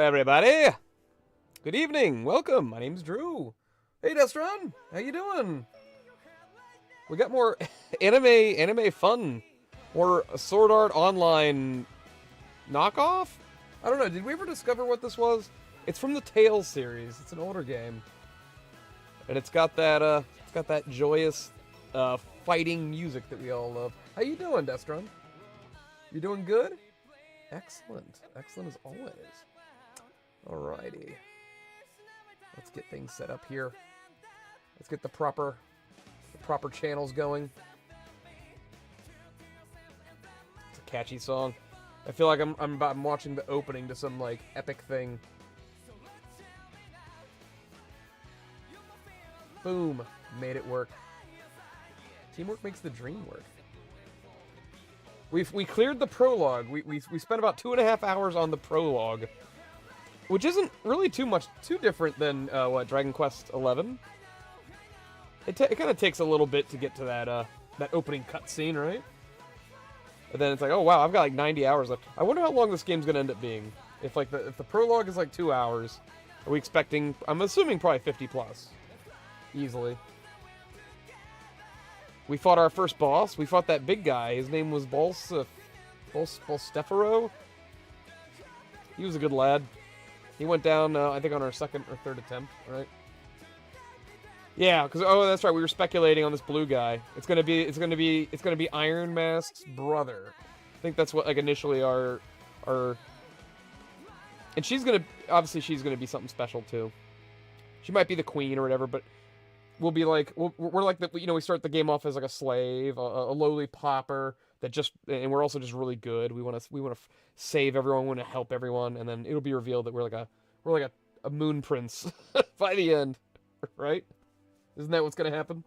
everybody. Good evening. Welcome. My name's Drew. Hey, Destron. How you doing? We got more anime fun. More Sword Art Online knockoff? I don't know. Did we ever discover what this was? It's from the Tales series. It's an older game. And it's got that joyous fighting music that we all love. How you doing, Destron? You doing good? Excellent. Excellent as always. Alrighty. Let's get things set up here. Let's get the proper channels going. It's a catchy song. I feel like I'm watching the opening to some like epic thing. Boom. Made it work. Teamwork makes the dream work. We cleared the prologue. We spent about 2.5 hours on the prologue, which isn't really too different than what, Dragon Quest XI. It kind of takes a little bit to get to that opening cutscene, right? And then it's like, oh wow, I've got like 90 hours left. I wonder how long this game's gonna end up being. If the prologue is like 2 hours, are we expecting? I'm assuming probably 50 plus, easily. We fought our first boss. We fought that big guy. His name was Bolstefero. He was a good lad. He went down, I think, on our second or third attempt, right? Yeah, because that's right. We were speculating on this blue guy. It's gonna be Iron Mask's brother. I think that's what like initially our. And she's gonna be something special too. She might be the queen or whatever, but. We'll be like, we're like, we start the game off as like a slave, a lowly pauper and we're also just really good. We want to save everyone, we want to help everyone, and then it'll be revealed that we're like a moon prince by the end, right? Isn't that what's gonna happen?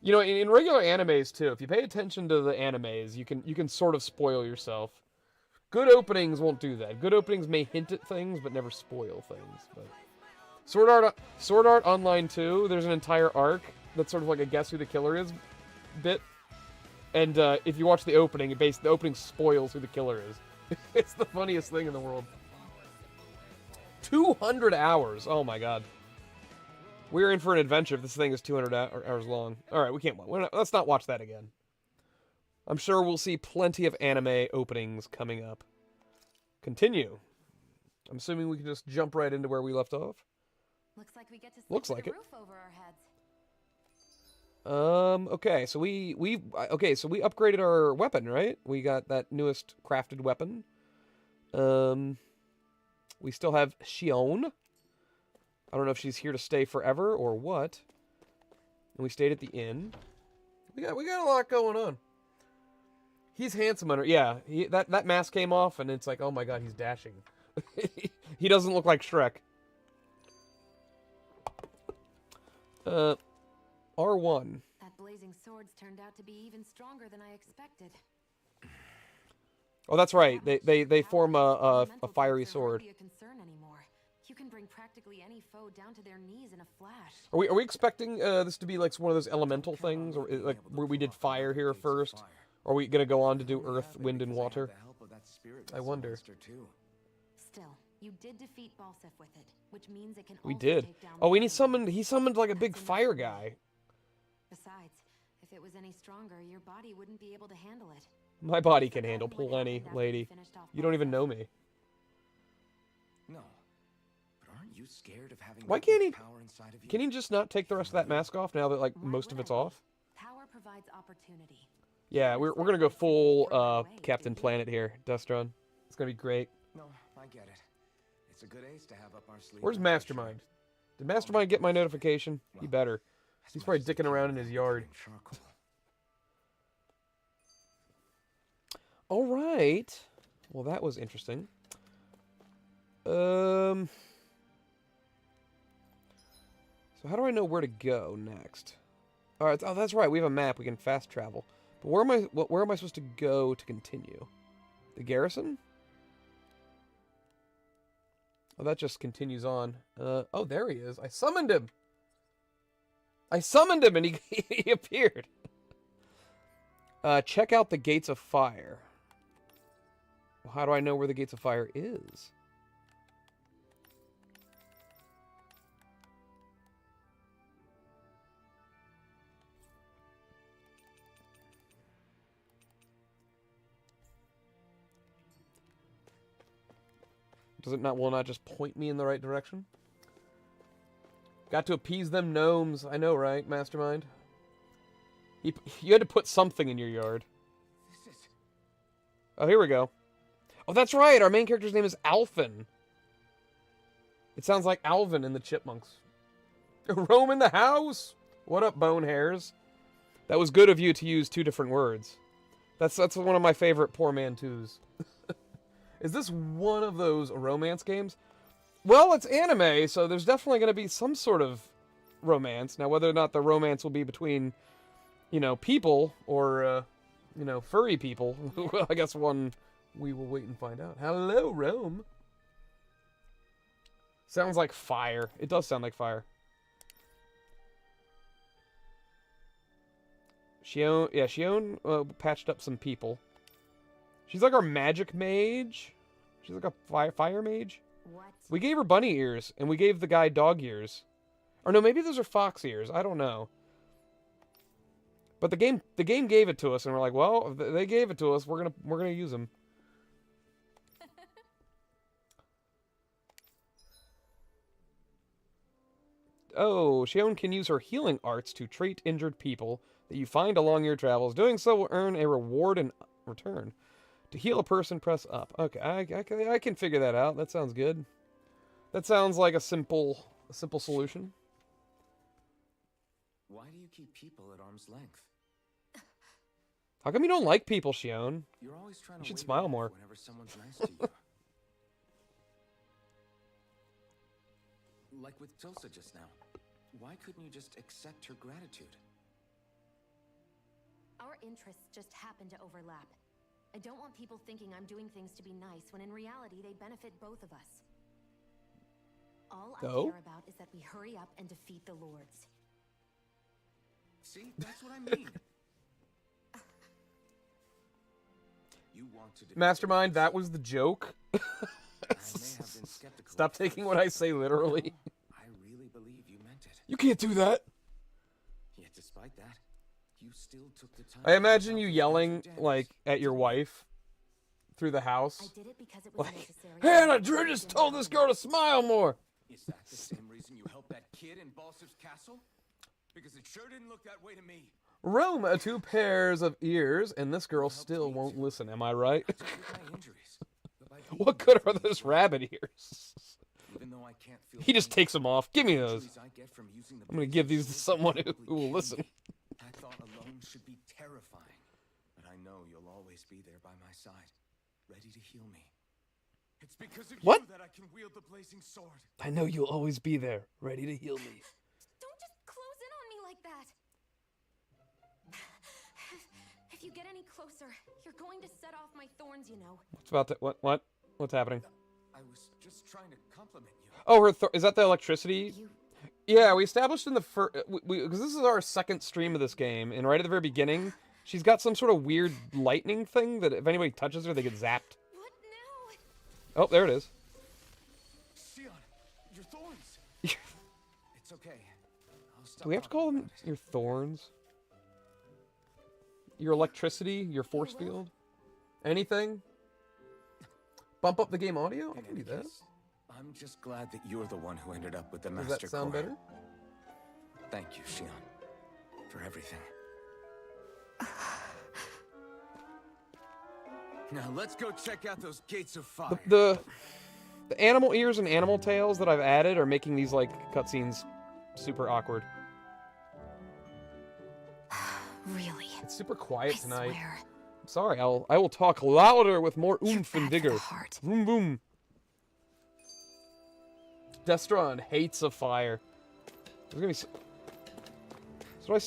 You know, in regular animes too, if you pay attention to the animes, you can sort of spoil yourself. Good openings won't do that. Good openings may hint at things, but never spoil things. But. Sword Art Online 2, there's an entire arc that's sort of like a guess who the killer is bit. And if you watch the opening, the opening spoils who the killer is. It's the funniest thing in the world. 200 hours. Oh my god. We're in for an adventure if this thing is 200 hours long. Alright, let's not watch that again. I'm sure we'll see plenty of anime openings coming up. Continue. I'm assuming we can just jump right into where we left off. Looks like we get to sleep with a roof over our heads. Okay, so we upgraded our weapon, right? We got that newest crafted weapon. We still have Shion. I don't know if she's here to stay forever or what. And we stayed at the inn. We got a lot going on. He's handsome under, yeah. That mask came off, and it's like, oh my god, he's dashing. He doesn't look like Shrek. R1. That blazing swords turned out to be even stronger than I expected. Oh, that's right. They form a fiery sword. Be a concern anymore. You can bring practically any foe down to their knees in a flash. Are we expecting this to be like one of those elemental things, or like where we did fire here first? Or are we gonna go on to do earth, wind, and water? I wonder. Still, you did defeat Balsef with it, which means it can. We also did. Take down Oh, and he summoned like a big fire guy. Besides, if it was any stronger, your body wouldn't be able to handle it. My body can handle plenty, lady. You don't even know me. No. But aren't you scared of having Why can't he? power inside of you? Can he just not take the rest of that mask off now that like most of it's off? Power provides opportunity. Yeah, we're gonna go full Captain Planet here, Dustron. It's gonna be great. No, I get it. It's a good ace to have up our sleeve. Where's Mastermind? Did Mastermind get my notification? He better. He's probably dicking around in his yard. All right. Well, that was interesting. So how do I know where to go next? All right. Oh, that's right. We have a map. We can fast travel. But where am I supposed to go to continue? The garrison? Oh, that just continues on. Oh, there he is. I summoned him. And he appeared. Check out the Gates of Fire. Well, how do I know where the Gates of Fire is? Does it not? Will not just point me in the right direction? Got to appease them gnomes. I know, right, Mastermind? You had to put something in your yard. This is... Oh, here we go. Oh, that's right. Our main character's name is Alvin. It sounds like Alvin in the Chipmunks. Rome in the house. What up, bone hairs? That was good of you to use 2 different words. That's one of my favorite poor man 2s. Is this one of those romance games? Well, it's anime, so there's definitely going to be some sort of romance. Now, whether or not the romance will be between, you know, people or, you know, furry people, well, I guess one we will wait and find out. Hello, Rome. Sounds like fire. It does sound like fire. Shion patched up some people. She's like our magic mage. She's like a fire mage. What? We gave her bunny ears, and we gave the guy dog ears. Or no, maybe those are fox ears. I don't know. But the game gave it to us, and we're like, well, if they gave it to us, we're gonna use them. Oh, Shion can use her healing arts to treat injured people that you find along your travels. Doing so will earn a reward in return. To heal a person, press up. Okay, I can figure that out. That sounds good. That sounds like a simple solution. Why do you keep people at arm's length? How come you don't like people, Shion? You're always trying You to should wave smile off more. whenever someone's nice to you. Like with Tulsa just now. Why couldn't you just accept her gratitude? Our interests just happen to overlap. I don't want people thinking I'm doing things to be nice when in reality they benefit both of us. All I Oh? care about is that we hurry up and defeat the lords. See, that's what I mean. You want to Mastermind, that was the joke. I may have been skeptical Stop at taking first, what I say literally. but now I really believe you meant it. You can't do that. Yet despite that, you still took the time. I to imagine you help yelling, Daddies. like, at your wife through the I house. did it because it was Like, necessary. Hannah, Drew just told this girl to smile more. Is that the same reason you helped that kid in Balsif's castle? Because it sure didn't look that way to me. Rome, 2 pairs of ears, and this girl still won't listen. Am I right? Just with my injuries. But by being What good are with those you, rabbit ears? even though I can't feel He just pain, takes them off. Give me those. injuries I get from using the I'm gonna blades give of these to sword someone probably who will kill listen. me. That thought alone should be terrifying. But I know you'll always be there by my side, ready to heal me. It's because of What? you that I can wield the blazing sword. I know you'll always be there, ready to heal me. Don't just close in on me like that. If you get any closer, you're going to set off my thorns, you know. What's about to, what? What's happening? I was just trying to compliment you. Oh, is that the electricity? You Yeah, we established in the first, because this is our second stream of this game, and right at the very beginning, she's got some sort of weird lightning thing that if anybody touches her, they get zapped. what now? Oh, there it is. Sion, your thorns. It's okay. I'll stop Do we have to talking call them about it. your thorns? Your electricity? Your force will. field? Anything? Bump up the game audio? I In can do any that. case, I'm just glad that you're the one who ended up with the Does master that sound core. better? Thank you, Sion, for everything. Now let's go check out those gates of fire. The animal ears and animal tails that I've added are making these, like, cutscenes super awkward. Really? It's super quiet I tonight. swear. I'm sorry, I will talk louder with more You're oomph and bad for the vigor. heart. Boom boom. Destron hates a fire. There's gonna be so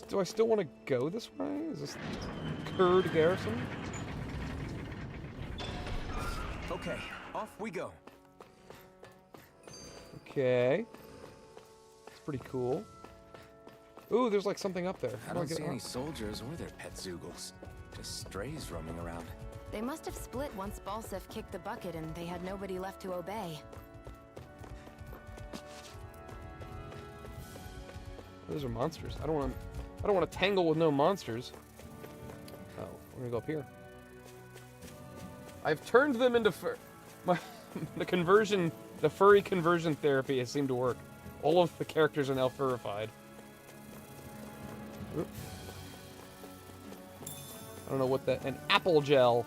do I still want to go this way? Is this Kurd Garrison? Okay, off we go. Okay. It's pretty cool. Ooh, there's like something up there. I How do don't see up? any soldiers or their pet Zoogles. Just strays roaming around. They must have split once Balsif kicked the bucket and they had nobody left to obey. Those are monsters. I don't want to tangle with no monsters. Oh, we're gonna go up here. I've turned them into The conversion, the furry conversion therapy has seemed to work. All of the characters are now furrified. Oop. I don't know what that... An apple gel.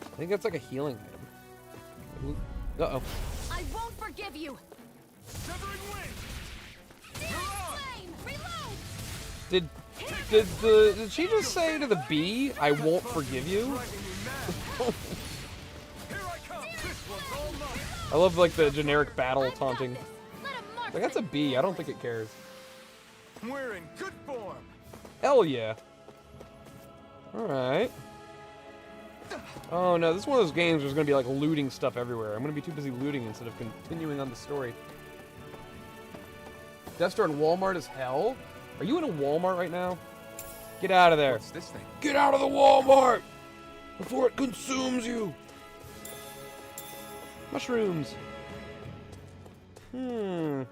I think that's like a healing item. Uh-oh. I won't forgive you. Severing wing. Flame, reload. Did she just say to the bee, I won't forgive you? Here I come. This one's all mine. I love like the generic battle I've got taunting. this. Let him mark Like that's a bee, I don't think it cares. We're in good form. Hell yeah. Alright. Oh no, this is one of those games where there's gonna be like looting stuff everywhere. I'm gonna be too busy looting instead of continuing on the story. Death Star in Walmart is hell? Are you in a Walmart right now? Get out of there. What's this thing? Get out of the Walmart! Before it consumes you! Mushrooms. Ooh.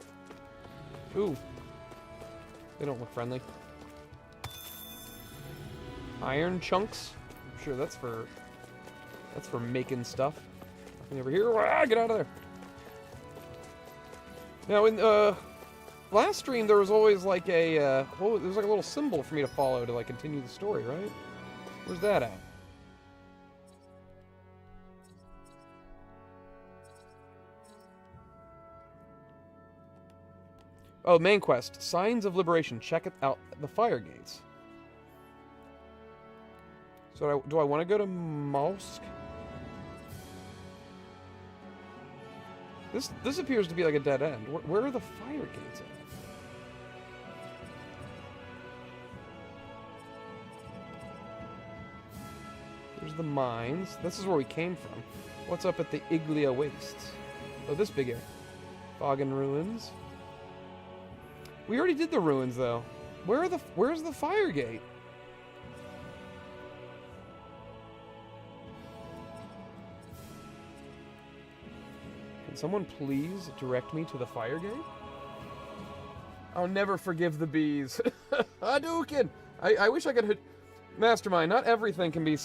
They don't look friendly. Iron chunks. I'm sure that's for making stuff. Nothing over here. Ah, get out of there. Now in last stream there was always like a there was like a little symbol for me to follow to like continue the story, right? Where's that at? Oh, main quest. Signs of Liberation. Check it out. The fire gates. So do I want to go to Mosque? This appears to be like a dead end. Where are the fire gates at? There's the mines. This is where we came from. What's up at the Iglia Wastes? Oh, this big area. Foggin Ruins. We already did the ruins, though. Where's the fire gate? Can someone please direct me to the fire gate? I'll never forgive the bees. Hadouken! I wish I could hit... Mastermind, not everything can be...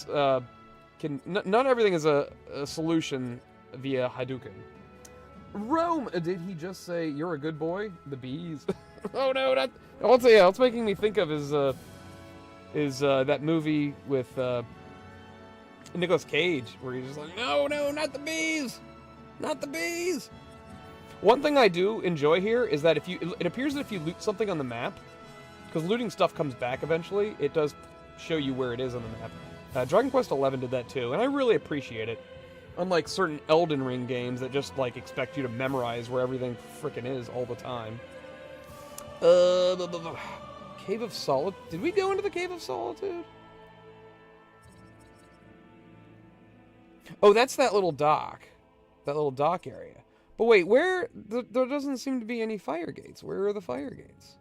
not everything is a solution via Hadouken. Rome! Did he just say, you're a good boy? The bees. Oh no, not... What's making me think of is that movie with Nicolas Cage, where he's just like, no, not the bees! Not the bees! One thing I do enjoy here is that it appears that if you loot something on the map, because looting stuff comes back eventually, it does show you where it is on the map. Dragon Quest XI did that too, and I really appreciate it. Unlike certain Elden Ring games that just, like, expect you to memorize where everything frickin' is all the time. Cave of Solitude? Did we go into the Cave of Solitude? Oh, that's that little dock. That little dock area. But wait, where... There doesn't seem to be any fire gates. Where are the fire gates?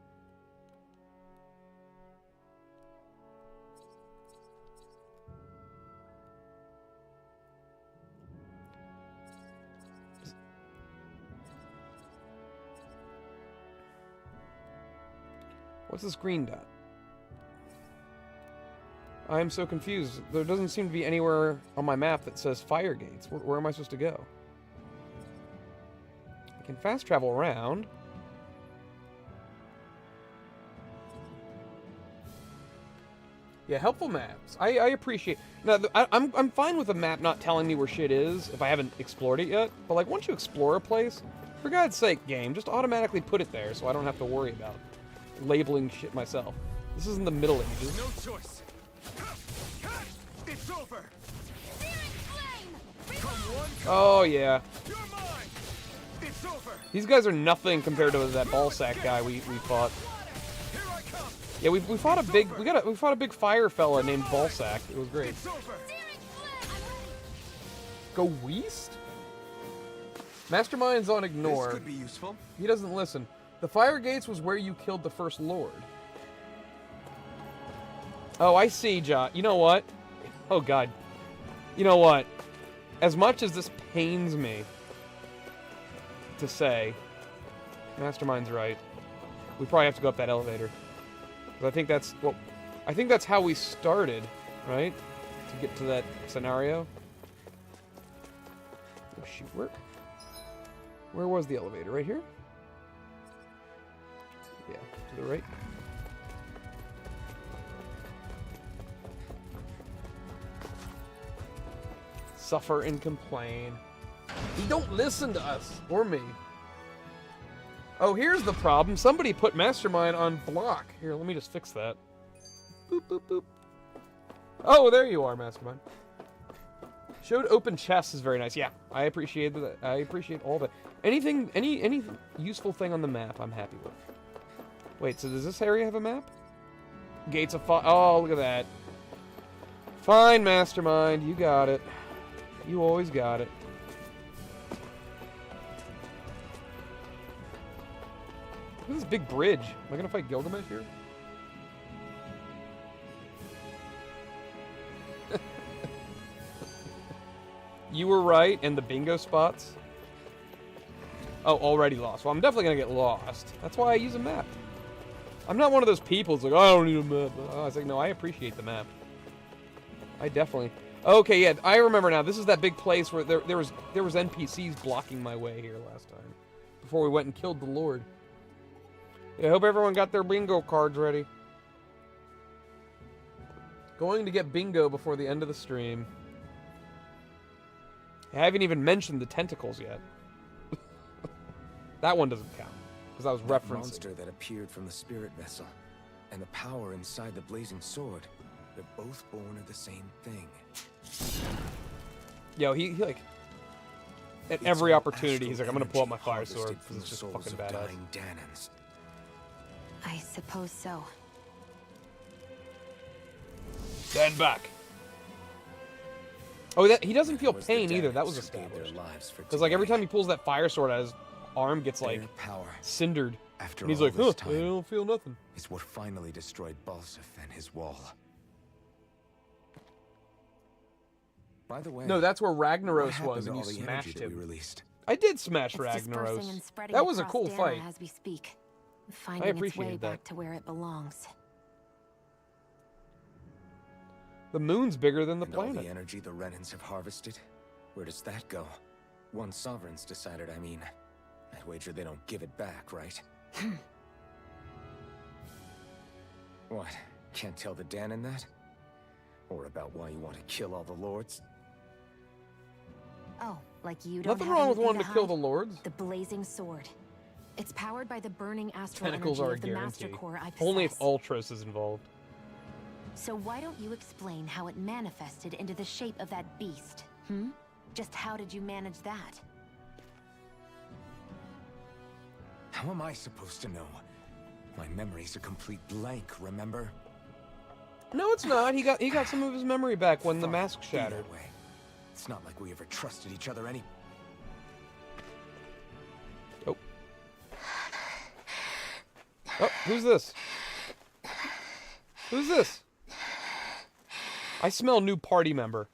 What's this green dot? I am so confused. There doesn't seem to be anywhere on my map that says fire gates. Where am I supposed to go? I can fast travel around. Yeah, helpful maps. I appreciate... Now, I'm fine with a map not telling me where shit is if I haven't explored it yet. But, like, once you explore a place, for God's sake, game, just automatically put it there so I don't have to worry about labeling shit myself. This is in the Middle Ages. No choice. It's over. Come one, Oh, yeah. you're mine. It's over. These guys are nothing compared to that ballsack guy we fought. Here I come. Yeah, we fought a big we fought a big fire fella named Ballsack. It was great. It's over. Go west? Mastermind's on ignore. This could be useful. He doesn't listen. The fire gates was where you killed the first lord. Oh, I see, Ja. You know what? Oh god. You know what? As much as this pains me to say, Mastermind's right. We probably have to go up that elevator. 'Cause I think that's how we started, right? To get to that scenario. Oh, shoot, where was the elevator? Right here? Yeah, to the right. Suffer and complain. He don't listen to us or me. Oh, here's the problem. Somebody put Mastermind on block. Here, let me just fix that. Boop, boop, boop. Oh, there you are, Mastermind. Showed open chests is very nice. Yeah, I appreciate that. I appreciate all that. Anything, any useful thing on the map, I'm happy with. Wait, so does this area have a map? Gates of Fire. Oh, look at that. Fine, Mastermind. You got it. You always got it. Look at this big bridge. Am I gonna fight Gilgamesh here? You were right, and the bingo spots. Oh, already lost. Well, I'm definitely gonna get lost. That's why I use a map. I'm not one of those people who's like, I don't need a map. I was like, no, I appreciate the map. I definitely. Okay, yeah, I remember now. This is that big place where there was NPCs blocking my way here last time, before we went and killed the Lord. Yeah, I hope everyone got their bingo cards ready. Going to get bingo before the end of the stream. I haven't even mentioned the tentacles yet. That one doesn't count, because I was referencing. The monster that appeared from the spirit vessel, and the power inside the blazing sword, they're both born of the same thing. Yo, he like, at every opportunity, he's like, I'm gonna pull out my fire sword, because it's just fucking badass. I suppose so. Stand back. Oh, that he doesn't feel pain either. That was established. Because like every time he pulls that fire sword out, his arm gets like cindered. And he's like, huh, I don't feel nothing. Is what finally destroyed Balsif and his wall. By the way, no, that's where Ragnaros was, and you smashed him. I did smash Ragnaros. That was a cool fight. As we speak, I finding its way appreciated that. back to where it belongs. The moon's bigger than the And all planet. the energy the Renans have harvested, where does that go? Once sovereigns decided, I mean. I wager they don't give it back, right? What? Can't tell the Dan in that? Or about why you want to kill all the lords? Oh, like you don't Nothing have wrong with anything wanting to kill the hide? lords. The blazing sword. It's powered by the burning astral Tentacles energy are a of the master guarantee. core I possess. Only if Ultros is involved. So why don't you explain how it manifested into the shape of that beast? Hmm? Just how did you manage that? How am I supposed to know? My memory's a complete blank, remember? No, it's not. He got some of his memory back when the Fine, mask be shattered. that way. It's not like we ever trusted each other any. Oh. Oh, who's this? Who's this? I smell new party member.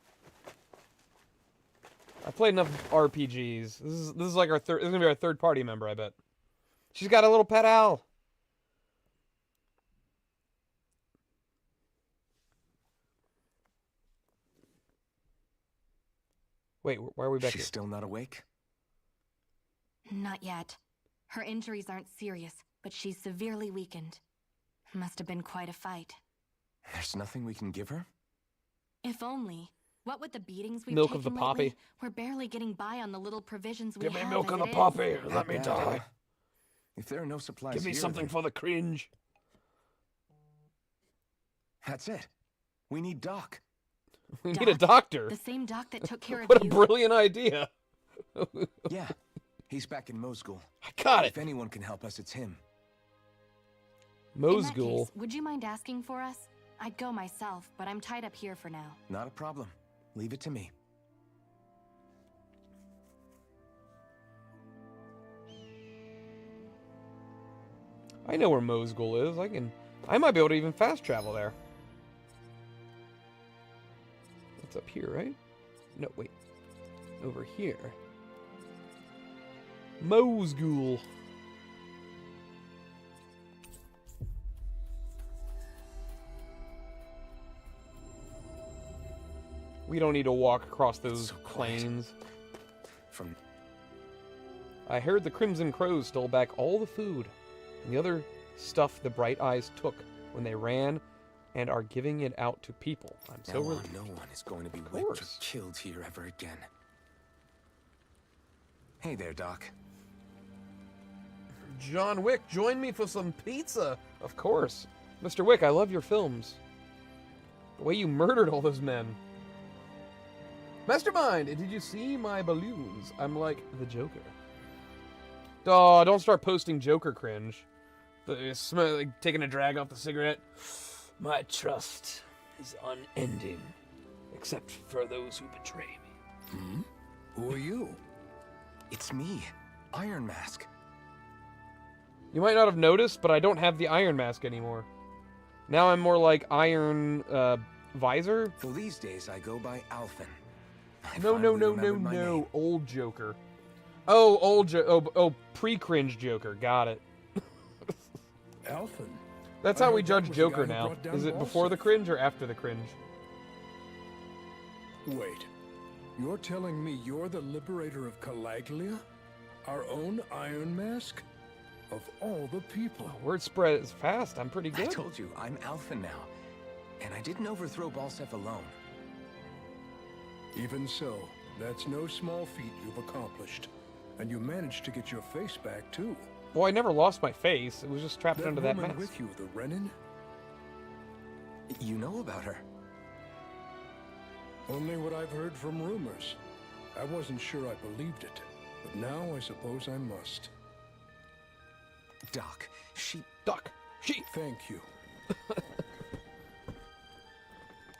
I played enough RPGs. This is like our third. This is gonna be our third party member, I bet. She's got a little pet owl. Wait, why are we back She's here? still not awake? Not yet. Her injuries aren't serious, but she's severely weakened. Must have been quite a fight. There's nothing we can give her? If only. What with the beatings we've Milk taken of the lately, poppy. we're barely getting by on the little provisions we Give me have milk as of the it is. poppy. Let Not me bad, die. huh? If there are no supplies Give me here, something then for the cringe. that's it. We need Doc. We need a doctor. The same doc that took care of What a you. brilliant idea. Yeah, he's back in Mosgul. I got it. If anyone can help us, it's him. In that Mosgul. case, would you mind asking for us? I'd go myself, but I'm tied up here for now. Not a problem. Leave it to me. I know where Mosgul is. I might be able to even fast travel there. It's up here, right? No, wait. Over here. Mosgul. We don't need to walk across those So quiet. plains. from... I heard the Crimson Crows stole back all the food and the other stuff the Bright Eyes took when they ran and are giving it out to people. I'm so Now relieved. no one is going to be Of whipped or course. killed here ever again. Hey there, Doc. John Wick, join me for some pizza. Of course. Mr. Wick, I love your films. The way you murdered all those men. Mastermind, did you see my balloons? I'm like the Joker. Oh, don't start posting Joker cringe. Like taking a drag off the cigarette. My trust is unending, except for those who betray me. Who are you? It's me, Iron Mask. You might not have noticed, but I don't have the Iron Mask anymore. Now I'm more like Iron Visor. For these days, I go by Alphen. I No, finally remembered my name. old Joker. Oh, pre-cringe Joker. Got it. Alphen. That's I how we heard that judge was the guy Joker who now. brought down Is it before the Balsam. cringe or after the cringe? Wait, you're telling me you're the liberator of Calaglia? Our own Iron Mask? Of all the people. Word spread is fast. I'm pretty I good. told you, I'm Alphen now. And I didn't overthrow Balsef alone. Even so, that's no small feat you've accomplished. And you managed to get your face back, too. Well, I never lost my face. It was just trapped under that woman mask. with you, the Renin? You know about her? Only what I've heard from rumors. I wasn't sure I believed it, but now I suppose I must. Doc, she... Duck. She. Thank you.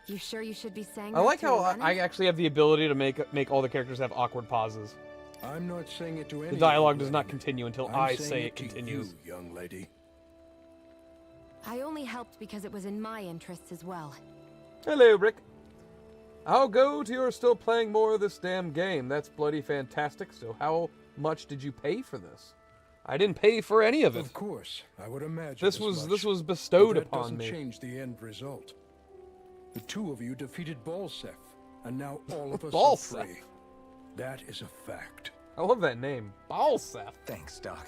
You sure you should be saying I that like to how a Lennon? I actually have the ability to make all the characters have awkward pauses. I'm not saying it to anyone. The dialogue does not Renin. continue until I'm I saying say it to continues. you, young lady. I only helped because it was in my interests as well. Hello, Rick. I'll go to you're still playing more of this damn game. That's bloody fantastic. So how much did you pay for this? I didn't pay for any of it. Of course, I would imagine This as was much, bestowed but that upon doesn't me. change the end result. The two of you defeated Balsef, and now all of us Balsef. are free. That is a fact. I love that name. Balsef. Thanks, Doc.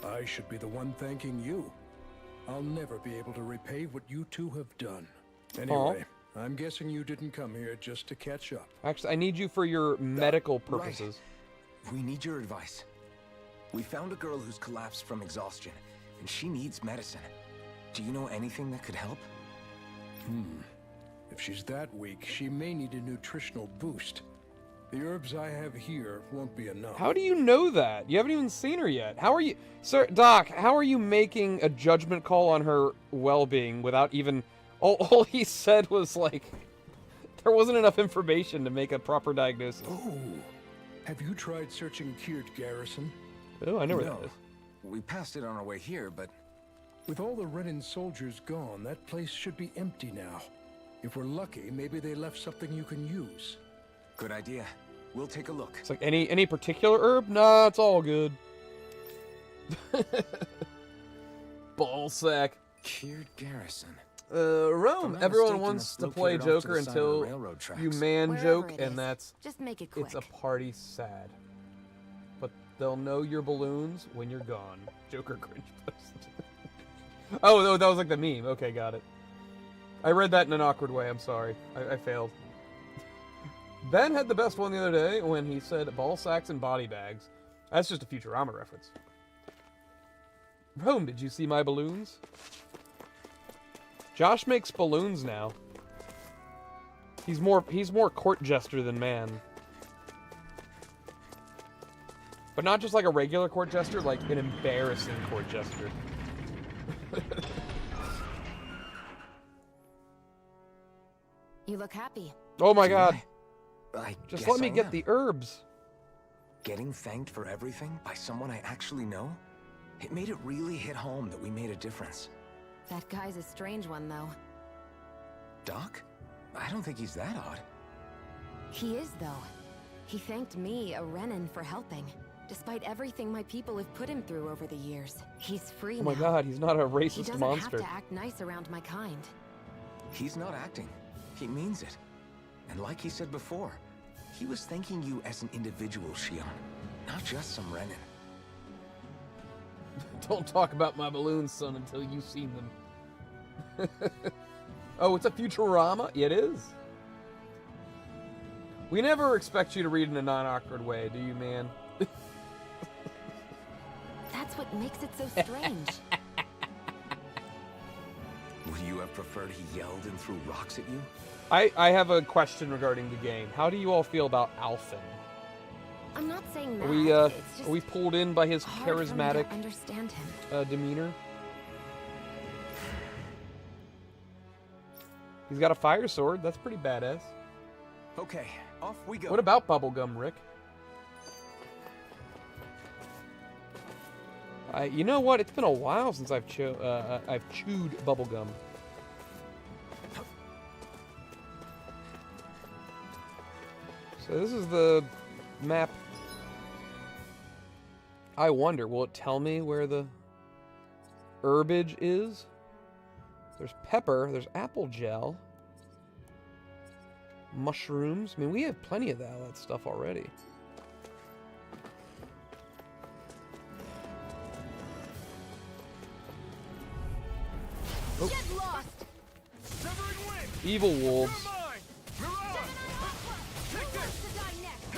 I should be the one thanking you. I'll never be able to repay what you two have done. Anyway, I'm guessing you didn't come here just to catch up. Actually, I need you for your medical Right. purposes. We need your advice. We found a girl who's collapsed from exhaustion, and she needs medicine. Do you know anything that could help? If she's that weak, she may need a nutritional boost. The herbs I have here won't be enough. How do you know that? You haven't even seen her yet. How are you... Sir, Doc, how are you making a judgment call on her well-being without even... All he said was, like... There wasn't enough information to make a proper diagnosis. Oh, have you tried searching Kirt Garrison? Oh, I know where No. that is. We passed it on our way here, but With all the Renin soldiers gone, that place should be empty now. If we're lucky, maybe they left something you can use. good idea. We'll take a look. It's like, any particular herb? Nah, it's all good. Ballsack. Kirt Garrison. If Rome. I'm not Everyone mistaken, wants it's to play located off to Joker the side of the until railroad tracks. you man Wherever joke, it and is. that's... Just make it quick. It's a party sad. But they'll know your balloons when you're gone. Joker cringe post. Oh, no, that was like the meme. Okay, got it. I read that in an awkward way. I'm sorry. I failed. Ben had the best one the other day when he said ball sacks and body bags. That's just a Futurama reference. Rome, did you see my balloons? Josh makes balloons now. He's more court jester than man. But not just like a regular court jester, like an embarrassing court jester. You look happy. Oh my Do god. I Just guess let me I get am. the herbs. Getting thanked for everything by someone I actually know? It made it really hit home that we made a difference. That guy's a strange one, though. Doc? I don't think he's that odd. He is, though. He thanked me, a Renin, for helping. Despite everything my people have put him through over the years. He's free Oh my now. god, he's not a He racist doesn't monster. have to act nice around my kind. He's not acting. He means it. And like he said before, He was thanking you as an individual, Shion, not just some Renin. Don't talk about my balloons, son, until you've seen them. Oh, it's a Futurama? Yeah, it is. We never expect you to read in a non-awkward way, do you, man? That's what makes it so strange. Would you have preferred he yelled and threw rocks at you? I have a question regarding the game. How do you all feel about Alphen? I'm not saying that. Are It's just we pulled in by his hard for me to charismatic understand him. demeanor? He's got a fire sword. That's pretty badass. Okay, off we go. What about bubblegum, Rick? You know what? It's been a while since I've chewed bubblegum. So this is the map. I wonder, will it tell me where the herbage is? There's pepper, there's apple gel, mushrooms. I mean, we have plenty of that stuff already. Oh. Get lost! Evil wolves. Who wants to die next?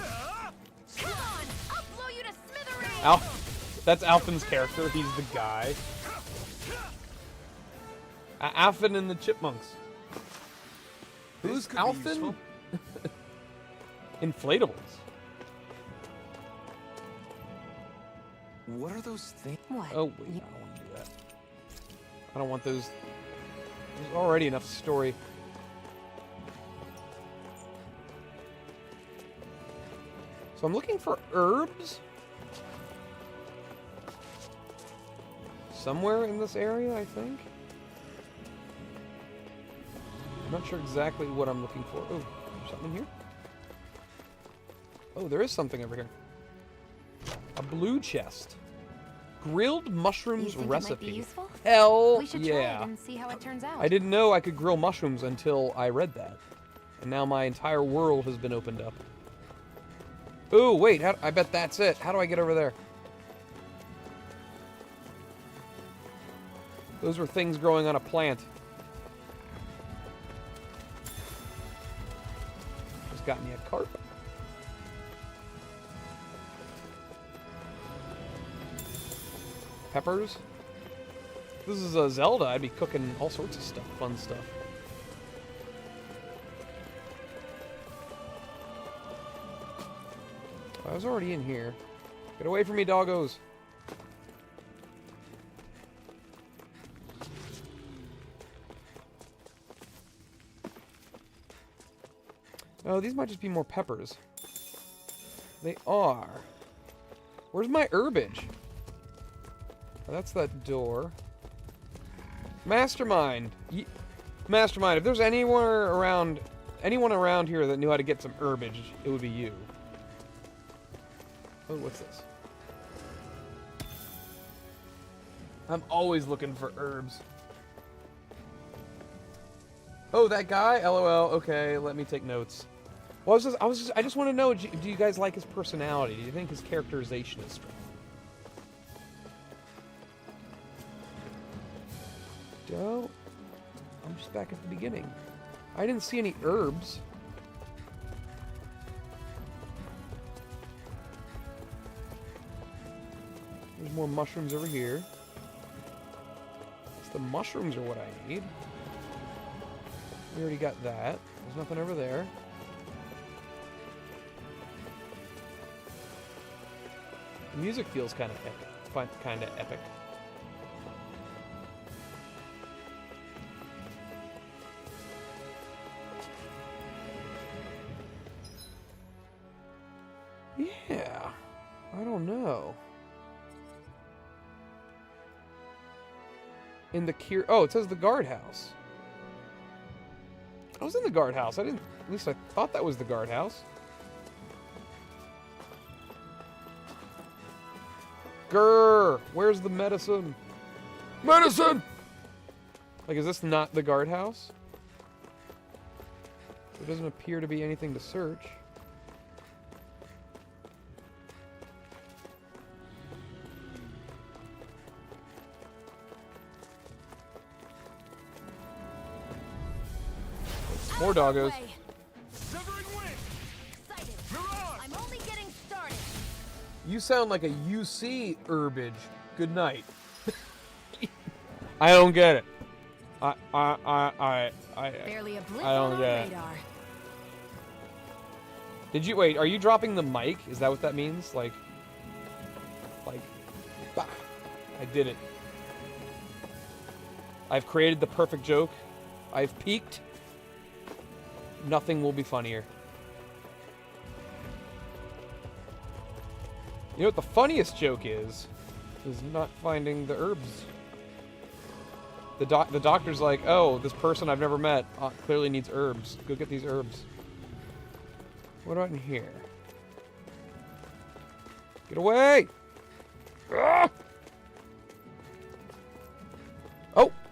Come on! I'll blow you to smithereens! That's Alphen's character. He's the guy. Alphen and the Chipmunks. Who's Alphen? Inflatables. What are those things? What? Oh, wait. I don't want to do that. I don't want those. There's already enough story. So I'm looking for herbs. Somewhere in this area, I think. I'm not sure exactly what I'm looking for. Oh, there's something here? Oh, there is something over here. A blue chest. Grilled mushrooms You think recipe. It might be useful? Hell We should yeah. try it and see how it turns out. I didn't know I could grill mushrooms until I read that. And now my entire world has been opened up. Ooh, wait, I bet that's it. How do I get over there? Those were things growing on a plant. Just got me a carp. Peppers. If this is a Zelda, I'd be cooking all sorts of stuff, fun stuff. I was already in here. Get away from me, doggos. Oh, these might just be more peppers. They are. Where's my herbage? Oh, that's that door. Mastermind. Mastermind, if there's anyone around here that knew how to get some herbage, it would be you. Oh, what's this? I'm always looking for herbs. Oh, that guy? LOL. Okay, let me take notes. Well, I just want to know, do you guys like his personality? Do you think his characterization is strong? Don't. I'm just back at the beginning. I didn't see any herbs. There's more mushrooms over here. The mushrooms are what I need. We already got that. There's nothing over there. The music feels kind of epic. Kind of epic. Yeah. I don't know. In the oh, it says the guardhouse. I was in the guardhouse. At least I thought that was the guardhouse. Grrr! Where's the medicine? Medicine! Like, is this not the guardhouse? There doesn't appear to be anything to search. More doggos. Severing wind. Excited. Mirage. I'm only getting started. You sound like a UC herbage. Good night. I don't get it. Barely a blip I don't on our get it. radar. Did you wait? Are you dropping the mic? Is that what that means? Like, bah. I did it. I've created the perfect joke. I've peaked. Nothing will be funnier. You know what the funniest joke is not finding the herbs. The doctor's like, oh, this person I've never met clearly needs herbs. Go get these herbs. What about in here? Get away! Ah!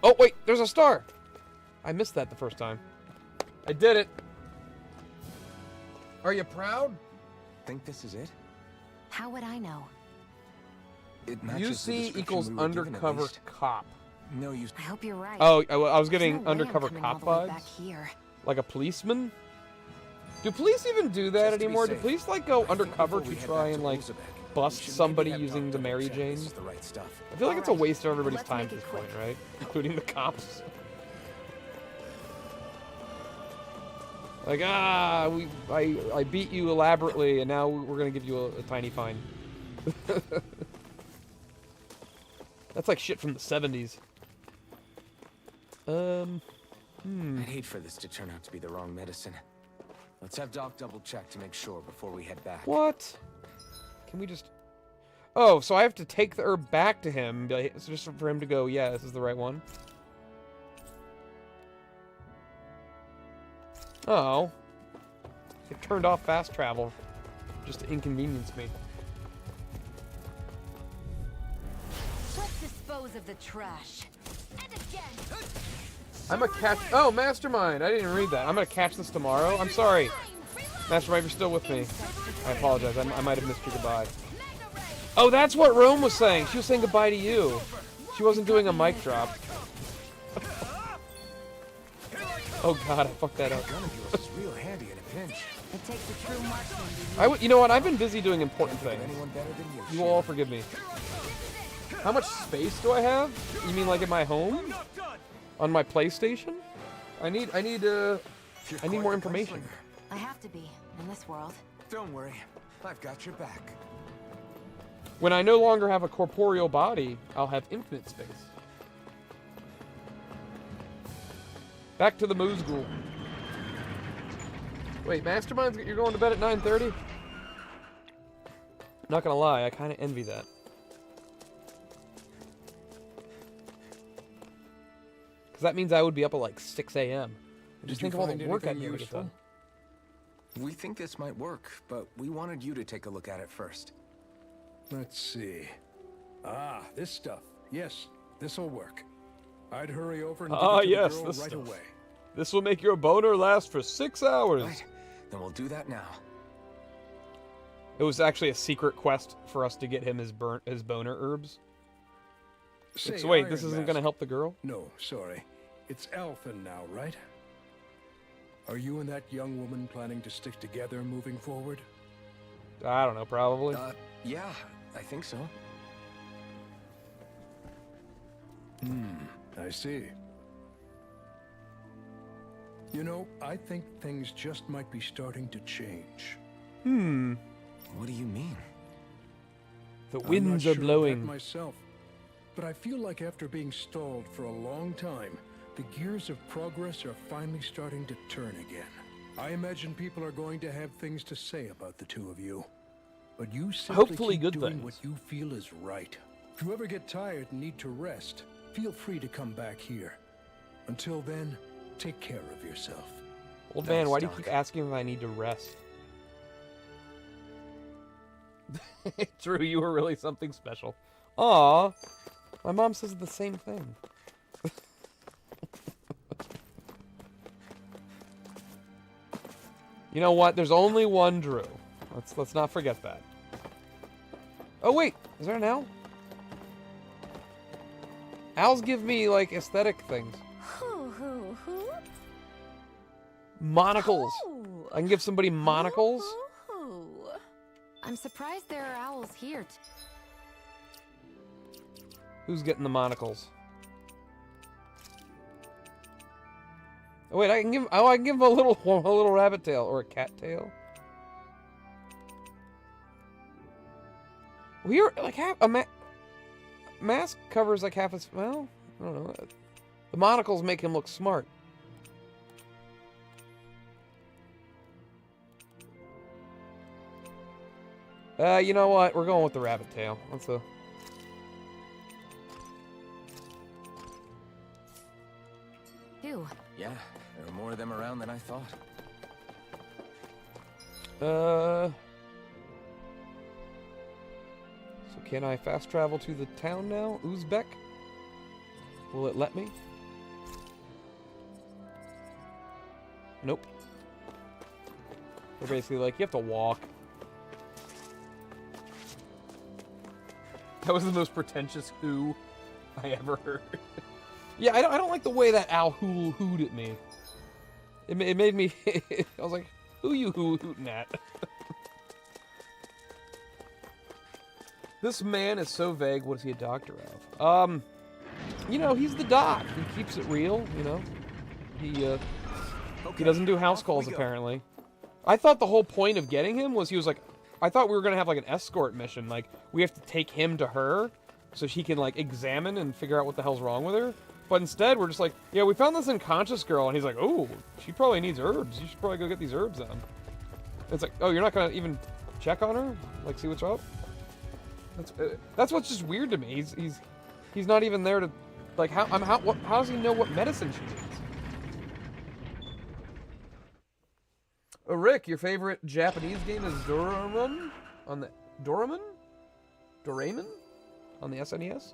Oh, wait, there's a star! I missed that the first time. I did it! Are you proud? Think this is it? How would I know? It matches the UC description equals we were given, at undercover least. cop. No use. I hope you're right. Oh, I was There's getting no way I'm undercover coming all cop the way vibes. back here. Like a policeman? Do police even do that Just to be anymore? Do safe, police like go I think undercover before we to head try back and to like Elizabeth, bust we should somebody maybe have using Doc the Mary double-check Jane? this is the right stuff. I feel like it's a Alright, waste of everybody's let's time make at it this quick. point, right? Including the cops. Like, I beat you elaborately, and now we're gonna give you a tiny fine. That's like shit from the 70s. I'd hate for this to turn out to be the wrong medicine. Let's have Doc double check to make sure before we head back. What? Can we just... Oh, so I have to take the herb back to him, just for him to go, yeah, this is the right one? Oh. It turned off fast travel, just to inconvenience me. Let's dispose of the trash. And again. I'm a catch... Oh, Mastermind! I didn't even read that. I'm gonna catch this tomorrow. I'm sorry. Mastermind, if you're still with me. I apologize. I might have missed your goodbye. Oh, that's what Rome was saying. She was saying goodbye to you. She wasn't doing a mic drop. Oh god, I fucked that up. Gun of yours is real handy in a pinch. It takes a true marksman to You know what? I've been busy doing important Think of things. anyone better than you. You will all forgive me. How much space do I have? You mean like in my home? On my PlayStation? I need more information. I have to be in this world. Don't worry, I've got your back. When I no longer have a corporeal body, I'll have infinite space. Back to the Moozghoul. Wait, Masterminds, you're going to bed at 9:30? Not gonna lie, I kind of envy that. Because that means I would be up at like 6 a.m. Just think of all the work I'd never get done. We think this might work, but we wanted you to take a look at it first. Let's see. Ah, this stuff. Yes, this'll work. I'd hurry over and give Ah, it to yes, the girl this right stuff. away. This will make your boner last for 6 hours. Right, then we'll do that now. It was actually a secret quest for us to get him his boner herbs. Say, So wait, Iron this isn't Mask. gonna help the girl? No, sorry. It's Alphen now, right? Are you and that young woman planning to stick together moving forward? I don't know, probably. Yeah, I think so. I see. You know, I think things just might be starting to change. What do you mean? The I'm not winds sure are of that blowing. myself, but I feel like after being stalled for a long time, the gears of progress are finally starting to turn again. I imagine people are going to have things to say about the two of you. But you simply Hopefully keep good doing things. what you feel is right. If you ever get tired and need to rest, feel free to come back here. Until then, take care of yourself. Old man, Thanks, why do you Doc. keep asking if I need to rest? Drew, you were really something special. Aw, my mom says the same thing. You know what? There's only one Drew. Let's not forget that. Oh wait, is there an owl? Owls give me like aesthetic things. Monocles. I can give somebody monocles. I'm surprised there are owls here. Who's getting the monocles? Oh wait, I can give. Oh, I can give him a little rabbit tail or a cat tail. We are like half a mask covers like half his. Well, I don't know. The monocles make him look smart. You know what? We're going with the rabbit tail. That's a. Ew. Yeah, there are more of them around than I thought. So can I fast travel to the town now? Uzbek? Will it let me? Nope. They're basically like, you have to walk. That was the most pretentious who I ever heard. Yeah, I don't like the way that owl hooed at me. It made me... I was like, who you hooting at? This man is so vague. What is he a doctor of? You know, he's the doc. He keeps it real, you know. He doesn't do house calls, apparently. I thought the whole point of getting him was he was like... I thought we were going to have, like, an escort mission. Like, we have to take him to her so she can, like, examine and figure out what the hell's wrong with her. But instead, we're just like, yeah, we found this unconscious girl. And he's like, oh, she probably needs herbs. You should probably go get these herbs on. It's like, oh, you're not going to even check on her? Like, see what's up? That's what's just weird to me. He's not even there to, like, how does he know what medicine she needs? Rick, your favorite Japanese game is Doraemon on the Doraemon on the SNES?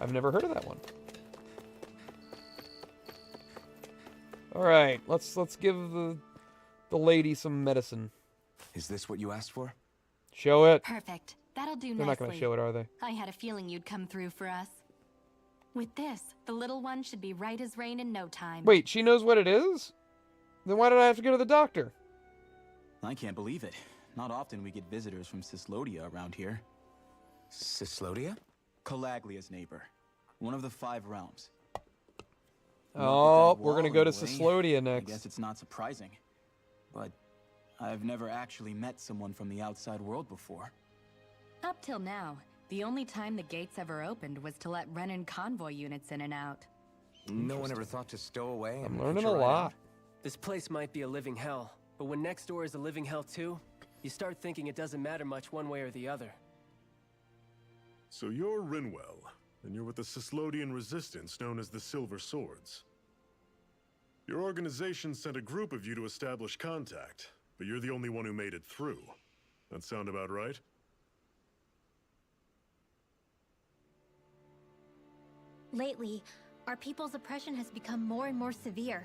I've never heard of that one. All right, let's give the lady some medicine. Is this what you asked for? Show it. Perfect. That'll do nicely. They're not going to show it, are they? I had a feeling you'd come through for us. With this, the little one should be right as rain in no time. Wait, she knows what it is? Then why did I have to go to the doctor? I can't believe it. Not often we get visitors from Cislodia around here. Cislodia? Calaglia's neighbor. One of the 5 realms. Oh, we're going to go to Anyway, Cislodia next. I guess it's not surprising. But I've never actually met someone from the outside world before. Up till now, the only time the gates ever opened was to let Renan convoy units in and out. No one ever thought to stow away. I'm and learning hitch a ride lot. out? This place might be a living hell, but when next door is a living hell too, you start thinking it doesn't matter much one way or the other. So you're Rinwell, and you're with the Cislodian resistance known as the Silver Swords. Your organization sent a group of you to establish contact, but you're the only one who made it through. That sound about right? Lately, our people's oppression has become more and more severe.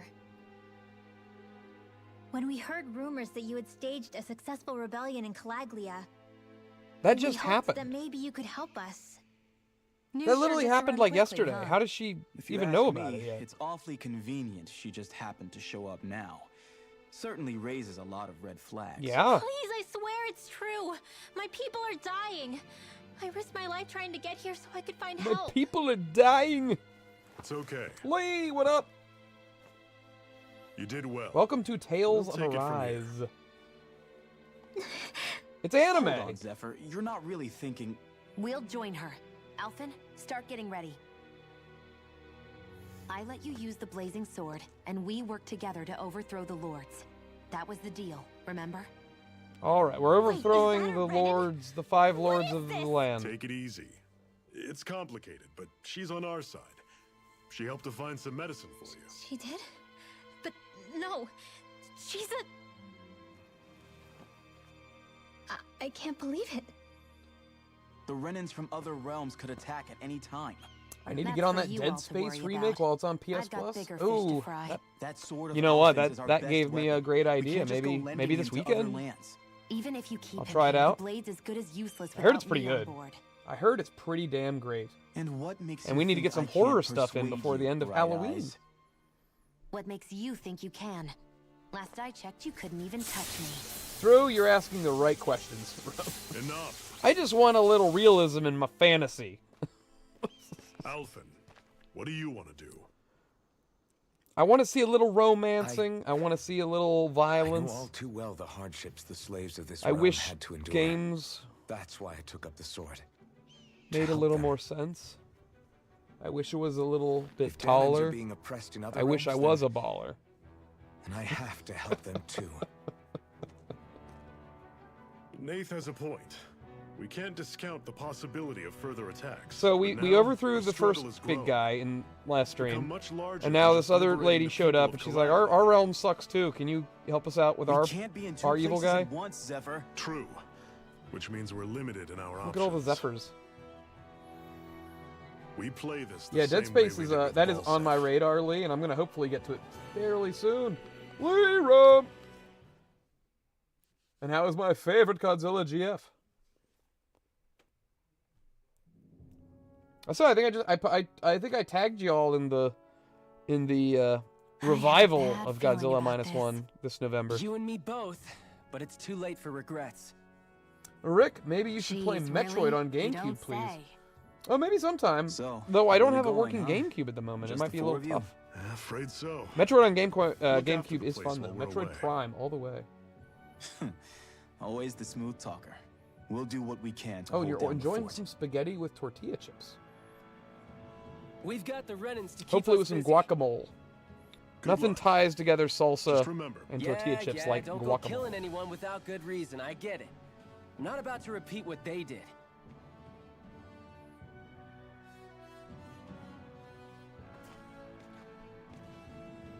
When we heard rumors that you had staged a successful rebellion in Calaglia, That we just hoped happened. that maybe you could help us. That literally happened like yesterday. How does she If you even ask know me, about it yet? It's awfully convenient she just happened to show up now. Certainly raises a lot of red flags. Yeah. Please, I swear it's true. My people are dying. I risked my life trying to get here so I could find My help. people are dying. It's okay. Lee, what up? You did well. Welcome to Tales We'll of take it from Arise. It's Hold anime. on, Zephyr. You're not really thinking... We'll join her. Alphen, start getting ready. I let you use the blazing sword, and we worked together to overthrow the lords. That was the deal, remember? All right, we're Wait, is overthrowing that a the Renan? lords, the 5 What lords is of the this? land. Take it easy. It's complicated, but she's on our side. She helped to find some medicine for you. She did? But no, she's a... I can't believe it. The Renans from other realms could attack at any time. I need to That's get on for that you Dead all to Space worry remake about. while it's on PS I've got Plus. bigger fish to Ooh, fry. That sort of you know what? offense is our That best gave me a weapon. great We idea. can't just go Maybe lending this into other weekend. lands. Even if you keep I'll it try it here, out. the blade's as good as useless I heard it's without pretty me on good. board. I heard it's pretty damn great. And what makes And you we need to think get some I can't horror stuff in persuade before the you, end of Bright Halloween. Eyes? What makes you think you can? Last I checked, you couldn't even touch me. Drew, you're asking the right questions. Enough. I just want a little realism in my fantasy. Alphen, what do you want to do? I want to see a little romancing. I want to see a little I violence. know all too well the hardships the slaves of this I realm wish had to endure. games That's why I took up the sword. made a help little them. more sense. I wish it was a little bit If Darrans are taller. being oppressed in other I wish I realms, was then- a baller. And I have to help them too. Nath has a point. We can't discount the possibility of further attacks. So But we now, overthrew the struggle first has big grown, guy in last become stream. much larger And than now just this other liberating lady the showed people up of and she's like, Calamity. our realm sucks too. Can you help us out with We our can't be in two our evil places guy? at once, Zephyr. True. Which means we're limited in our options. Look at all the Zephyrs. We play this the Yeah, Dead same way Space we is did with that is Balseph. on my radar, Lee, and I'm gonna hopefully get to it fairly soon. Lee, and how is my favorite Godzilla GF? So I think I think I tagged y'all in the revival bad of feeling Godzilla about minus this. one this November. You and me both, but it's too late for regrets. Rick, maybe you should play Jeez, Metroid really? on You GameCube, don't please. say. Oh, maybe sometime. So, Though I where don't we have a going, working huh? GameCube at the moment. It Just might the be a four little of you? tough. Afraid so. Metroid on after GameCube the is place fun though. while we're Metroid away. Prime all the way. Always the smooth talker. We'll do what we can to Oh, hold you're down the enjoying fort. some spaghetti with tortilla chips. We've got the Renans to keep Hopefully us with some busy. guacamole. Good Nothing luck. ties together salsa Just remember, and Yeah, tortilla chips yeah, like don't go guacamole. killing anyone without good reason. I get it. I'm not about to repeat what they did.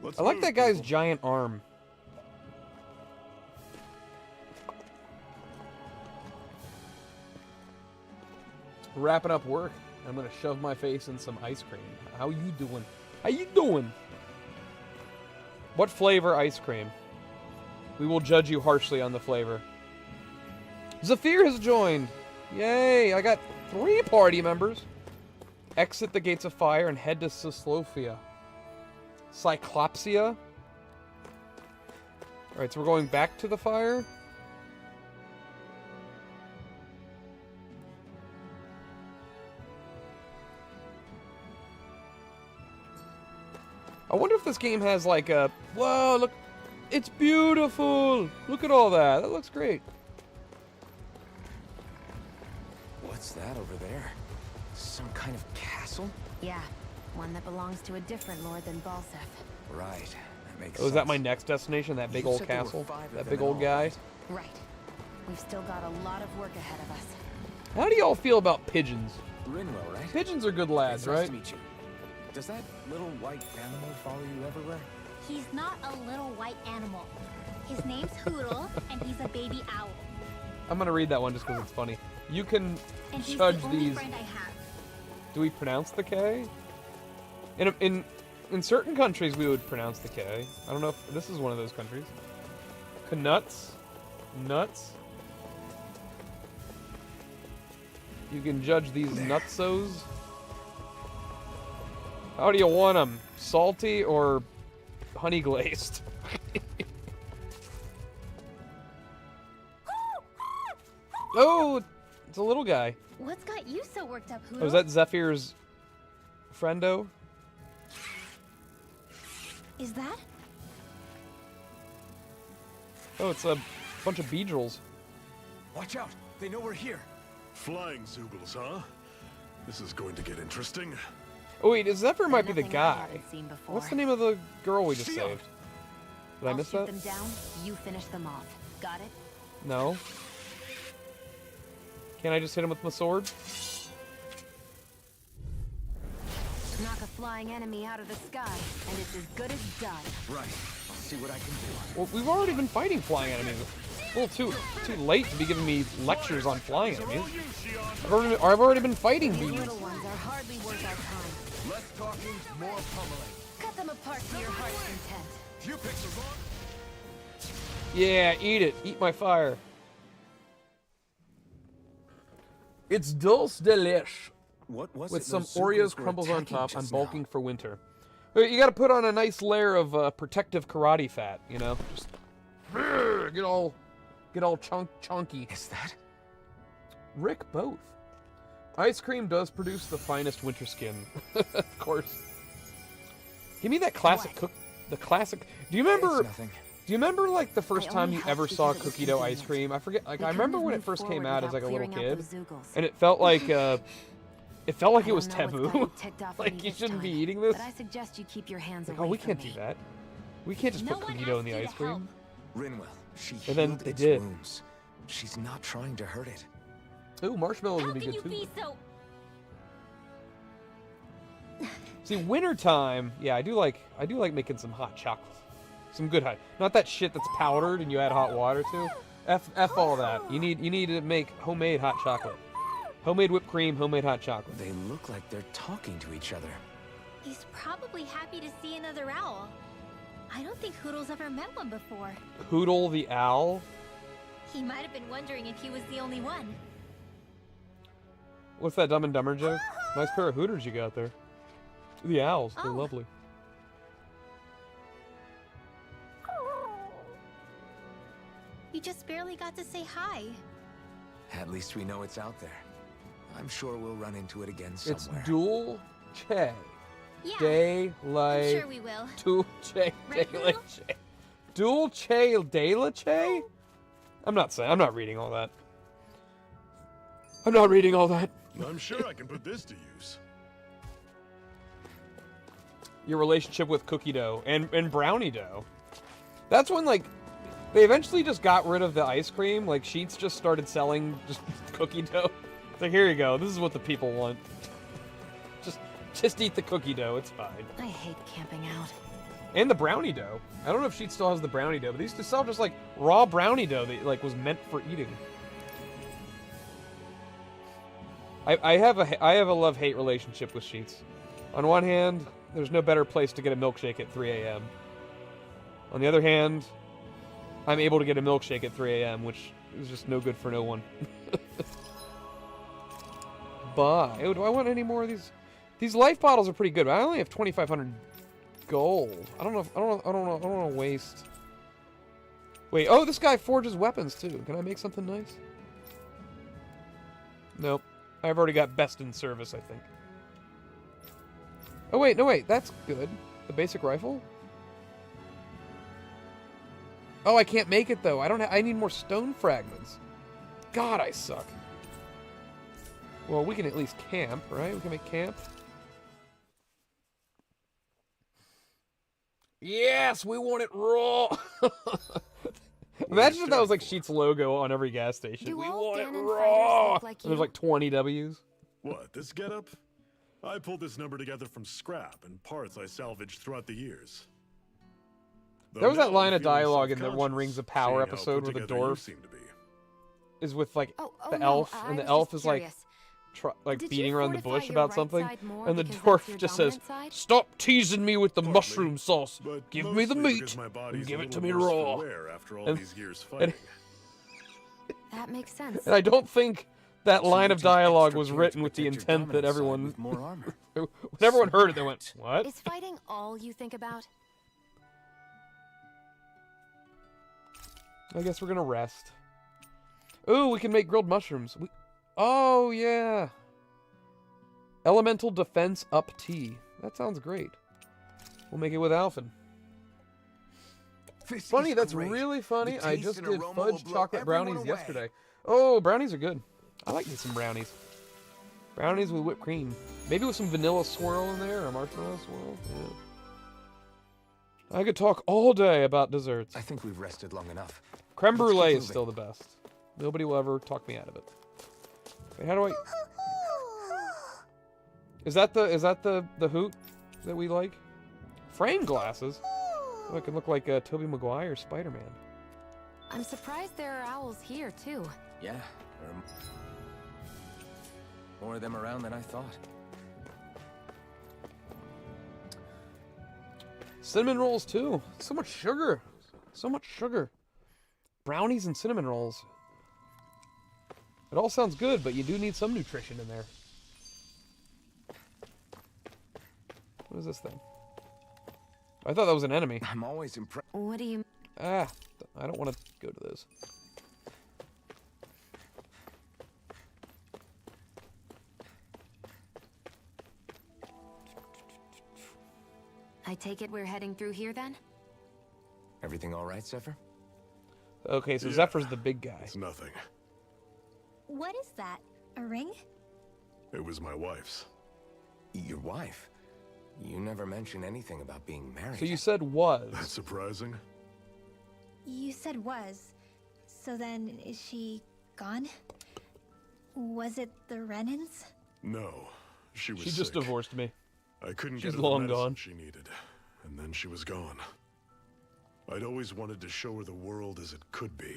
let's I like move, that guy's people. giant arm. Wrapping up work. I'm gonna shove my face in some ice cream. How you doing? How you doing? What flavor ice cream? We will judge you harshly on the flavor. Zafir has joined. Yay! I got 3 party members. Exit the gates of fire and head to Cyclophia. Cyclopsia? Alright, so we're going back to the fire. I wonder if this game has like a... Whoa, look! It's beautiful! Look at all that. That looks great. What's that over there? Some kind of castle? Yeah, one that belongs to a different lord than Balseph. Right. That makes Oh, sense. is that my next destination? That big You old said there were castle? 5 of That them big in old all, guy? right? Right. We've still got a lot of work ahead of us. How do y'all feel about pigeons? Rinwell, right? Pigeons are good lads, It's nice right? to meet you. Does that little white animal follow you everywhere? He's not a little white animal. His name's Hoodle, and he's a baby owl. I'm gonna read that one just because it's funny. You can And he's judge the only these. friend I have. Do we pronounce the K? In certain countries, we would pronounce the K. I don't know if this is one of those countries. Knuts, nuts. You can judge these nutsos. How do you want them? Salty or honey glazed? Oh, it's a little guy. What's got you so worked up, Hoodle? Oh, is that Zephyr's friendo? Is that? Oh, it's a bunch of beedrills. Watch out! They know we're here. Flying Zoogles, huh? This is going to get interesting. Oh wait, Zephyr might be the Nothing I guy. haven't seen before. What's the name of the girl we just Theo! saved? Did I I'll miss shoot that? them down, you finish them off. Got it? No. Can't I just hit him with my sword? Knock a flying enemy out of the sky, and it's as good as done. Right. I'll see what I can do. Well, we've already been fighting flying enemies. A little too late to be giving me lectures on flying enemies. I've already been fighting These bees. little ones are hardly worth our time. Less talking, more pummeling. Cut them apart to your heart's content. You picked the wrong. Yeah, eat it. Eat my fire. It's dulce delish. What was With it some those Oreos Zoogles were crumbles on attacking top. I'm just bulking now? for winter. You got to put on a nice layer of protective karate fat, you know? Just get all chunky. Is that? Rick, both. Ice cream does produce the finest winter skin, of course. Give me that classic the classic. Do you remember? It's nothing. Do you remember like the first I time only you helped ever because saw it was cookie dough ice convenient. cream? I forget. Like We I couldn't remember have when it moved first came forward out as like without a little clearing out kid, those zoogles. and it felt like it felt like it was I don't know what's got taboo. you ticked off at Like me you this shouldn't be time, eating this. But I suggest you keep your hands Like, away oh, we from can't me. do that. We can't just No put one cookie dough in asked the you ice to cream. help. Rinwell, she And then healed they its did. wounds. She's not trying to hurt it. Ooh, marshmallows How would be can good you too. be so... See, wintertime, yeah, I do like making some hot chocolate. Some good hot. Not that shit that's powdered and you add hot water to. F all that. You need to make homemade hot chocolate. Homemade whipped cream, homemade hot chocolate. They look like they're talking to each other. He's probably happy to see another owl. I don't think Hoodle's ever met one before. Hootle the owl. He might have been wondering if he was the only one. What's that Dumb and Dumber joke? Nice pair of hooters you got there. The owls, they're Oh. lovely. You just barely got to say hi. At least we know it's out there. I'm sure we'll run into it again It's somewhere. Dual Che. Yeah, De I'm la sure we will. Dual Che Right, de Noodle? leche. Dual Che de leche? I'm not reading all that. I'm not reading all that. I'm sure I can put this to use. Your relationship with cookie dough and brownie dough. That's when like they eventually just got rid of the ice cream. Like Sheets just started selling just cookie dough. It's like, here you go. This is what the people want. Just eat the cookie dough. It's fine. I hate camping out. And the brownie dough. I don't know if Sheets still has the brownie dough, but they used to sell just like raw brownie dough that like was meant for eating. I have a love-hate relationship with Sheets. On one hand, there's no better place to get a milkshake at 3 a.m. On the other hand, I'm able to get a milkshake at 3 a.m., which is just no good for no one. Buy. Oh, do I want any more of these? These life bottles are pretty good, but I only have 2,500 gold. I don't want to waste. Wait. Oh, this guy forges weapons too. Can I make something nice? Nope. I've already got best in service, I think. Oh wait, no wait, that's good. The basic rifle? Oh, I can't make it though. I need more stone fragments. God, I suck. Well, we can at least camp, right? We can make camp. Yes, we want it raw. Imagine if that was like Sheets' logo on every gas station. Do We all want it Ganon raw. fighters look like And there's you? like 20 W's. What, this getup? I pulled this number together from scrap and parts I salvaged throughout the years. There was that Though line now of I'm feeling dialogue in the One self-conscious, Rings of Power seeing how episode put where the together you dwarf seem to be. is with like Oh, the no, elf, I and the was elf just is like curious. Did beating you around the fortify bush your about right something, side more and the because dwarf that's your just says, dominant side? "Stop teasing me with the Partly, mushroom sauce. But Give me the mostly meat because my and body's give a it to little me worse raw." for wear after all And- these years fighting. That makes sense. And I don't think that So line you of take dialogue extra was care written to with the protect your intent that dominant side everyone, with more armor. when everyone heard it, they went, "What?" Is fighting all you think about? I guess we're gonna rest. Ooh, we can make grilled mushrooms. Oh yeah. Elemental defense up tea. That sounds great. We'll make it with Alphen. This Funny, is that's great. really funny. The I taste just and did aroma fudge will blow chocolate everyone brownies away. yesterday. Oh, brownies are good. I like me some brownies. Brownies with whipped cream. Maybe with some vanilla swirl in there or marshmallow swirl. Yeah. I could talk all day about desserts. I think we've rested long enough. Creme Let's keep brulee is moving. still the best. Nobody will ever talk me out of it. Wait, how do I? Is that the hoot that we like? Frame glasses. Oh, it can look like Tobey Maguire, Spider-Man. I'm surprised there are owls here, too. Yeah, there are more of them around than I thought. Cinnamon rolls too. So much sugar. So much sugar. Brownies and cinnamon rolls. It all sounds good, but you do need some nutrition in there. What is this thing? I thought that was an enemy. I'm always impressed. What do you... Ah, I don't want to go to those. I take it we're heading through here then? Everything all right, Zephyr? Okay, so Yeah. Zephyr's the big guy. It's nothing. What is that? A ring? It was my wife's. Your wife? You never mentioned anything about being married. So you said was. That's surprising. You said was. So then, is she gone? Was it the Renans? No, she was She just sick. divorced me. I couldn't She's get her long the medicine gone. she needed, and then she was gone. I'd always wanted to show her the world as it could be.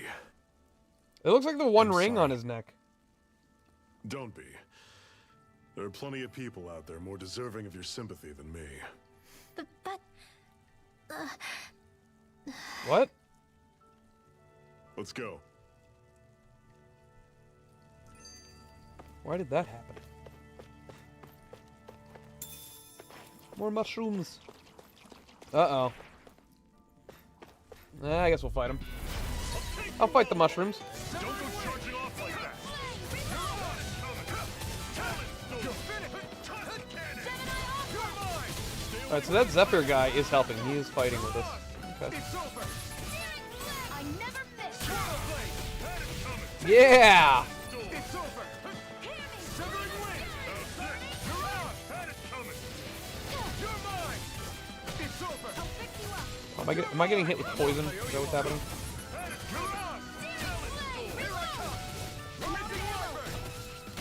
It looks like the one I'm ring sorry. on his neck. Don't be. There are plenty of people out there more deserving of your sympathy than me. But What? Let's go. Why did that happen? More mushrooms. Uh-oh. I guess we'll fight him. I'll fight the mushrooms. Don't go charging off like that. Alright, so that Zephyr guy is helping. He is fighting with us. Okay. I never miss. Yeah! Am I getting hit with poison? Is that what's happening?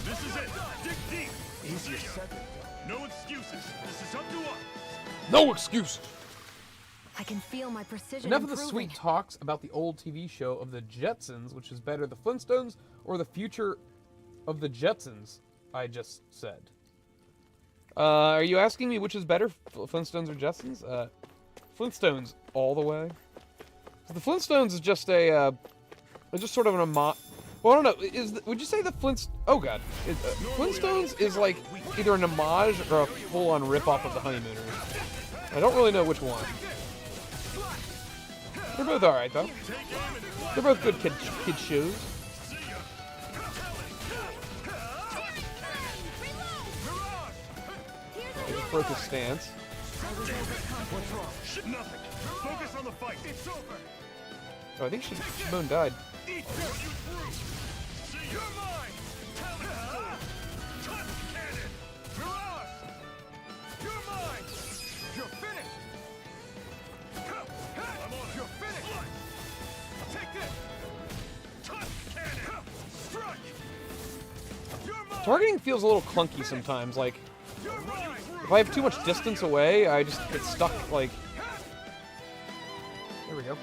This is it. Dig deep. Easier said than done. No excuses. This is up to us. No excuse! I can feel my precision Enough of the improving. sweet talks about the old TV show of the Jetsons, which is better, the Flintstones or the future of the Jetsons, I just said. Are you asking me which is better, Flintstones or Jetsons? Flintstones all the way. So the Flintstones is just a, it's just sort of an homage. Well, I don't know. Would you say the Oh god, Flintstones is like either an homage or a full-on rip-off of the Honeymooners. I don't really know which one. They're both alright though. They're both good kid shows. I just broke his stance. Nothing. Focus on the fight. It's over. Oh, I think Shimon died. Eat this. You through. See, you're mine. Touch cannon. Mirage. You're mine. You're finished. I'm on it. You're finished. Take this. Touch cannon. Strike. You're mine. Targeting feels a little clunky sometimes. Like, You're mine. if I have too much distance away, I just get stuck, like... There we go.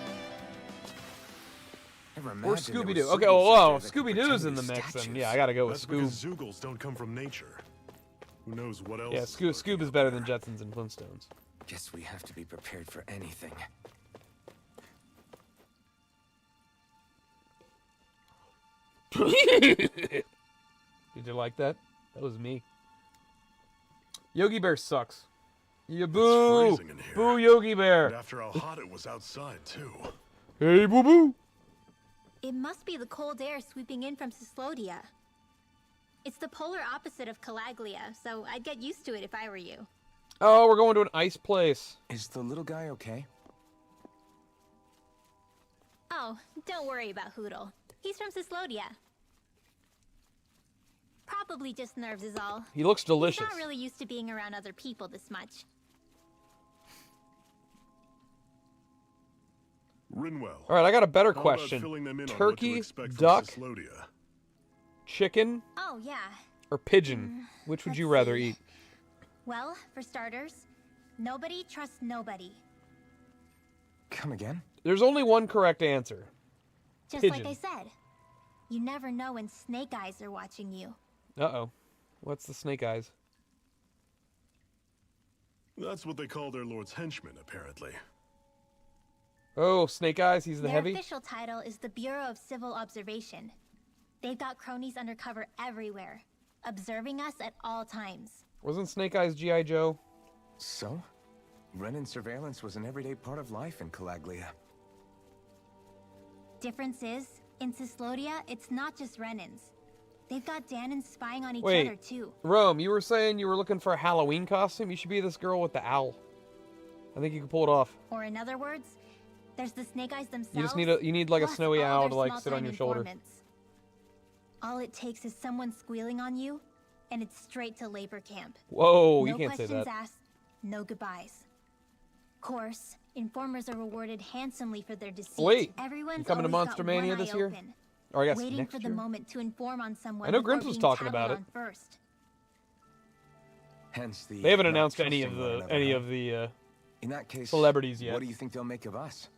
Never Or imagined there Scooby-Doo. was Okay, cities well, out oh, there that could Scooby-Doo's pretend in to the be mix, then statues. yeah, I gotta go with That's because Scoob. Zoogles don't come from nature. Who knows what else? Yeah, is lurking Scoob is out better there. than Jetsons and Flintstones. Guess we have to be prepared for anything. Did you like that? That was me. Yogi Bear sucks. Yeah, boo! freezing in here. Boo, Yogi And Bear! after how hot it was outside, too. Hey, boo boo! It must be the cold air sweeping in from Cyslodia. It's the polar opposite of Calaglia, so I'd get used to it if I were you. Oh, we're going to an ice place. Is the little guy okay? Oh, don't worry about Hoodle. He's from Cyslodia. Probably just nerves is all. He looks He's delicious. not really used to being around other people this much. Rinwell. Alright, I got a better How about question. filling them in on what to Turkey, expect from duck, Cyslodia? chicken, Oh, yeah. or pigeon? Which would you let's rather see. eat? Well, for starters, nobody trusts nobody. Come again? There's only one correct answer. Just Pigeon. like I said. You never know when snake eyes are watching you. Uh-oh. What's the snake eyes? That's what they call their lord's henchmen, apparently. Oh, Snake Eyes, he's the Their heavy? official title is the Bureau of Civil Observation. They've got cronies undercover everywhere, observing us at all times. Wasn't Snake Eyes G.I. Joe? So? Renin surveillance was an everyday part of life in Calaglia. Difference is, in Cyslodia, it's not just Renins. They've got Danans spying on each Wait, other too. Rome, you were saying you were looking for a Halloween costume? You should be this girl with the owl. I think you can pull it off. Or in other words, there's the Snake Eyes themselves. You just need like a plus snowy all owl their to like sit on small-time your shoulder. informants. All it takes is someone squealing on you, and it's straight to labor camp. Whoa, you No can't say questions that. asked, no goodbyes. Course, informers are rewarded handsomely for their deceit. Wait, Everyone's you coming to always Monster got one Mania eye this year? open, Or I guess waiting next for the year? moment to inform on someone. I know before Grimps was being talking tallied about it. on first. Hence the. They haven't not announced any trusting of one the another, huh? In that case, celebrities yet. What do you think they'll make of us?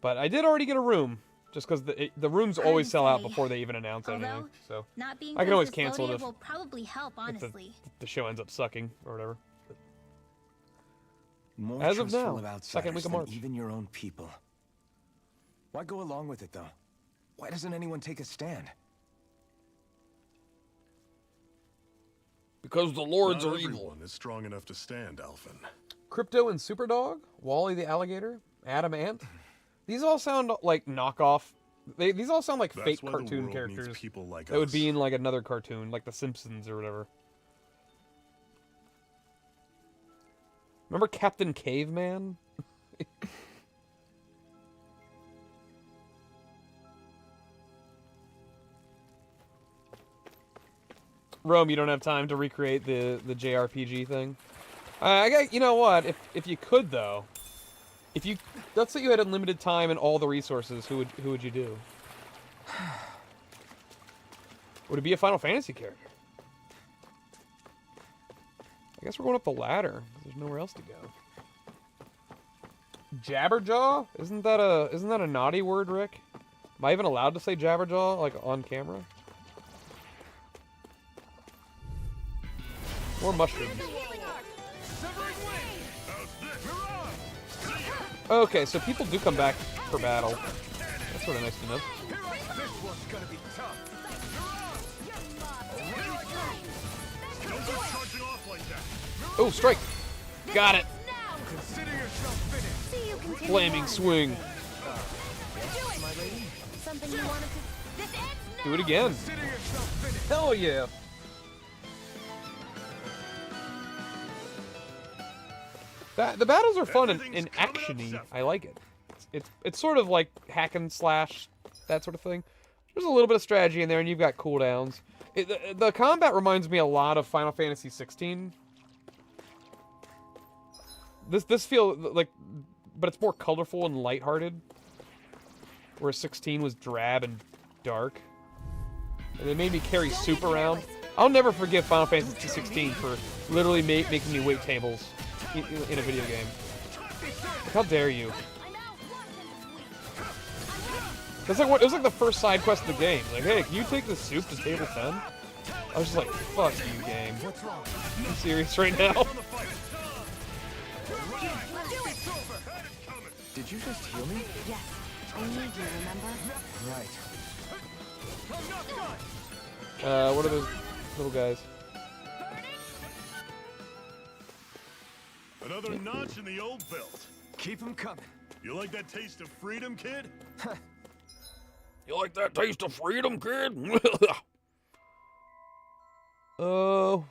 But I did already get a room, just because the rooms always I'd sell out say- before they even announce anything. Although, So not being I can from always cancel it Cyslodia if- will probably help, if honestly. the show ends up sucking or whatever. More As of trustful now, of second week outsiders of than March. even your own people. Why go along with it though? Why doesn't anyone take a stand? Because the lords Not are evil. everyone is strong enough to stand, Alphen. Crypto and Superdog, Wally the alligator, Adam Ant. These all sound like knockoff. These all sound like That's fake why the cartoon world needs characters people like that would us. be in like another cartoon, like The Simpsons or whatever. Remember Captain Caveman? Rome, you don't have time to recreate the JRPG thing. I got, you know what? If you could though, if you let's say you had unlimited time and all the resources, who would you do? Would it be a Final Fantasy character? I guess we're going up the ladder. There's nowhere else to go. Jabberjaw? Isn't that a naughty word, Rick? Am I even allowed to say Jabberjaw like on camera? Or mushrooms. Okay, so people do come back for battle. That's sort of nice to know. This one's gonna be tough. Don't go charging off like that. Oh, strike! Got it! Consider yourself finished. See you continue Flaming on. swing. Something you wanted to. This ends now. Do it again. Consider yourself finished. Hell yeah! The battles are fun and Everything's coming up, actiony. Zephyr. I like it. It's sort of like hack and slash, that sort of thing. There's a little bit of strategy in there, and you've got cooldowns. The combat reminds me a lot of Final Fantasy 16. This feels like, but it's more colorful and lighthearted. Whereas 16 was drab and dark. And they made me carry soup around. I'll never forgive Final Fantasy 16 for literally making me wait tables in a video game. How dare you? That's like what it was like the first side quest of the game. Like, hey, can you take the soup to table 10? I was just like, fuck you, game. Are you serious right now? Did you just heal me? Yes. I need you, remember? Right. What are those little guys? Another notch in the old belt. Keep them coming. You like that taste of freedom, kid? You like that taste of freedom, kid? Oh.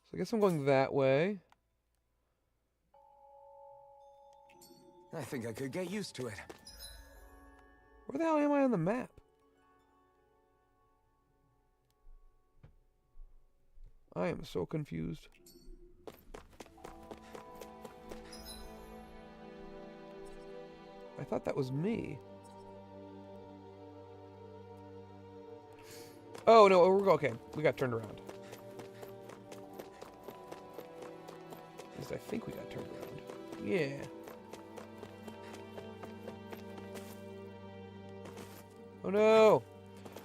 So I guess I'm going that way. I think I could get used to it. Where the hell am I on the map? I am so confused. I thought that was me. Oh no, we're okay. We got turned around. At least I think we got turned around. Yeah. Oh no!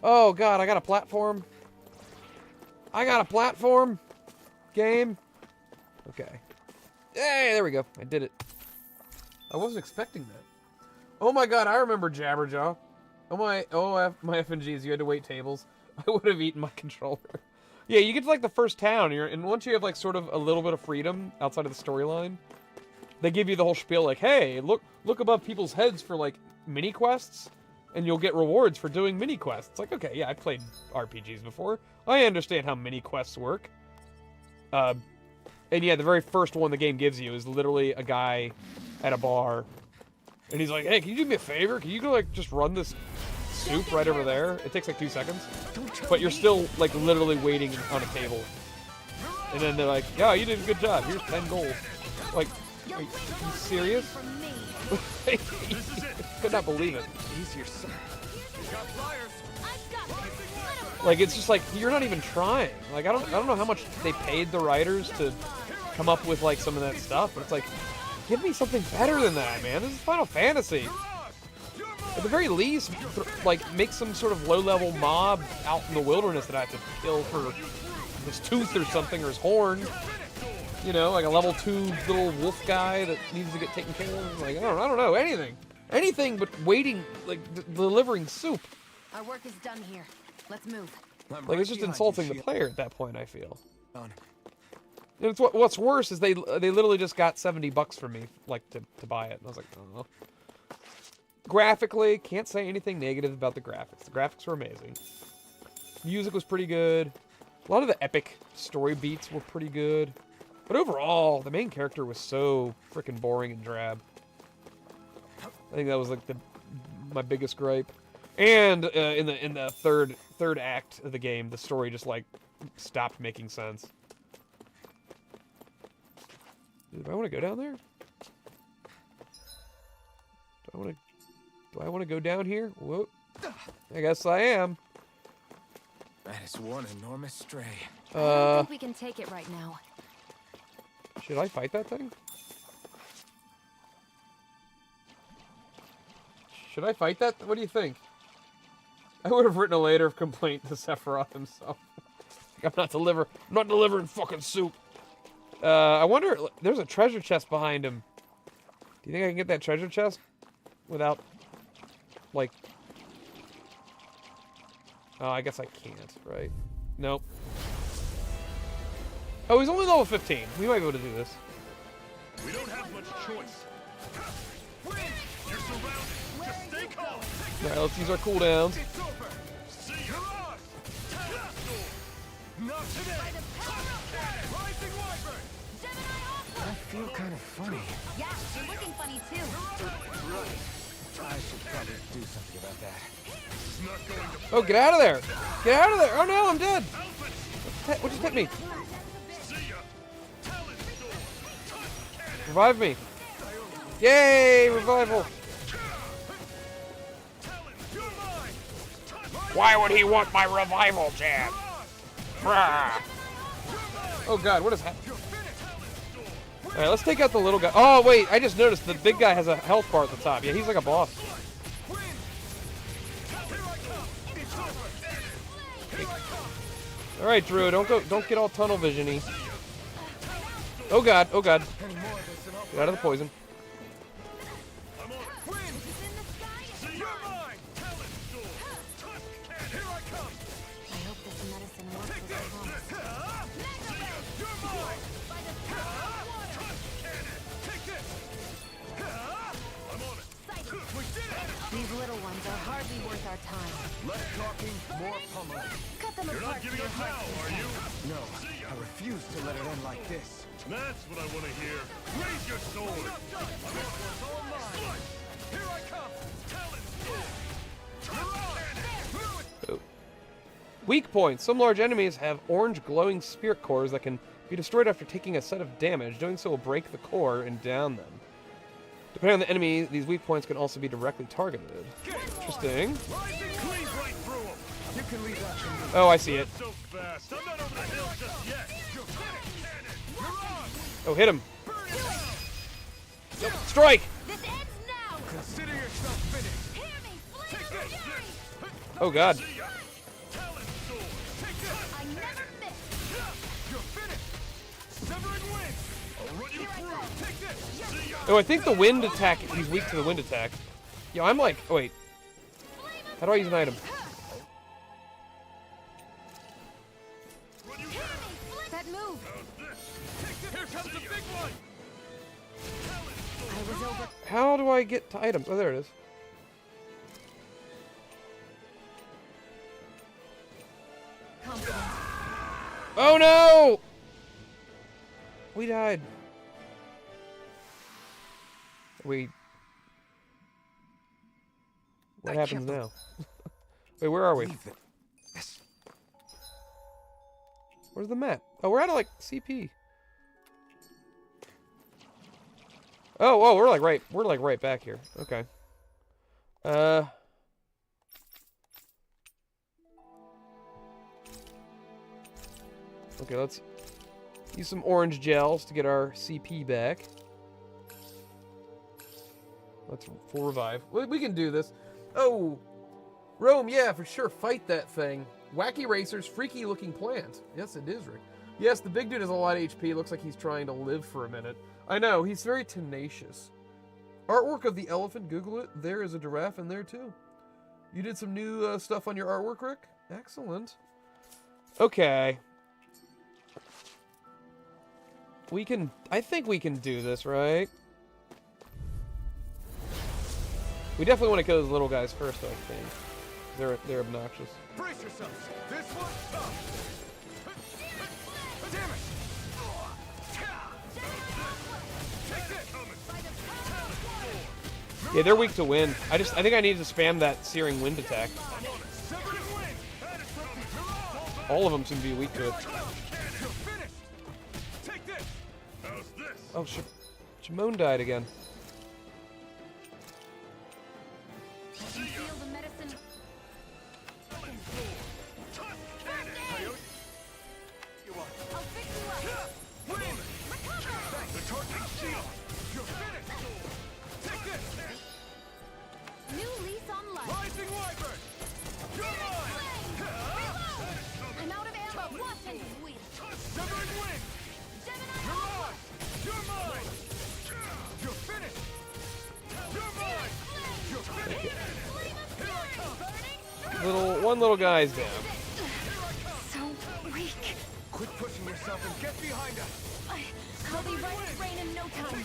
Oh god, I got a platform. I got a platform! Game. Okay. Hey, there we go. I did it. I wasn't expecting that. Oh my god, I remember Jabberjaw. Oh my FNGs, you had to wait tables. I would have eaten my controller. Yeah, you get to like the first town, and once you have like sort of a little bit of freedom outside of the storyline, they give you the whole spiel like, hey, look above people's heads for like mini quests, and you'll get rewards for doing mini quests. It's like, okay, yeah, I played RPGs before. I understand how mini quests work. And yeah, the very first one the game gives you is literally a guy at a bar, and he's like, hey, can you do me a favor? Can you go like just run this soup right over there? It takes like 2 seconds, but you're still like literally waiting on a table. And then they're like, yeah, you did a good job. Here's 10 gold. Like, are you serious? Could not believe it. Easier, sir. Like, it's just like, you're not even trying. Like, I don't know how much they paid the writers to come up with like some of that stuff, but it's like, give me something better than that, man. This is Final Fantasy. At the very least, like, make some sort of low-level mob out in the wilderness that I have to kill for his tooth or something, or his horn. You know, like a level 2 little wolf guy that needs to get taken care of. Like, I don't know, anything. Anything but waiting, like, delivering soup. Our work is done here. Let's move. Like, it's just insulting the player at that point, I feel. On. And it's what's worse is they literally just got $70 from me, like, to buy it. And I was like, oh. Graphically, can't say anything negative about the graphics. The graphics were amazing. Music was pretty good. A lot of the epic story beats were pretty good. But overall, the main character was so freaking boring and drab. I think that was like my biggest gripe. And in the third act of the game, the story just like stopped making sense. Do I want to go down there? Do I want to go down here? Whoop. I guess I am. That is one enormous stray. I don't think we can take it right now. Should I fight that thing? Should I fight that? What do you think? I would have written a letter of complaint to Sephiroth himself. I'm not delivering fucking soup. I wonder, there's a treasure chest behind him. Do you think I can get that treasure chest without, like... Oh, I guess I can't, right? Nope. Oh, he's only level 15. We might be able to do this. We don't have much choice. You're surrounded. Just stay calm. Alright, let's use our cooldowns. Not today. I feel kind of funny. Yeah, you're looking funny too. I should probably do something about that. Oh, get out of there! Get out of there! Oh no, I'm dead! What just hit me? Revive me! Yay! Revival! Why would he want my revival jab? Oh god, what is happening? Alright, let's take out the little guy. Oh wait, I just noticed the big guy has a health bar at the top. Yeah, he's like a boss. Alright, Drew, don't get all tunnel vision-y. Oh god, oh god. Get out of the poison. I hope this medicine works as I promised. These little ones are hardly worth our time. Less talking, more pummeling. Cut them apart. Not giving up now, are you? No, I refuse to let it end like this. That's what I want to hear. Raise your sword. Here I come. Oh. Weak points. Some large enemies have orange glowing spirit cores that can be destroyed after taking a set of damage. Doing so will break the core and down them. Depending on the enemy, these weak points can also be directly targeted. Interesting. You can leave that to me. Oh, I see it. So fast. I'm not over the hill just yet. Oh, hit him. Strike! This ends now. Consider yourself finished. Hear me, flame of fury. Oh god. I never miss. You're finished. Severing wing. I'll run you through. Take this. Oh, I think the wind attack, he's weak to the wind attack. Yo, I'm like, oh wait. How do I use an item? Here comes the big one! I was over. How do I get to items? Oh, there it is. Confident. Oh no! We died. What happens now? Wait, where are we? Where's the map? Oh, we're out of like CP. Oh, we're like right back here. Okay. Okay, let's use some orange gels to get our CP back. Let's full revive. We can do this. Oh, Rome, yeah, for sure. Fight that thing. Wacky racers, freaky looking plant. Yes, it is, Rick. Yes, the big dude has a lot of HP. Looks like he's trying to live for a minute. I know, he's very tenacious. Artwork of the elephant, Google it. There is a giraffe in there too. You did some new stuff on your artwork, Rick? Excellent. Okay. I think we can do this, right? We definitely want to kill those little guys first, I think. They're obnoxious. Brace yourselves! This one's tough! Damn it! Yeah, they're weak to wind. I think I need to spam that searing wind attack. All of them seem to be weak to it. Oh, Shimon died again. Feel the medicine. I'll fix you up. New lease on life. Rising Wyvern! You're mine! I'm out of ammo. Watch and sweep. Severing Wind! Mirage! You're mine! You're finished! You're mine! You're finished! Here I come! One little guy's down. So weak. Quit pushing yourself and get behind us! I'll be right to rain in no time.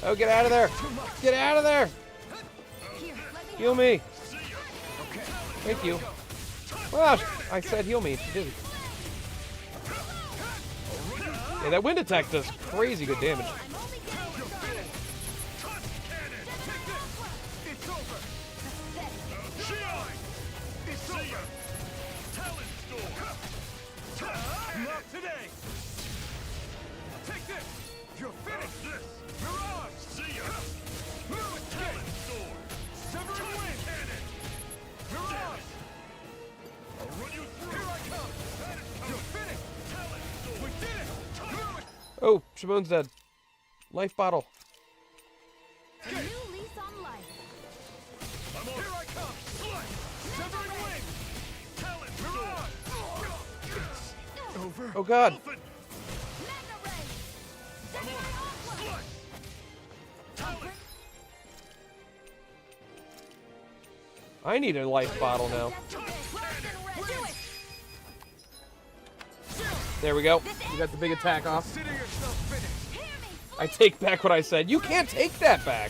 Oh, get out of there! Get out of there! Here, let me Heal me! Thank you. Well, I said heal me. She didn't. Yeah, that wind attack does crazy good damage. It's over! It's over! Not today! Take this! You're finished! Mirage! See ya! Severing Wind! Mirage! I'll run you through! Here I come! You're finished! We did it! Oh, Shimon's dead. Life bottle. a new lease on life. Here I come! Severing Wind! Mirage! Over. Oh God. Mega ray. I need a life bottle now. There we go. We got the big attack off. Consider yourself finished! I take back what I said. You can't take that back.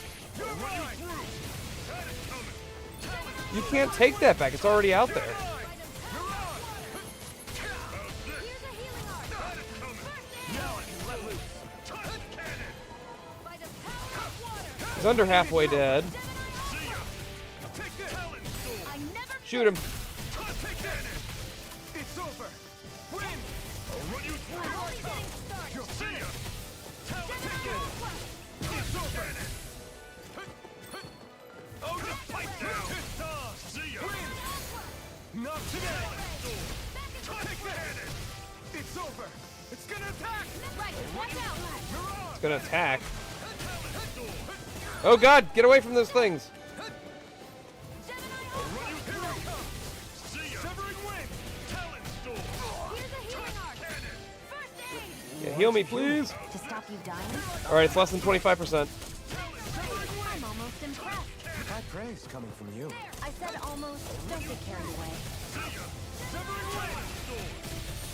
You can't take that back. It's already out there. He's under halfway dead. Shoot him. It's over! Win! I'll run you through! You'll see ya! It's over! Oh, the fight now! See ya! Win! Not today! Take that! It's over! It's gonna attack! Right, watch out! It's gonna attack. Oh God, get away from those things. Severing Wind! Talon Storm! Here's a healing art. First aid. Yeah, heal me, please. To stop you dying? All right, it's less than 25%. I'm almost impressed. praise coming from you. I said almost. Don't get carried away. Severing wind!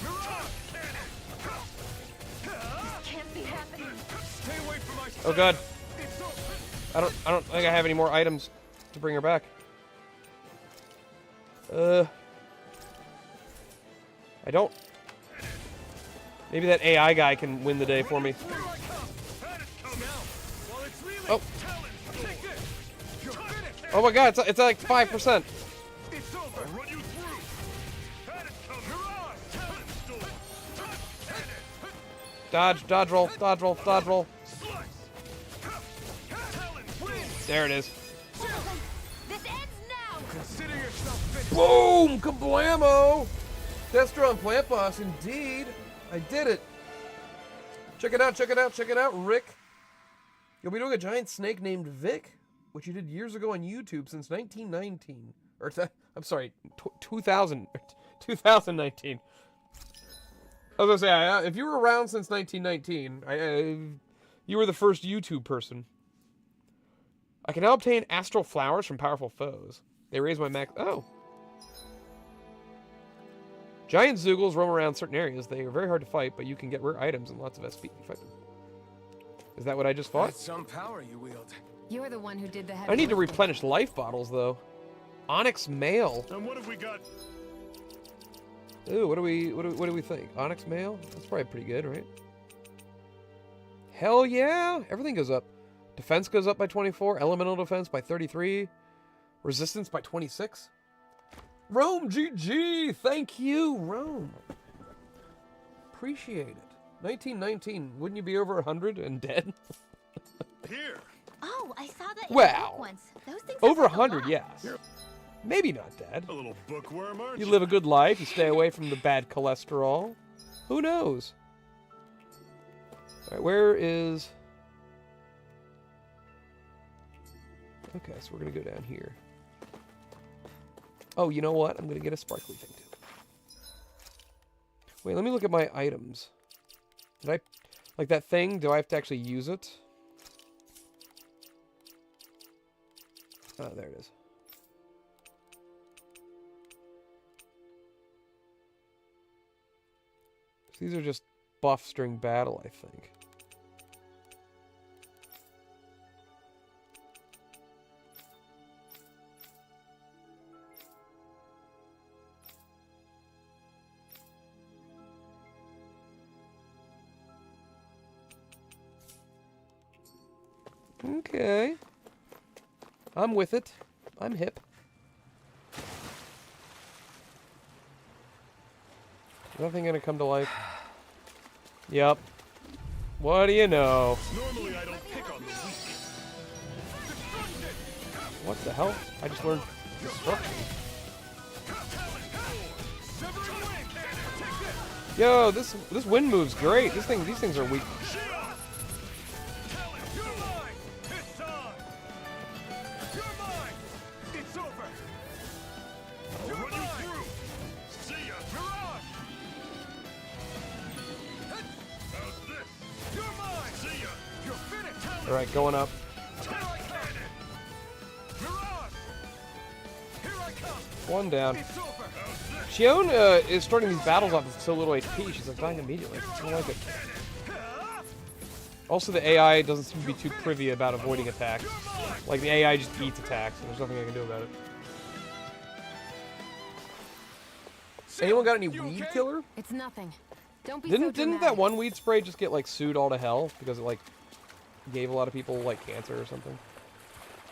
Mirage cannon! This can't be happening. Stay away from my Oh god. It's open! I don't think I have any more items to bring her back. I don't. Maybe that AI guy can win the day for me. Oh. Oh my god, it's like 5%. It's over! Run you through! Dodge roll, dodge roll, dodge roll. There it is. This ends now. Consider yourself finished! Boom! Kablamo! Destron Plant Boss, indeed. I did it. Check it out, check it out, check it out, Rick. You'll be doing a giant snake named Vic, which you did years ago on YouTube since 1919. Or, I'm sorry, 2019. I was gonna say, if you were around since 1919, you were the first YouTube person. I can now obtain astral flowers from powerful foes. They raise my max. Oh. Giant Zoogles roam around certain areas. They are very hard to fight, but you can get rare items and lots of SP if you fight them. Is that what I just fought? That's some power you wield. You're the one who did the heavy I need to lifting. replenish life bottles, though. Onyx Mail. And what have we got? Ooh, what do we think? Onyx Mail? That's probably pretty good, right? Hell yeah! Everything goes up. Defense goes up by 24. Elemental defense by 33. Resistance by 26. Rome, GG! Thank you, Rome. Appreciate it. 1919. Wouldn't you be over 100 and dead? Here. Oh, I saw that in Wow. the book once. Those things are Over worth a 100, lot. yes. Maybe not dead. A little bookworm, aren't You you? live a good life. You stay away from the bad cholesterol. Who knows? All right, where is... Okay, so we're going to go down here. Oh, you know what? I'm going to get a sparkly thing, too. Wait, let me look at my items. Did I... Like that thing, do I have to actually use it? Oh, there it is. These are just buffs during battle, I think. Okay. I'm with it. I'm hip. Nothing gonna come to life. Yep. What do you know? Normally I don't pick on the weak. What the hell? I just learned destruction. Yo, this wind move's great. These things are weak. You're mine! It's on! You're mine! It's over! You're Run you mine! through. See ya. Mirage! How's this? You're mine! See ya. You're finished! All right, going up. Mirage! Here I come! One down. It's over! Shion is starting these battles off with so little HP. She's like dying immediately. I don't like it. Also, the AI doesn't seem to be too privy about avoiding attacks. Like, the AI just eats attacks, and there's nothing I can do about it. Anyone got any weed killer? It's nothing. Don't be so Didn't that dramatic. one weed spray just get, like, sued all to hell because it, like, gave a lot of people, like, cancer or something?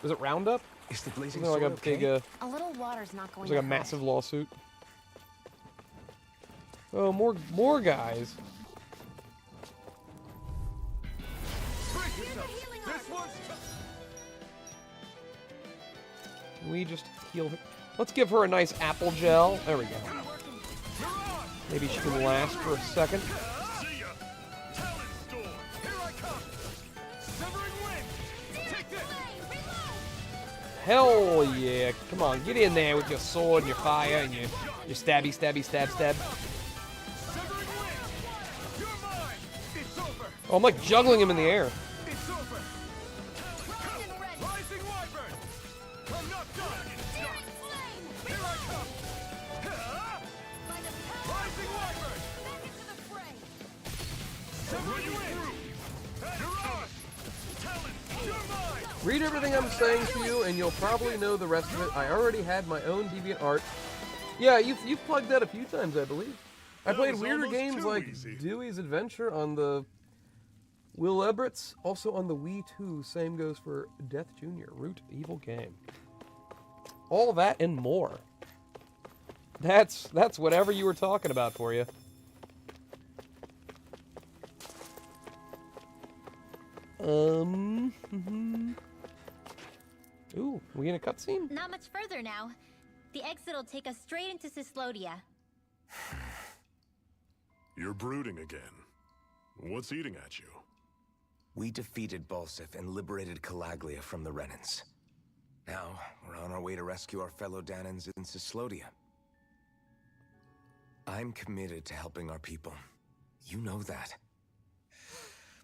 Was it Roundup? Is the blazing Wasn't there, like, a sword big, okay? A little water's not going it was like a to massive lawsuit. Oh, more guys. Brace yourself! This one's Can we just heal her? Let's give her a nice apple gel. There we go. Maybe she can last for a second. See ya. Talent storm. Here I come! Severing wind! Take this! Hell yeah. Come on, get in there with your sword and your fire and your stabby, stab. Severing wind! You're mine! It's over! Oh, I'm like juggling him in the air. It's over! Rising wyvern! I'm not done! Here I come! Rising Wyvern! Sever you in! You're on! Talon, you're mine! Read everything I'm saying to you, and you'll probably know the rest of it. I already had my own DeviantArt. Yeah, you've plugged that a few times, I believe. I That played was weirder almost games too like easy. Dewey's Adventure on the Will Ebrett's, also on the Wii 2. Same goes for Death Jr. Root Evil Game. All that and more. That's whatever you were talking about for you. Ooh, we in a cutscene? Not much further now. The exit will take us straight into Cyslodia. You're brooding again. What's eating at you? We defeated Balsif and liberated Calaglia from the Renans. Now, we're on our way to rescue our fellow Danans in Cyslodia. I'm committed to helping our people. You know that.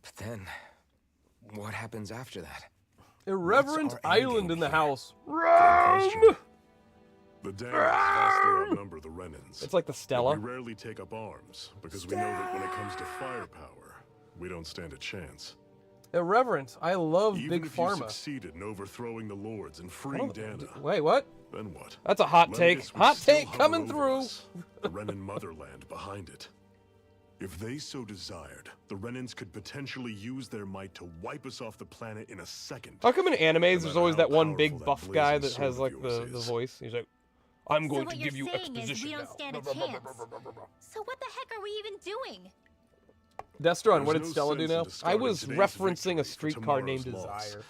But then, what happens after that? Irreverent What's our end Island game in the here? house. Question. The Danes vastly outnumber the Renans. It's like the But Stella. we rarely take up arms, because we know that when it comes to firepower, we don't stand a chance. Irreverent. I love Even Big if you Pharma. succeeded in overthrowing the Lords and I freeing don't- Dana, Wait, what? then what? That's a hot take. Leviticus would Hot still take hover coming over through. us, the Renan motherland behind it. If they so desired, the Renans could potentially use their might to wipe us off the planet in a second. How come in animes there's matter always how that one powerful big that buff guy blazing that has sword like of the yours is. voice? He's like, I'm going So to what give you you're saying is exposition we don't now. stand a chance. So what the heck are we even doing? Destron, what There's did no Stella do sense in now? I discarding was today's referencing victory a for streetcar named tomorrow's loss. Desire.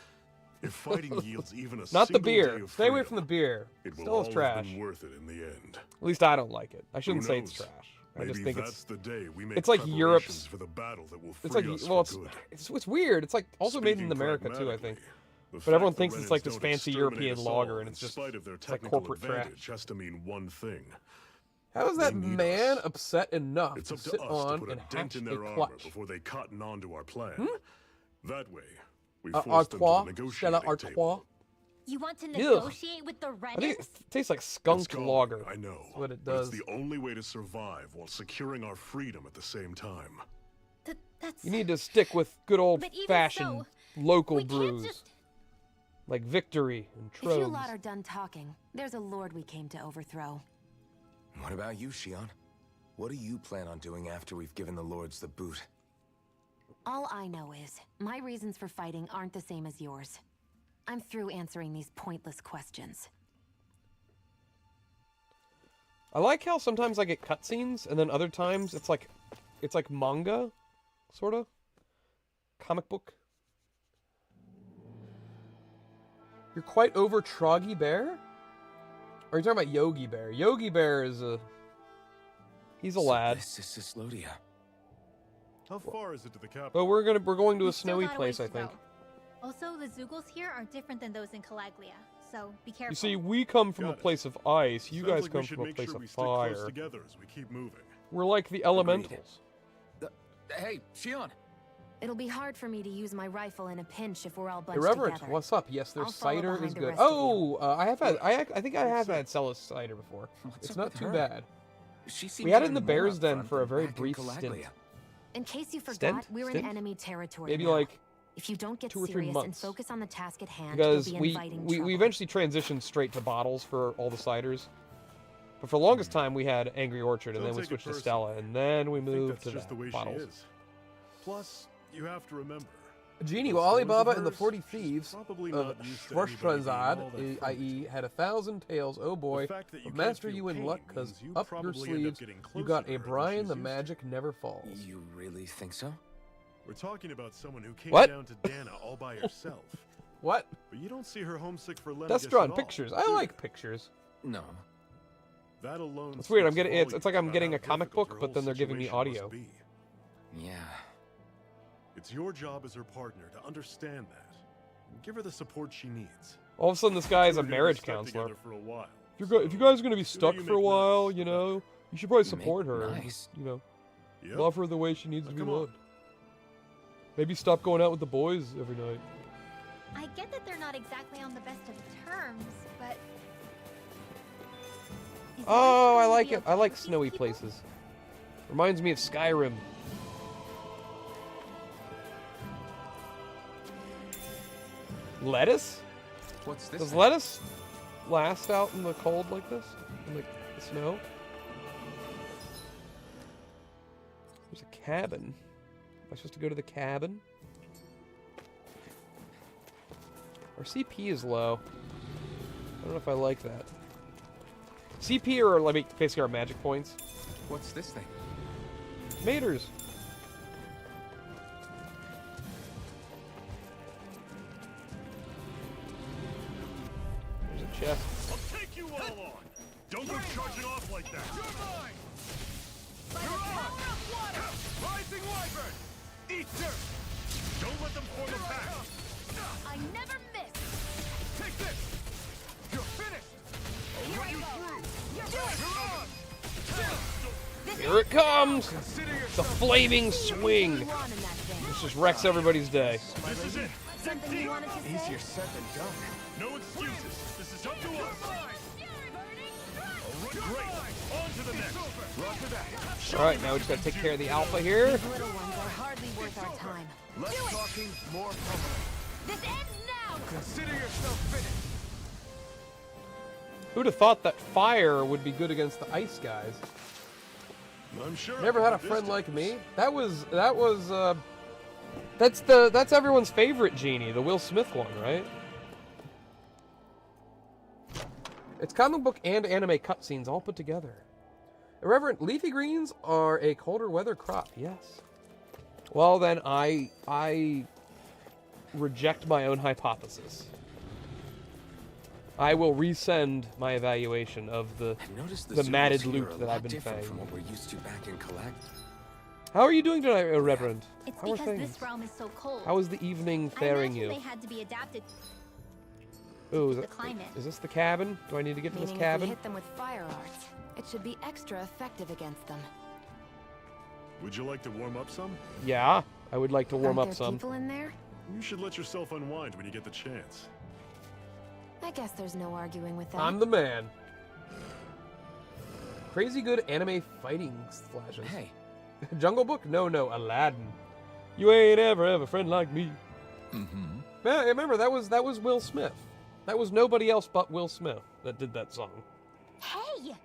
If fighting yields even a Not the single day beer. of Stay away freedom, from the beer. it will Stella's all have trash. been worth it in the end. At least I don't like it. I shouldn't Who say it's knows? trash. I Maybe just think that's it's the day we make it's like preparations Europe's- for the battle that will free it's like us well for good. it's weird. It's like also made in Speaking America too, I think. pragmatically, the But everyone fact the thinks it's Renans like this don't fancy exterminate European us lager, all, and it's in just spite of their it's like technical corporate trash. advantage, has to mean one thing. How is that They need man us. upset enough It's to up to sit us to on put and a dent hatch in a their armor clutch? before they cotton on to our plan. That way, we Artois? force them to the Stella negotiating Artois? table. You want to Ew. negotiate with the I think Renans? it tastes like It's skunk gone, lager. I know. That's what it but does. it's the only way to survive while securing our freedom at the same time. That's... You need to stick with good old But even fashioned so, local we can't brews. just... Like Victory and If you Trobes. lot are done talking, there's a lord we came to overthrow. What about you, Shion? What do you plan on doing after we've given the Lords the boot? All I know is, my reasons for fighting aren't the same as yours. I'm through answering these pointless questions. I like how sometimes I get cutscenes, and then other times it's like manga, sorta, comic book. You're quite over Troggy Bear? Or are you talking about Yogi Bear? Yogi Bear is he's a lad. This is Cyslodia. How far is it to the capital? But we're going to We a still snowy got a place, ways I to think. go. Also, the Zoogles here are different than those in Calaglia, so be careful. You see, we come from a Got it. place of ice. You Sounds guys like come we should from a make place sure of we stick close fire. together as we keep moving. We're like the elementals. Hey, Shion! It'll be hard for me to use my rifle in a pinch if we're all bunched Irreverent, together. what's up? Yes, their I'll follow cider behind is the good. rest of you. Oh, I have had. I think I have had Cella's cider before. What's It's up not with too her? bad. She seems We had it in even the more Bear's Den upfront for a than very back in brief Calaglia. stint. In case you forgot, Stint? we're Stint? in enemy territory Maybe now. like If you don't get 2 or 3 serious and months. focus on the task at hand, because you'll be inviting we trouble. eventually transitioned straight to bottles for all the ciders. But for the longest time we had Angry Orchard, and Don't then we take it switched to personally. Stella, and then we I think moved that's to just the way bottles. she is. Plus, you have to remember. Genie, those well, stories Alibaba of and the hers, 40 she's Thieves probably of not used to anybody being all Schwarzschild, that i.e., had 1,000 tails. Oh boy, The fact that you but can't master feel you in pain luck, because means you up your probably end up sleeves, getting you closer got to her a than Brian she's the used to. Magic Never Falls. You really think so? We're talking about someone who came What? down to Dana all by herself. What? But you don't see her homesick for Lenny. That's drawn pictures. I like pictures. No. That alone. It's weird, I'm speaks getting- it's like volumes I'm about getting how a comic difficult book, her but whole then they're giving me situation must audio. be. Yeah. It's your job as her partner to understand that. And give her the support she needs. All of a sudden, this guy is You a two are gonna be marriage stuck counselor. together for a while, If you guys are gonna be so the sooner stuck you for a make while, nice, you the know, you should probably Make support her. nice. You know, Yep. love her the way she needs Now to be come on. loved. Maybe stop going out with the boys every night. I get that they're not exactly on the best of terms, but... Is Oh, I everything like gonna it. be I okay like with these snowy people? places. Reminds me of Skyrim. Lettuce? What's this? Does thing? lettuce last out in the cold like this? In the snow? There's a cabin. Am I supposed to go to the cabin? Our CP is low. I don't know if I like that. CP are like basically our magic points. What's this thing? Maters. There's a chest. I'll take you all on! Don't go charging off like that! You're mine! You're on! Rising Wyvern! Eat dirt! Don't let them form a pack! I never miss. Take this! You're finished! I'll run you through! You're on! Here it comes! Consider The yourself... flaming swing! You on in that thing. This just wrecks everybody's day. This is it! Something you wanted to say? Easier said than done. No excuses! This is up to us! Great! On to the next! Roger that! Alright, now we just gotta take care of the alpha here. These little ones are hardly worth our time. Less talking, more coming. This ends now! Consider yourself finished! Who'd have thought that fire would be good against the ice guys? I'm sure. Never I had a can friend like distance. me. That's everyone's favorite genie, the Will Smith one, right? It's comic book and anime cutscenes all put together. Irreverent, leafy greens are a colder weather crop. Yes. Well, then I reject my own hypothesis. I will resend my evaluation of the I've noticed the zoos matted here loot are a that lot I've been different paying. from what we're used to back in Collag. How are you doing tonight, Irreverent? It's How are because things? this realm is so cold. How is the evening I faring imagine you? they had to be adapted Ooh, to the climate. is this the cabin? Do I need to get to this Meaning if we cabin? hit them with fire arts, it should be extra effective against them. Would you like to warm up some? Yeah, I would like to warm Aren't up there some. people in there? You should let yourself unwind when you get the chance. I guess there's no arguing with that. I'm the man. Crazy good anime fighting flashes. Hey, Jungle Book? No, Aladdin. You ain't ever have a friend like me. mm-hmm. Yeah, remember that was Will Smith. That was nobody else but Will Smith that did that song. Hey!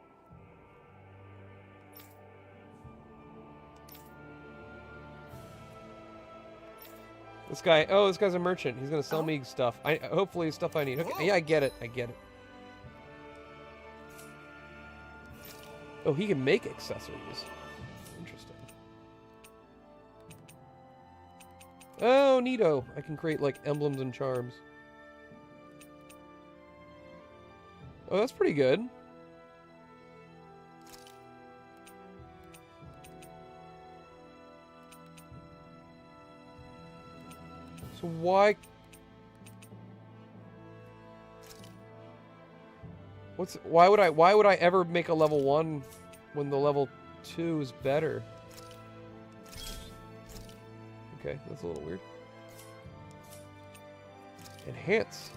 This guy's a merchant. He's gonna sell me stuff. Hopefully stuff I need. Okay, yeah, I get it. Oh, he can make accessories. Interesting. Oh, neato. I can create, like, emblems and charms. Oh, that's pretty good. So why... Why would I ever make a level 1 when the level 2 is better? Okay, that's a little weird. Enhance.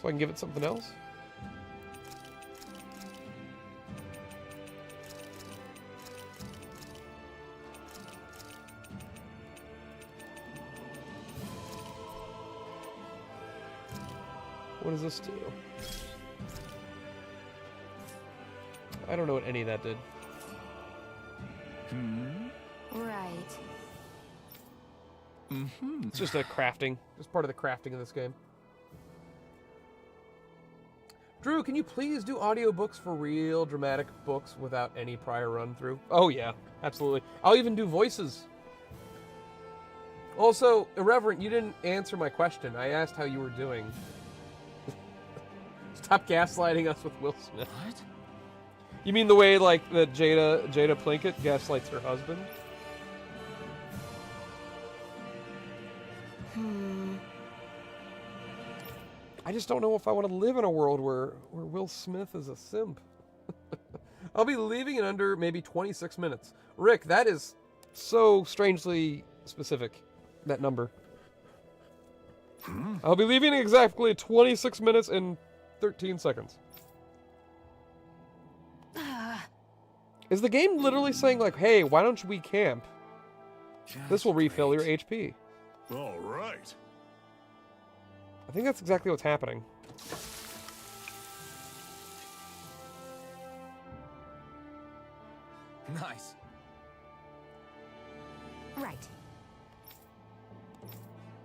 So I can give it something else? What does this do? I don't know what any of that did. Right. Mm-hmm. It's just a crafting. Just part of the crafting of this game. Drew, can you please do audiobooks for real dramatic books without any prior run through? Oh yeah, absolutely. I'll even do voices. Also, Irreverent, you didn't answer my question. I asked how you were doing. Stop gaslighting us with Will Smith. What? You mean the way, like, that Jada Plinkett gaslights her husband? I just don't know if I want to live in a world where Will Smith is a simp. I'll be leaving in under maybe 26 minutes. Rick, that is so strangely specific. that number. I'll be leaving in exactly 26 minutes and 13 seconds. Is the game literally saying, like, hey, why don't we camp? This will refill your HP. All right. I think that's exactly what's happening. Nice. Right.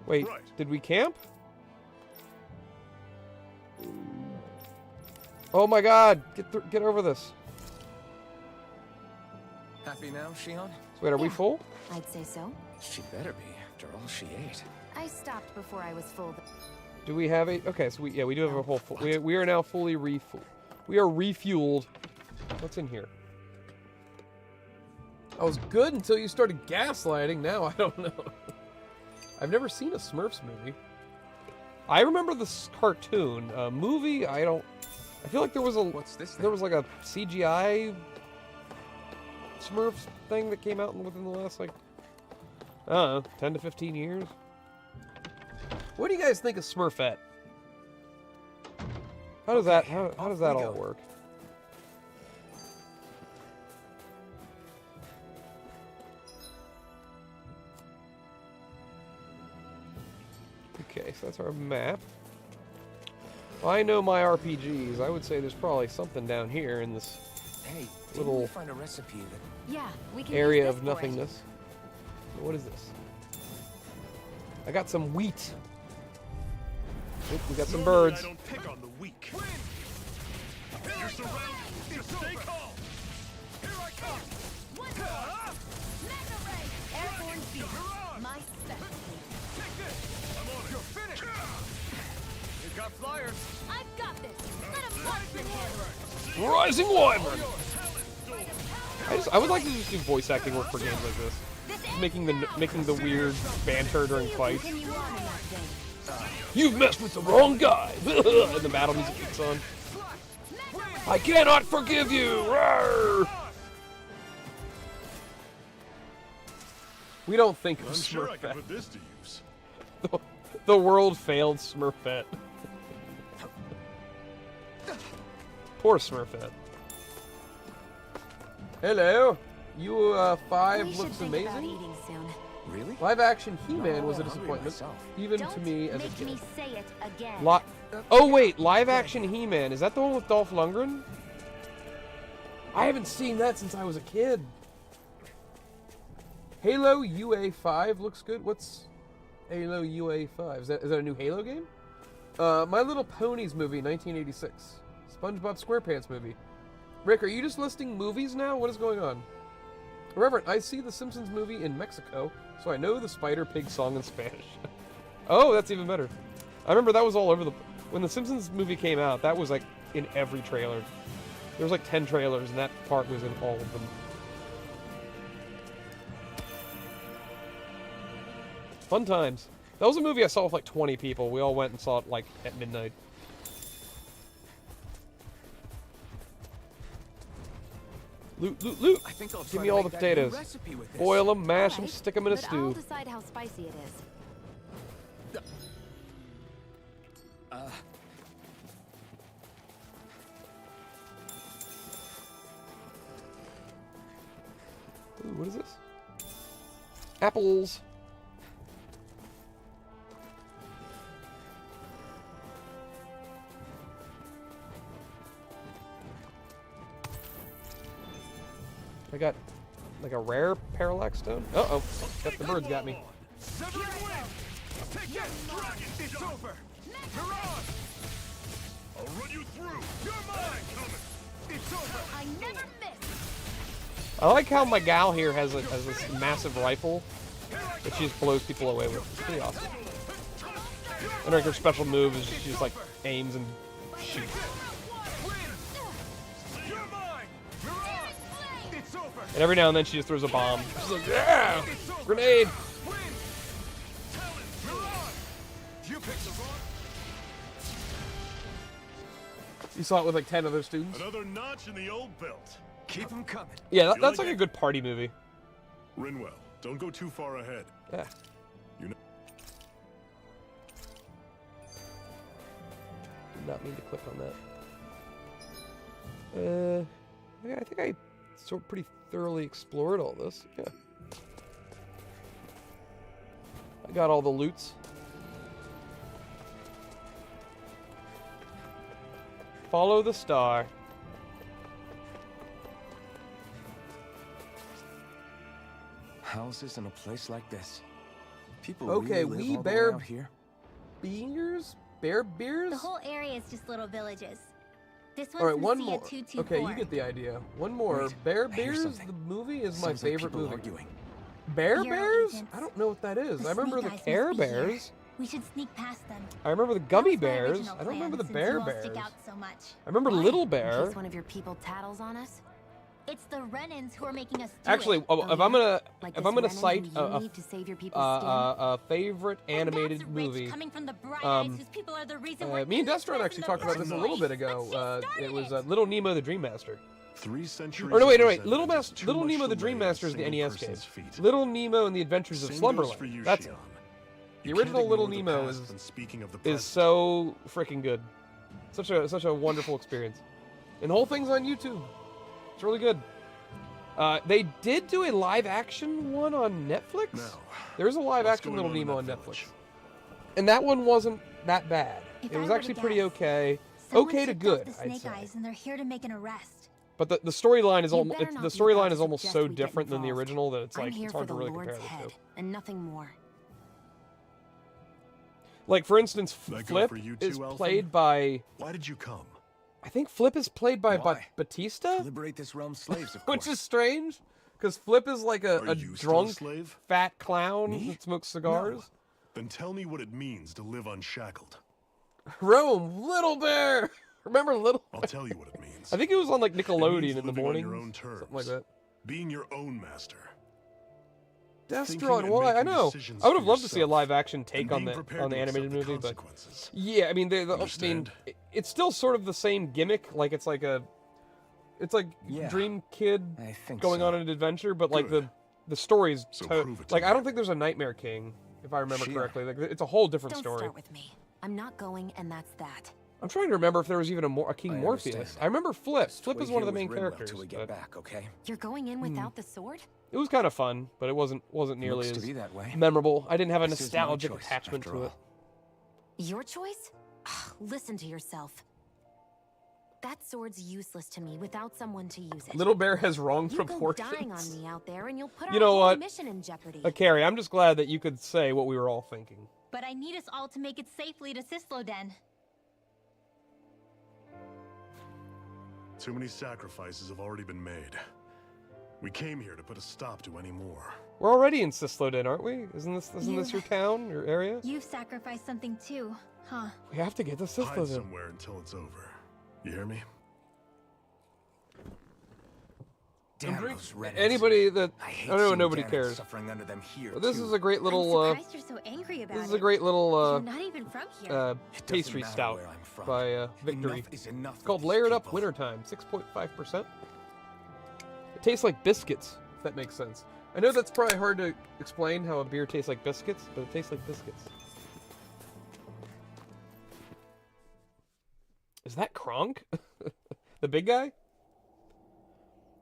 Wait, Right. did we camp? Oh my god, get over this. Happy now, Shion? So wait, are we Yeah. full? I'd say so. She better be, after all she ate. I stopped before I was full. Do we have a... Okay, so we do have a whole... We are now fully refueled. We are refueled. What's in here? I was good until you started gaslighting. Now I don't know. I've never seen a Smurfs movie. I remember this cartoon. Movie, I don't... I feel like there was a... What's this thing? There was like a CGI Smurfs thing that came out within the last, like... I don't know, 10 to 15 years? What do you guys think of Smurfette? How does that does that all work? Okay, so that's our map. Well, I know my RPGs. I would say there's probably something down here in this Hey, didn't little we find a recipe that... Yeah, we can area use of this for it. nothingness. What is this? I got some wheat. Oop, we got some Normally birds. I don't pick on the weak. You're surrounded. Just stay calm. Here I come. Mega Ray! Airborne beam. My specialty. Take this. I'm on it. You're finished. We've got flyers. I've got this. Let him marksman him. Rising Wyvern! I would like to just do voice acting work for games like this. Making the weird banter during fights. Continue on in that vein. You've messed with the wrong guy! And the battle music kicks on. I cannot forgive you! Rawr! We don't think of I'm sure I can Smurfette. put this to use. The world failed Smurfette. Poor Smurfette. Hello. You, 5 We should looks think about amazing. eating soon. Really? Live action He-Man was a I'm hungry disappointment, myself. even Don't to me as a make kid. me say it again. Oh wait, live action He-Man. Is that the one with Dolph Lundgren? I haven't seen that since I was a kid. Halo UA5 looks good. What's Halo UA5? Is that a new Halo game? My Little Ponies movie, 1986. SpongeBob SquarePants movie. Rick, are you just listing movies now? What is going on? Reverend, I see the Simpsons movie in Mexico, so I know the Spider Pig song in Spanish. Oh, that's even better. I remember that was all over the... When the Simpsons movie came out, that was like in every trailer. There was like 10 trailers, and that part was in all of them. Fun times. That was a movie I saw with like 20 people. We all went and saw it like at midnight. Loot, loot, loot! I think I'll Give try me to all make the that new potatoes. recipe with this. Boil them, mash them, Alright, stick them in a but I'll stew. decide how spicy it is. Ooh, what is this? Apples! I got like a rare parallax stone. Uh-oh. Yep, the birds got me. Severed wing. Take that, dragon. It's over. You're on. I'll run you through. You're mine. Coming. It's over. I never miss. I like how my gal here has this massive rifle that she just blows people away with. It's pretty awesome. And like her special move is she just like aims and shoots. You're mine. You're on. It's over. And every now and then she just throws a bomb. She's like, yeah! Grenade! Win. Talon. You're on. You picked the wrong. You saw it with like 10 other students? Another notch in the old belt. Keep them coming. Yeah, that's like a good party movie. Rinwell, don't go too far ahead. Yeah. You know. Did not mean to click on that. Yeah, I think I sort of pretty thoroughly explored all this. Yeah. I got all the loots. Follow the star. Houses in a place like this. People Okay, really live we all the way bear out here. beers? Bear beers? The whole area is just little villages. This one's All right, in one Cia more. 224. Okay, you get the idea. One more. Wait, Bear I hear Bears, something. the movie, is my Sounds like favorite people movie. arguing. Bear Bureau Bears? agents. I don't know what that is. The I remember the snake eyes Care must be here. Bears. We should sneak past them. I remember the That Gummy was my Bears. original I don't remember the plan, Bear since you all Bears. stick out so much. I remember Why? Little In Bear. case one of your people tattles on us? It's the Renans who are making us do Actually, it. if I'm gonna Like if this I'm gonna Renan cite who you need to save your people's a favorite And animated that's movie, rich coming from the bright eyes whose people are the reason we're me and in this Destron mess actually in the talked about first this a little place. bit ago. Let's get It was started. Little Nemo the Dream Master. 3 centuries. Or no, wait, of Little resentment is too Little much Nemo the to Dream lay at a Master is the single NES game. person's feet. Little Nemo and the Adventures of Same goes for Slumberland. you, That's Shion. the You original can't Little ignore the Nemo past is when speaking of the is present. so freaking good. Such a wonderful experience. And the whole thing's on YouTube. It's really good. They did do a live action one on Netflix. Now, There's a live what's action going Little on in Nemo on that Netflix. village? And that one wasn't that bad. If It I was were actually to pretty guess, okay. Someone Okay to tipped good, off the I'd Snake say. Eyes, and they're here to make an arrest. But the storyline is You almost better not the be about storyline to is almost suggest so we get different than the involved. original that it's I'm like here it's for hard the to really Lord's compare the head two. and nothing more. Like for instance, That go Flip for you is too, Elfin? played by Why did you come? I think Flip is played by Why? Batista, Liberate this realm's slaves, of course. which is strange because Flip is like Are a you still a drunk slave? fat clown Me? that smokes cigars. No. Then tell me what it means to live unshackled. Rome, Little Bear. Remember Little? I'll tell you what it means. I think it was on like It Nickelodeon means in the living on morning, your own terms. something like that. Being your own master. Thinking Destron, and why? I making know. decisions I would for have loved to see a yourself, live action and take on being the prepared to animated accept the movie, but consequences. yeah, I mean, I mean, Understand? it's still sort of the same gimmick. Like it's like Yeah, Dream Kid I think going so. on an adventure, but like Good. the story's So prove it to like I me. don't think there's a Nightmare King, if I remember Sure. correctly. Like it's a whole different Don't story. start with me. I'm not going, and that's that. I'm trying to remember if there was even a King I Morpheus. understand. I remember Flip. Just Flip wait is one of here the main with Rinwell characters. till we get but back, okay? You're going in without the sword? it was kind of fun, but it wasn't nearly Looks to as be that way. memorable. I didn't have a This is my nostalgic choice, attachment after to it. all. Your choice? Listen to yourself. That sword's useless to me without someone to use it. Little Bear has wrong You go proportions. dying on me out there, and you'll put You our know whole what? mission in jeopardy. Carrie, I'm just glad that you could say what we were all thinking. But I need us all to make it safely to Sisloden. Too many sacrifices have already been made. We came here to put a stop to any more. We're already in Sisloden, aren't we? Isn't this You- your town, your area? You've sacrificed something too, huh? We have to get to Hide Sisloden. somewhere until it's over. You hear me? Damn those Renans. Anybody that I hate I know seeing nobody Danon cares. suffering under them here, But this too. is a great I'm little surprised you're so angry about this is it. a great little You're not even from here. It doesn't pastry matter stout where I'm from. by Victory. Enough is enough It's with called these Layered Up people. Wintertime, 6.5%. It tastes like biscuits, if that makes sense. I know that's probably hard to explain how a beer tastes like biscuits, but it tastes like biscuits. Is that Kronk? The big guy?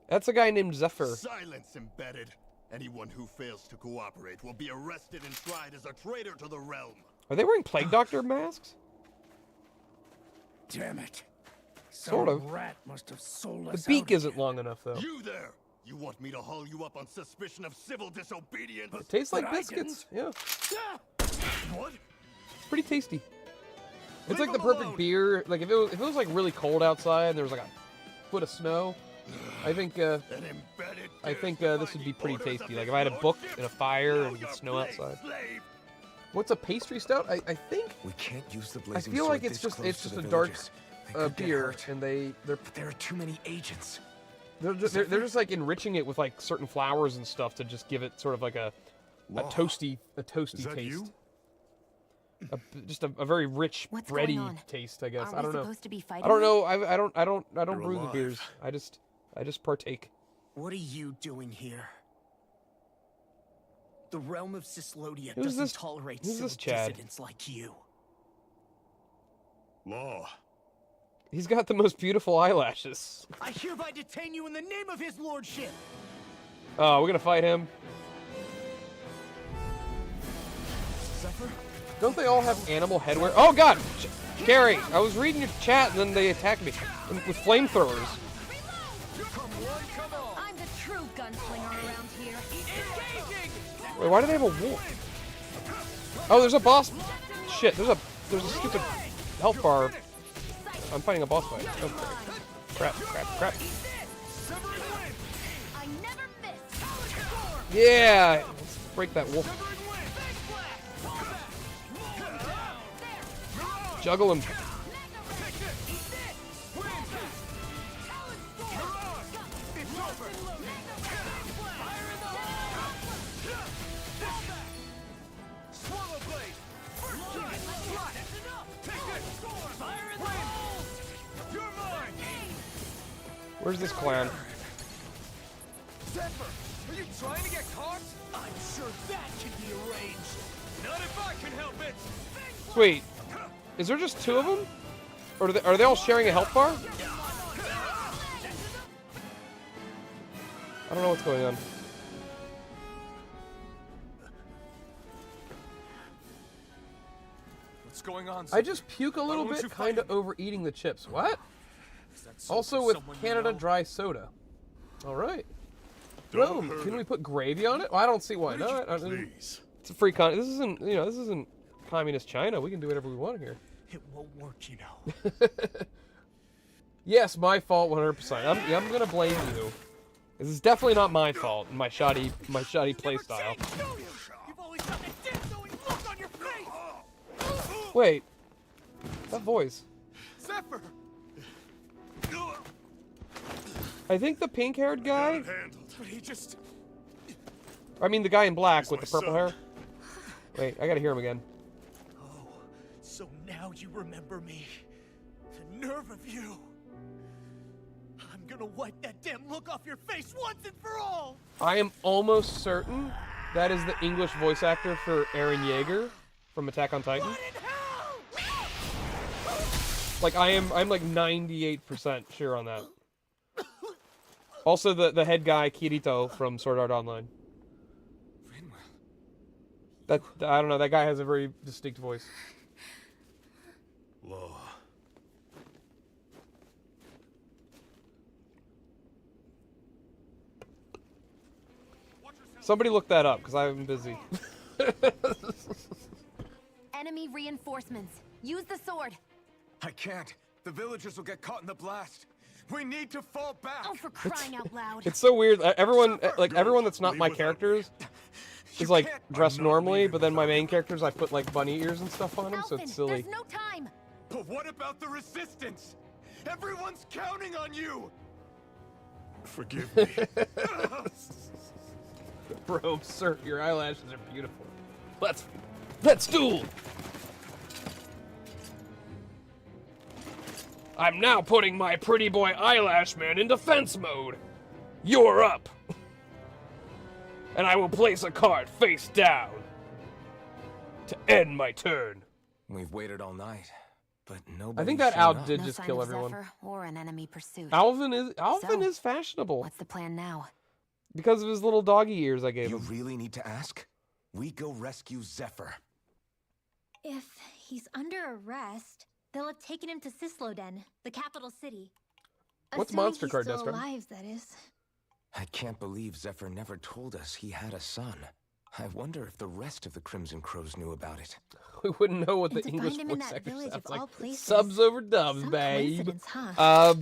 That's a guy named Zephyr. Silence, embedded. Anyone who fails to cooperate will be arrested and tried as a traitor to the realm. Are they wearing Plague Doctor masks? Damn it. Sort of. Rat must have sold The us beak out isn't again. long enough, though. You there! You want me to haul you up on suspicion of civil disobedience? It tastes like But I biscuits. Yeah, What? it's pretty tasty. It's Leave like the him perfect alone. beer. Like if it was like really cold outside and there was like a foot of snow, I think An embedded I think dares this defy would be the pretty orders of tasty. Like his if I had a book lordship? and a fire Now and you're snow playing outside. slave. What's a pastry stout? I think We can't use the I blazing feel sword like it's this just close to a the dark villages. They could get beer, hurt. and they're But there are too many agents. they're just like enriching it with like certain flowers and stuff to just give it sort of like a Law. toasty Is that taste. you? Just a very rich What's going bready on? taste, I guess. Aren't I don't we know. supposed to be fighting? I don't now? know. I don't You're brew the alive. beers. I just partake. What are you doing here? The realm of Cyslodia Who's doesn't this- tolerate who's civil this Chad? dissidents like you. Law. He's got the most beautiful eyelashes. I hereby detain you in the name of his lordship. Oh, we're gonna fight him. Zephyr? Don't they all have animal headwear? Oh god! Gary, I was reading your chat and then they attacked me with flamethrowers. I'm the true gunslinger around here. Wait, why do they have a wolf? Oh, there's a boss. Shit, there's a stupid health bar. I'm fighting a boss fight. Oh, crap, crap, crap. I never miss. Yeah! Let's break that wolf. Juggle him. Where's this clown? Zephyr, are you trying to get caught? I'm sure that can be arranged. Not if I can help it. Sweet. Is there just two of them? Or are they all sharing a health bar? I don't know what's going on. What's going on? I just puke a little Why won't bit, you kind of fight? overeating the chips. What? Is that so Also for with someone you Canada know? Dry Soda. All right. Don't Rome, hurt can we her. put gravy on it? Well, I don't see why not. Please. It's a free con. This isn't, this isn't communist China. We can do whatever we want here. It won't work, you know. Yes, my fault 100%. I'm gonna blame you. This is definitely not my fault. My shoddy play style. You've always got that dim-knowing look on your face. Wait, that voice. Zephyr. I think the pink-haired guy. Handled. But he just. I mean, the guy in black He's with my the purple son. hair. Wait, I gotta hear him again. Oh, so now you remember me. The nerve of you. I'm gonna wipe that damn look off your face once and for all. I am almost certain that is the English voice actor for Eren Yeager from Attack on Titan. What in hell? Like I'm like 98% sure on that. Also the head guy Kirito from Sword Art Online. That I don't know, that guy has a very distinct voice. Law. Somebody look that up because I'm busy. Enemy reinforcements. Use the sword. I can't. The villagers will get caught in the blast. We need to fall back. Oh, for crying out loud. It's so weird. Everyone that's not my characters is like dressed normally, but then my main characters I put like bunny ears and stuff on them, so Alphen, it's silly. there's no time. But what about the resistance? Everyone's counting on you. Forgive me. Bro, sir, your eyelashes are beautiful. Let's duel. I'm now putting my pretty boy eyelash man in defense mode. You're up. And I will place a card face down to end my turn. We've waited all night, but nobody. I think that Al showed up. did No just sign kill of everyone. Zephyr or an enemy pursuit. Alvin So, is fashionable What's the plan now? because of his little doggy ears I gave You him. really need to ask? We go rescue Zephyr. If he's under arrest, they'll have taken him to Cysloden, the capital city. What's Assuming Monster he's Card, still Destro? alive, that is. I can't believe Zephyr never told us he had a son. I wonder if the rest of the Crimson Crows knew about it. We wouldn't know what And the to English find him in voice that actor village sounds of like. all places. Subs over dubs, Some babe. coincidence, huh?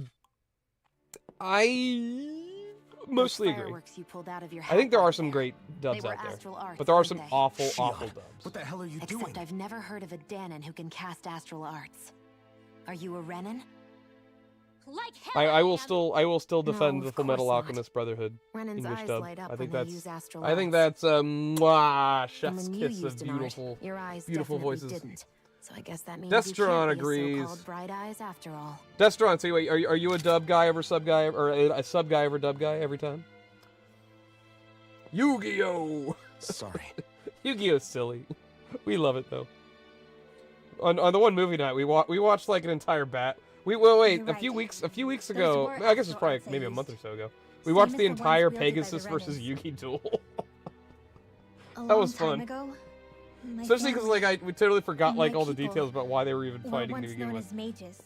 I mostly Those agree. fireworks you pulled out of your I think there hat are back some there. great dubs They were out there, astral arts, but there are weren't some they? awful Shion, dubs. What the hell are you Except doing? I've never heard of a Danon who can cast astral arts. Are you a Renan? Like hell I will am. still defend No, the of Full Metal course not. Alchemist Brotherhood Renan's English eyes dub. light up I think when that's they use astral I think arts. that's mwah, And chef's when you kiss of used an art, beautiful. your eyes beautiful definitely voices. didn't. So I guess that means Destron you can't be agrees. so-called bright eyes after all. Destron, so wait, are you a dub guy over sub guy or a sub guy over dub guy every time? Yu-Gi-Oh! Sorry. Yu-Gi-Oh's silly. We love it though. On the one movie night, we watched like an entire wait, You're a few right. weeks Those ago. were I guess it's actual probably arts I maybe a used. month or so ago. We Same watched as the the ones entire wielded by the Pegasus versus Renans. Yugi duel. A That was long time fun. ago, my Especially because family we totally forgot and like my all the people details about why they were even were fighting to once begin known with. as mages.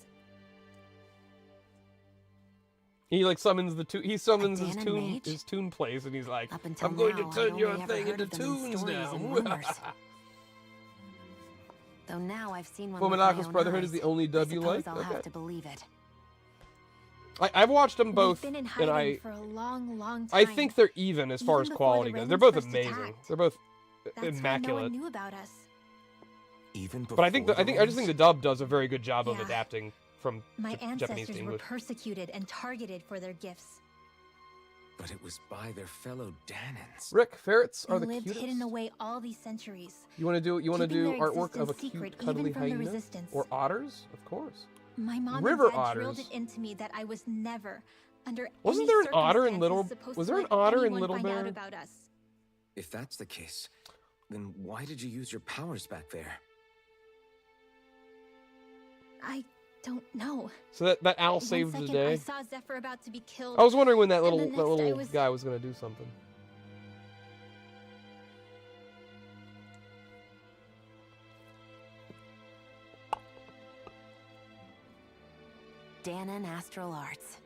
He like summons his Danon tune mage? his tune plays and he's like, Up until I'm going now, to I'd turn your only ever thing heard into of them in tunes stories now. and rumors. Though now I've seen one with my Fuminako's own Brotherhood eyes, is the only dub you suppose like? I'll Okay. have to believe it. I've watched them both, We've been in and hiding for a long, long time. I think they're even as far Even as before quality the goes. They're Renans both first amazing. attacked. They're both That's immaculate. why no one knew about us. Even before But I think I just think the dub does a very good job of Yeah. adapting from My Japanese ancestors to were English. persecuted and targeted for their gifts. But it was by their fellow Danans. Rick, ferrets They are the lived cutest. hidden away all these centuries. You want to do keeping their artwork of a existence cute secret cuddly even from the hyena resistance. or otters? Of course. My mom River and dad drilled otters. it into me that I was never, under Wasn't any there an otter in circumstances, Little- supposed was to there an let otter in anyone Little find out Bear? about us. If that's the case, then why did you use your powers back there? I don't know. So that owl One saved the second, day. I saw Zephyr about to be killed. I was wondering when that and the little next I was- guy was gonna do something. Danon Astral Arts.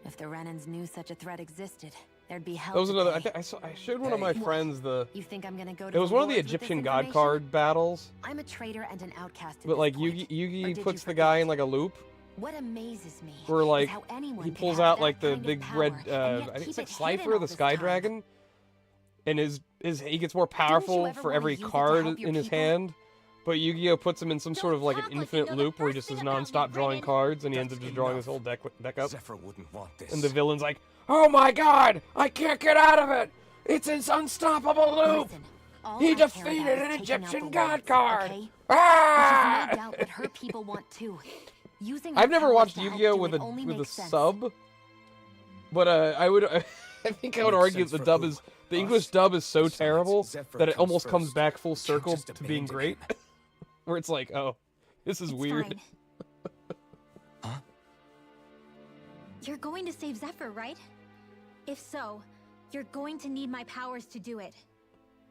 If the Renans knew such a threat existed, there'd be hell That was to another. pay. I showed one of my What? friends the. You think I'm gonna go to It was the one of the wars with this Egyptian god information? card battles, I'm a traitor and an outcast at but this like point. Yugi Or did you puts the guy forget? in like a loop What amazes me where is like how anyone he could pulls have out that like the kind of big power red. and yet I think keep it's like it hidden Slifer, all the this Sky time. Dragon, and his he gets more powerful ever for wanna every use it to card help your in his people? hand. But Yu-Gi-Oh puts him in some sort of like an talk like you infinite know the loop where he first just is thing about me, non-stop drawing Brennan. cards, and he ends up That's just drawing enough. his whole deck up. Zephyr wouldn't want this. And the villain's like, "Oh my God, I can't get out of it! It's this unstoppable loop! Listen, all He I care defeated about is an taking out Egyptian the god Renans, card! okay? Which Ah!" is no doubt what her people want too. Using I've her never powers watched to help Yu-Gi-Oh do with it a only with a makes sense. sub, but I would I think I would Makes argue sense the for dub who? is the Us? English dub is so Besides, terrible Zephyr that it comes almost comes first. back full Can't circle just to being abandon great. him. Where it's like, oh, this is It's weird. fine. Huh? You're going to save Zephyr, right? If so, you're going to need my powers to do it.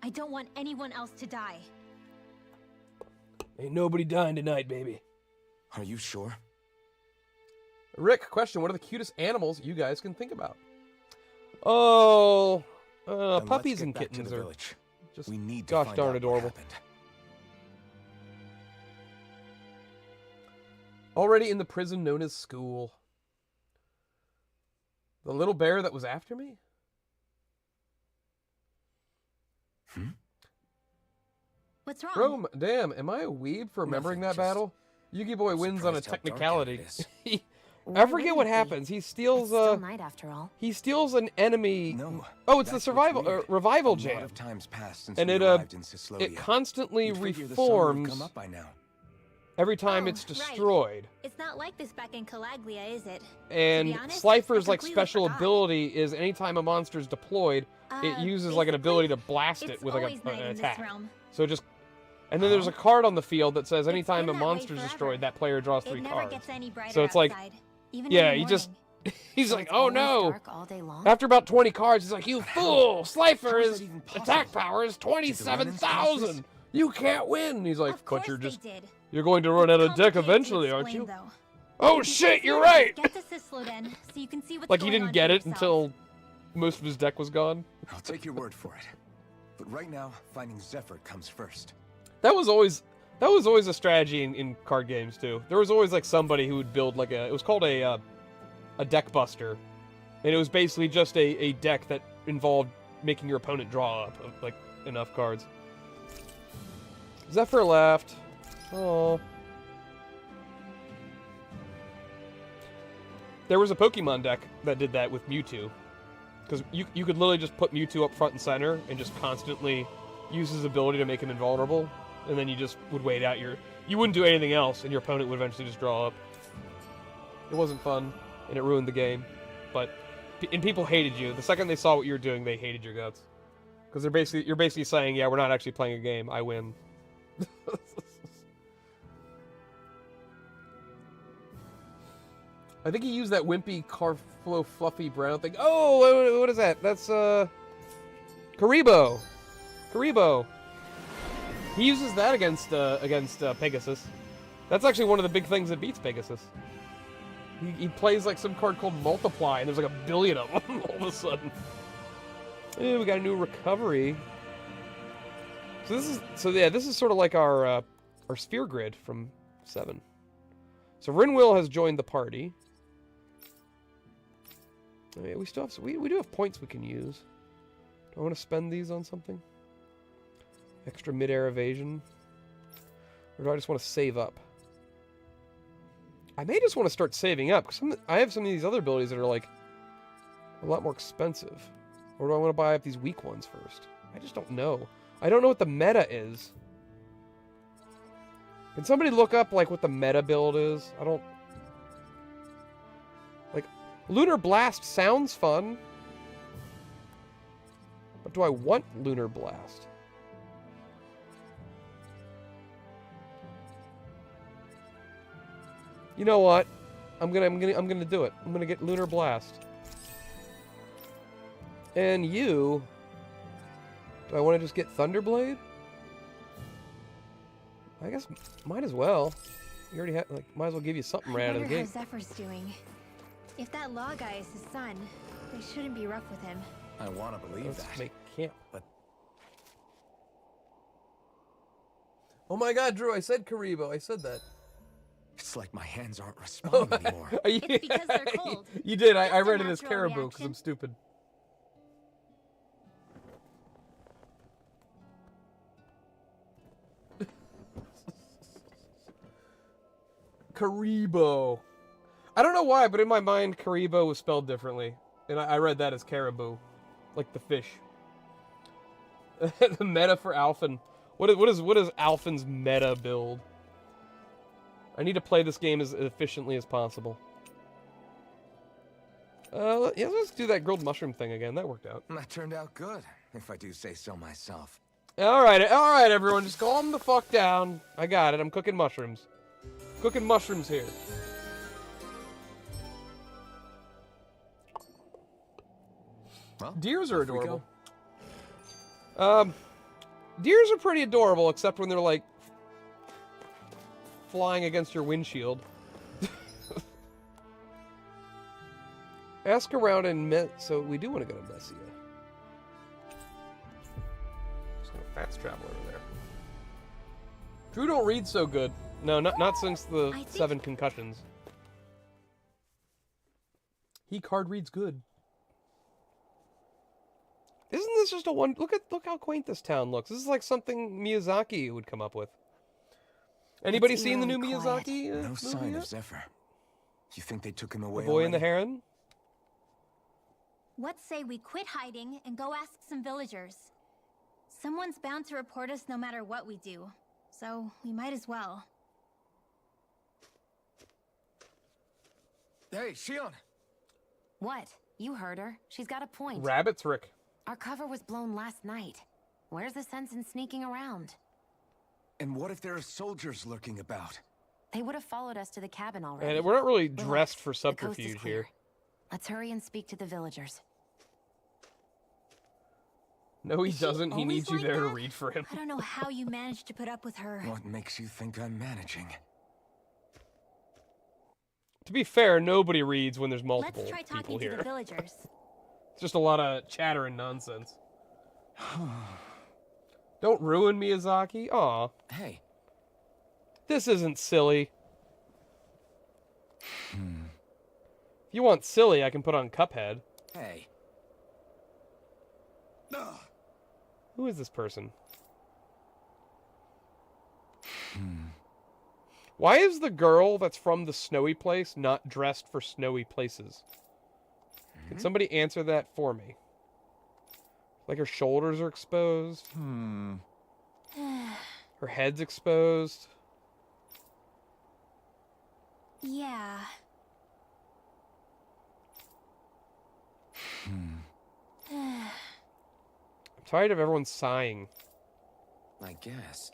I don't want anyone else to die. Ain't nobody dying tonight, baby. Are you sure? Rick, question: what are the cutest animals you guys can think about? Oh, Then let's puppies get and back to kittens the are village. just We need to gosh find darn out what adorable. happened. Already in the prison known as school. The little bear that was after me? What's wrong? Bro, damn, am I a weeb for remembering that Nothing, battle? Yugi Boy wins on a surprised how dark technicality. it is. I Why forget wouldn't what it be? happens. He It's steals still night after all. he steals an enemy. No. Oh, it's the that's what's survival weird. revival A lot jam. of time's passed since And we it arrived in Sislodia. it constantly You'd figure the sun would have reforms come up by now. every time Oh, it's right. destroyed. It's not like this back in Calaglia, is it? And To be honest, Slifer's I like completely special forgot. ability is anytime a monster's deployed, it uses like an ability to blast it It's with like always night an in attack. this realm. So it just and then there's a card on the field that says anytime been a that way monster's forever. destroyed, that player draws It 3 never cards. gets any brighter So it's like, outside, even yeah, in the he just morning. he's So like, it's oh always no. dark all day long? After about 20 cards, he's like, you fool! Slifer How is is that even attack possible? power is Did the Renans cause 27,000. this? You can't win. And he's like, Of but course you're just they did. you're going to run It's out of deck complicated to eventually, aren't explain, you? though. Oh Because shit, you're first, right. Get to Sisloden, so you can see what's Like he going didn't on get for it yourself. until most of his deck was gone. I'll take your word for it. But right now, finding Zephyr comes first. That was always a strategy in card games too. There was always like somebody who would build like it was called a deck buster, and it was basically just a deck that involved making your opponent draw up like enough cards. Zephyr left. Oh. There was a Pokemon deck that did that with Mewtwo, because you could literally just put Mewtwo up front and center and just constantly use his ability to make him invulnerable, and then you just would wait out you wouldn't do anything else, and your opponent would eventually just draw up. It wasn't fun, and it ruined the game, and people hated you. The second they saw what you were doing, they hated your guts. Because you're basically saying, yeah, we're not actually playing a game. I win. I think he used that wimpy Carflow fluffy brown thing. Oh, what is that? That's Karibo. Karibo. He uses that against Pegasus. That's actually one of the big things that beats Pegasus. He plays like some card called Multiply, and there's like 1 billion of them all of a sudden. Ew, we got a new recovery. This is sort of like our sphere grid from 7. So Rinwell has joined the party. Oh, yeah, we still have we do have points we can use. Do I want to spend these on something? Extra mid-air evasion, or do I just want to save up? I may just want to start saving up because I have some of these other abilities that are like a lot more expensive. Or do I want to buy up these weak ones first? I just don't know. I don't know what the meta is. Can somebody look up like what the meta build is? I don't... Like, Lunar Blast sounds fun. But do I want Lunar Blast? You know what? I'm gonna do it. I'm gonna get Lunar Blast. And you... Do I want to just get Thunderblade? I guess might as well. You already have, like, might as well give you something right out of the gate. I wonder how Zephyr's doing. If that law guy is his son, they shouldn't be rough with him. I want to believe Let's that. make camp. But oh my God, Drew! I said Karibo. I said that. it's like my hands aren't responding anymore. It's because they're cold. You did. I Just a read it as natural Caribou because reaction. I'm stupid. Karibo. I don't know why, but in my mind, Karibo was spelled differently. And I read that as caribou. Like the fish. The meta for Alphen. What is Alphen's meta build? I need to play this game as efficiently as possible. Yeah, let's do that grilled mushroom thing again. That worked out. That turned out good, if I do say so myself. All right, everyone, just calm the fuck down. I got it. I'm cooking mushrooms. Cooking mushrooms here. Well, Deers are off we adorable. go. Deers are pretty adorable, except when they're like flying against your windshield. Ask around and so we do want to go to Messia. Just gonna fast travel over there. Drew don't read so good. No, not since the 7 concussions. He card reads good. Isn't this just a one? Look how quaint this town looks. This is like something Miyazaki would come up with. Anybody seen the new Miyazaki No movie sign yet? of Zephyr. You think they took him The away Boy and the already? Heron? What say we quit hiding and go ask some villagers? Someone's bound to report us no matter what we do, so we might as well. Hey, Shion! What? You heard her. She's got a point. Rabbits, Rick. Our cover was blown last night. Where's the sense in sneaking around? And what if there are soldiers lurking about? They would have followed us to the cabin already. And we're not really Relax. dressed for The coast is subterfuge clear. here. Let's hurry and speak to the villagers. No, he Is she doesn't. He always needs you like there to that? read for him. I don't know how you managed to put up with her. What makes you think I'm managing? To be fair, nobody reads when there's multiple Let's try people talking to here. the villagers. It's just a lot of chatter and nonsense. Don't ruin Miyazaki. Aw. Hey. This isn't silly. If you want silly, I can put on Cuphead. Hey. Who is this person? Why is the girl that's from the snowy place not dressed for snowy places? Can somebody answer that for me? Like her shoulders are exposed? Her head's exposed? Yeah. I'm Tired of everyone sighing. I guess.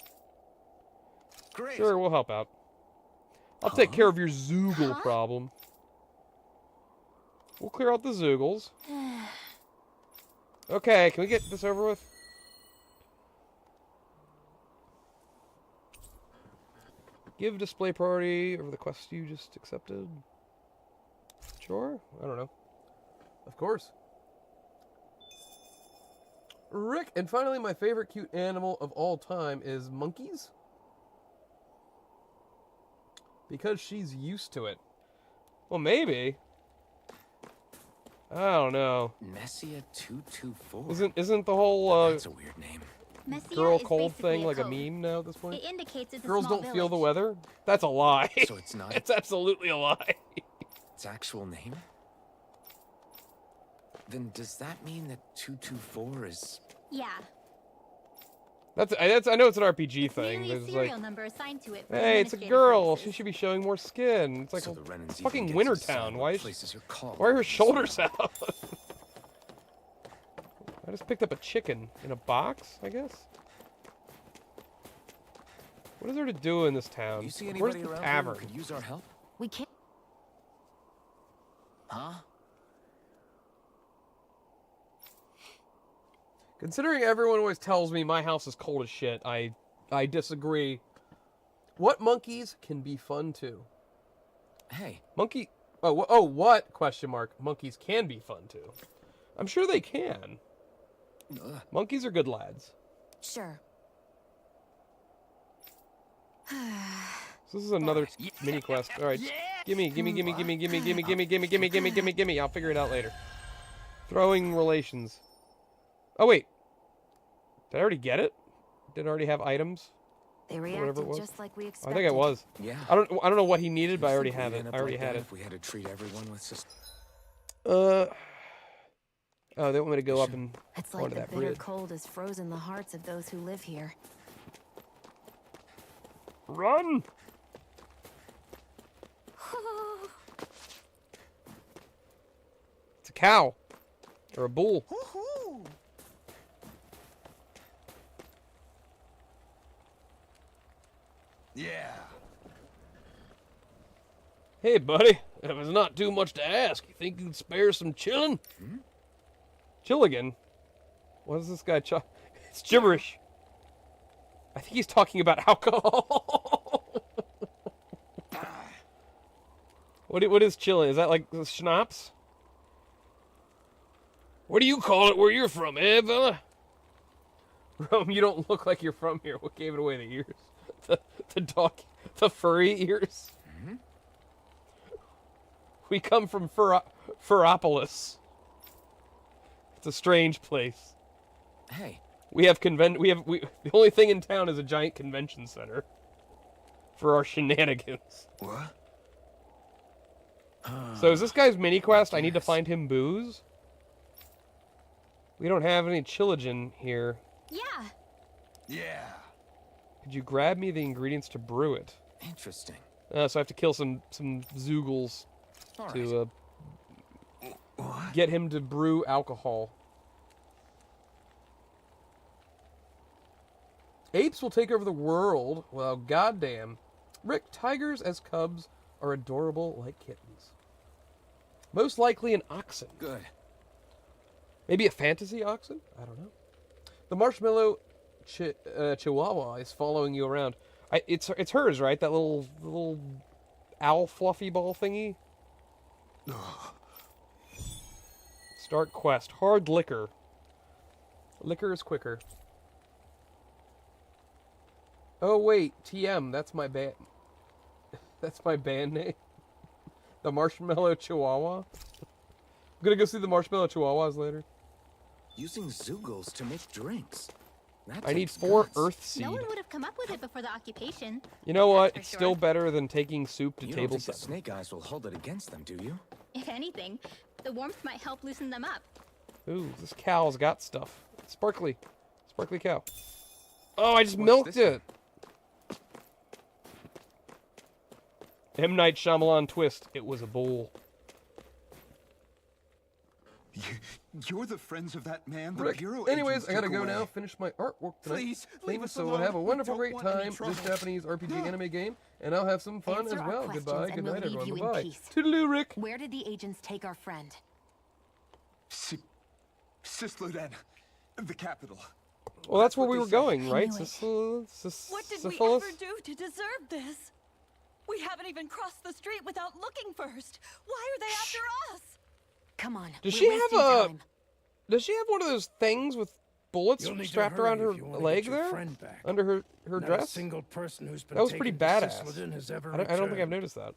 Great. Sure, we'll help out. I'll take care of your Zoogle problem. We'll clear out the Zoogles. Okay, can we get this over with? Give display priority over the quest you just accepted. Sure? I don't know. Of course. Rick, and finally my favorite cute animal of all time is monkeys. Because she's used to it. Well, maybe. I don't know. Messia 224. Isn't the whole That's a weird name. Messia girl is cold basically thing like a code. meme now at this point? It indicates it's Girls a small don't feel the village. weather? That's a lie. So it's not It's absolutely a lie. its actual name? Then does that mean that 224 is... Yeah. That's I know it's an RPG It's thing. merely a There's serial like, number assigned to it for hey, it's a administrative girl. purposes. She should be showing more skin. It's like So the Renans even fucking get to Winter decide Town. what Why is places you're called why are her on. shoulders out? I just picked up a chicken in a box, I guess. What is there to do in this town? You see Where's anybody the around here tavern? who could use our help? We can't. Huh? Considering everyone always tells me my house is cold as shit, I disagree. What monkeys can be fun too? Hey, Monkey... Oh, what? Question mark. Monkeys can be fun too. I'm sure they can. Monkeys are good lads. Sure. So this is another mini quest. All right, gimme. I'll figure it out later. Throwing relations. Oh wait, did I already get it? Did I already have items? They whatever it reacted was. just like we I expected. think I was. yeah. I don't know what he needed, but I already Think have we'd it. end up I already like had that it. If we had to treat everyone with Oh, they want me to go up and It's go like onto the that bitter bridge. cold has frozen the hearts of those who live here. Run! It's a cow. Or a bull. Yeah. Hey, buddy. If it's not too much to ask, you think you'd spare some chillin'? Chilligan? What is this guy It's gibberish. I think he's talking about alcohol. What is chillin'? Is that like schnapps? What do you call it where you're from, eh, fella? Rome, you don't look like you're from here. What gave it away? The ears? The furry ears? We come from Furopolis. It's a strange place. Hey, The only thing in town is a giant convention center for our shenanigans. what? So is this guy's mini quest? I need to find him booze. We don't have any Chilligan here. Yeah. Yeah. Could you grab me the ingredients to brew it? Interesting. So I have to kill some Zoogles All right. to get him to brew alcohol. Apes will take over the world. Well, goddamn. Rick, tigers as cubs are adorable like kittens. Most likely an oxen. Good. Maybe a fantasy oxen? I don't know. The marshmallow chihuahua is following you around. It's hers, right? That little owl fluffy ball thingy? Start quest. Hard liquor. Liquor is quicker. Oh wait, TM, that's my band. That's my band name. The Marshmallow Chihuahua. I'm gonna go see the Marshmallow Chihuahuas later. Using Zoogles to make drinks. That I need takes 4 guts. earth seed. No one would have come up with it before the occupation. You know what? That's for It's sure. still better than taking soup to You don't table think the 7. Snake Eyes will hold it against them, do you? If anything, the warmth might help loosen them up. Ooh, this cow's got stuff. Sparkly cow. Oh, I just What's milked this it. M. Night Shyamalan twist. It was a bull. You're the friends of that man the Rick, Bureau anyways, agents I gotta took go away. now. Finish my artwork tonight. Please, leave us so alone. have a We wonderful, don't great want any time trouble. this Japanese RPG anime game, and I'll have some fun Answer as our well. questions Goodbye. and Good we'll night, leave everyone. you in Bye-bye. peace. Toodaloo, Rick. Where did the agents take our friend? Sisloden, the capital. Well, that's where we what were they going, say. right? I knew it. What did we Syphilis? ever do to deserve this? We haven't even crossed the street without looking first. Why are they after us? Come on. Does we're she have wasting a- time. Does she have one of those things with bullets You'll need to strapped hurry around her if you wanna leg get your there? friend back. Under her Not a dress? single person who's been That was pretty taken to badass. Sisloden has ever I don't think I've returned. noticed that.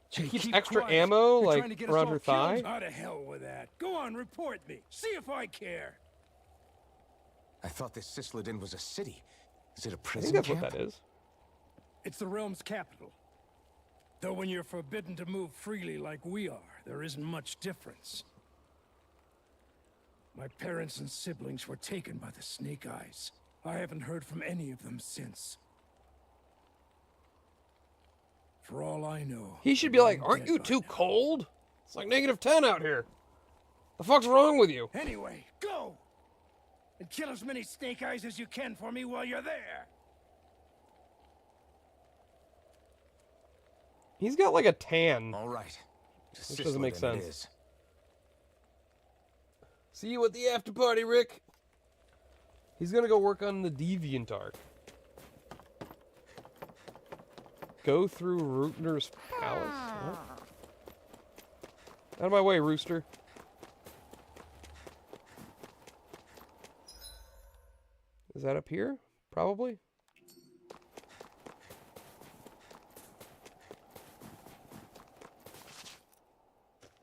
She Hey, keeps keep extra quiet. ammo, You're like, trying to get us around all her thigh. killed? How to hell with that. Go on, report me. See if I care. I thought this Sisloden was a city. Is it a I prison think that's camp? what that is. It's the realm's capital. Though when you're forbidden to move freely like we are, there isn't much difference. My parents and siblings were taken by the Snake Eyes. I haven't heard from any of them since. For all I know, He should be they're like, all aren't dead you by too now. cold? It's like -10 out here. The fuck's wrong with you? Anyway, go! And kill as many Snake Eyes as you can for me while you're there! He's got like a tan. All right. To Which doesn't make Sisloden it sense. is. See you at the after party, Rick. He's gonna go work on the Deviant Arc. Go through Rutner's palace. What? Out of my way, Rooster. Is that up here? Probably.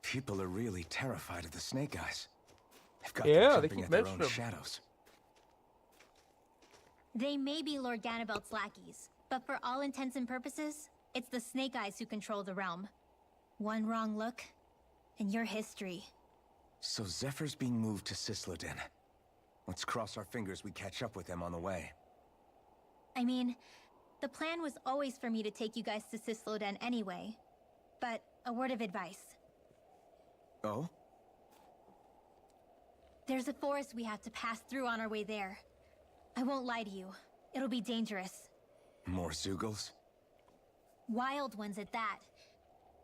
People are really terrified of the Snake Eyes. They've got Yeah, them they jumping keep at their mentioning own them. shadows. They may be Lord Ganabelt's lackeys, but for all intents and purposes, it's the Snake Eyes who control the realm. One wrong look, and your history. So Zephyr's being moved to Sisloden. Let's cross our fingers we catch up with them on the way. I mean, the plan was always for me to take you guys to Sisloden anyway. But a word of advice. Oh? There's a forest we have to pass through on our way there. I won't lie to you. It'll be dangerous. More Zeugles? Wild ones at that.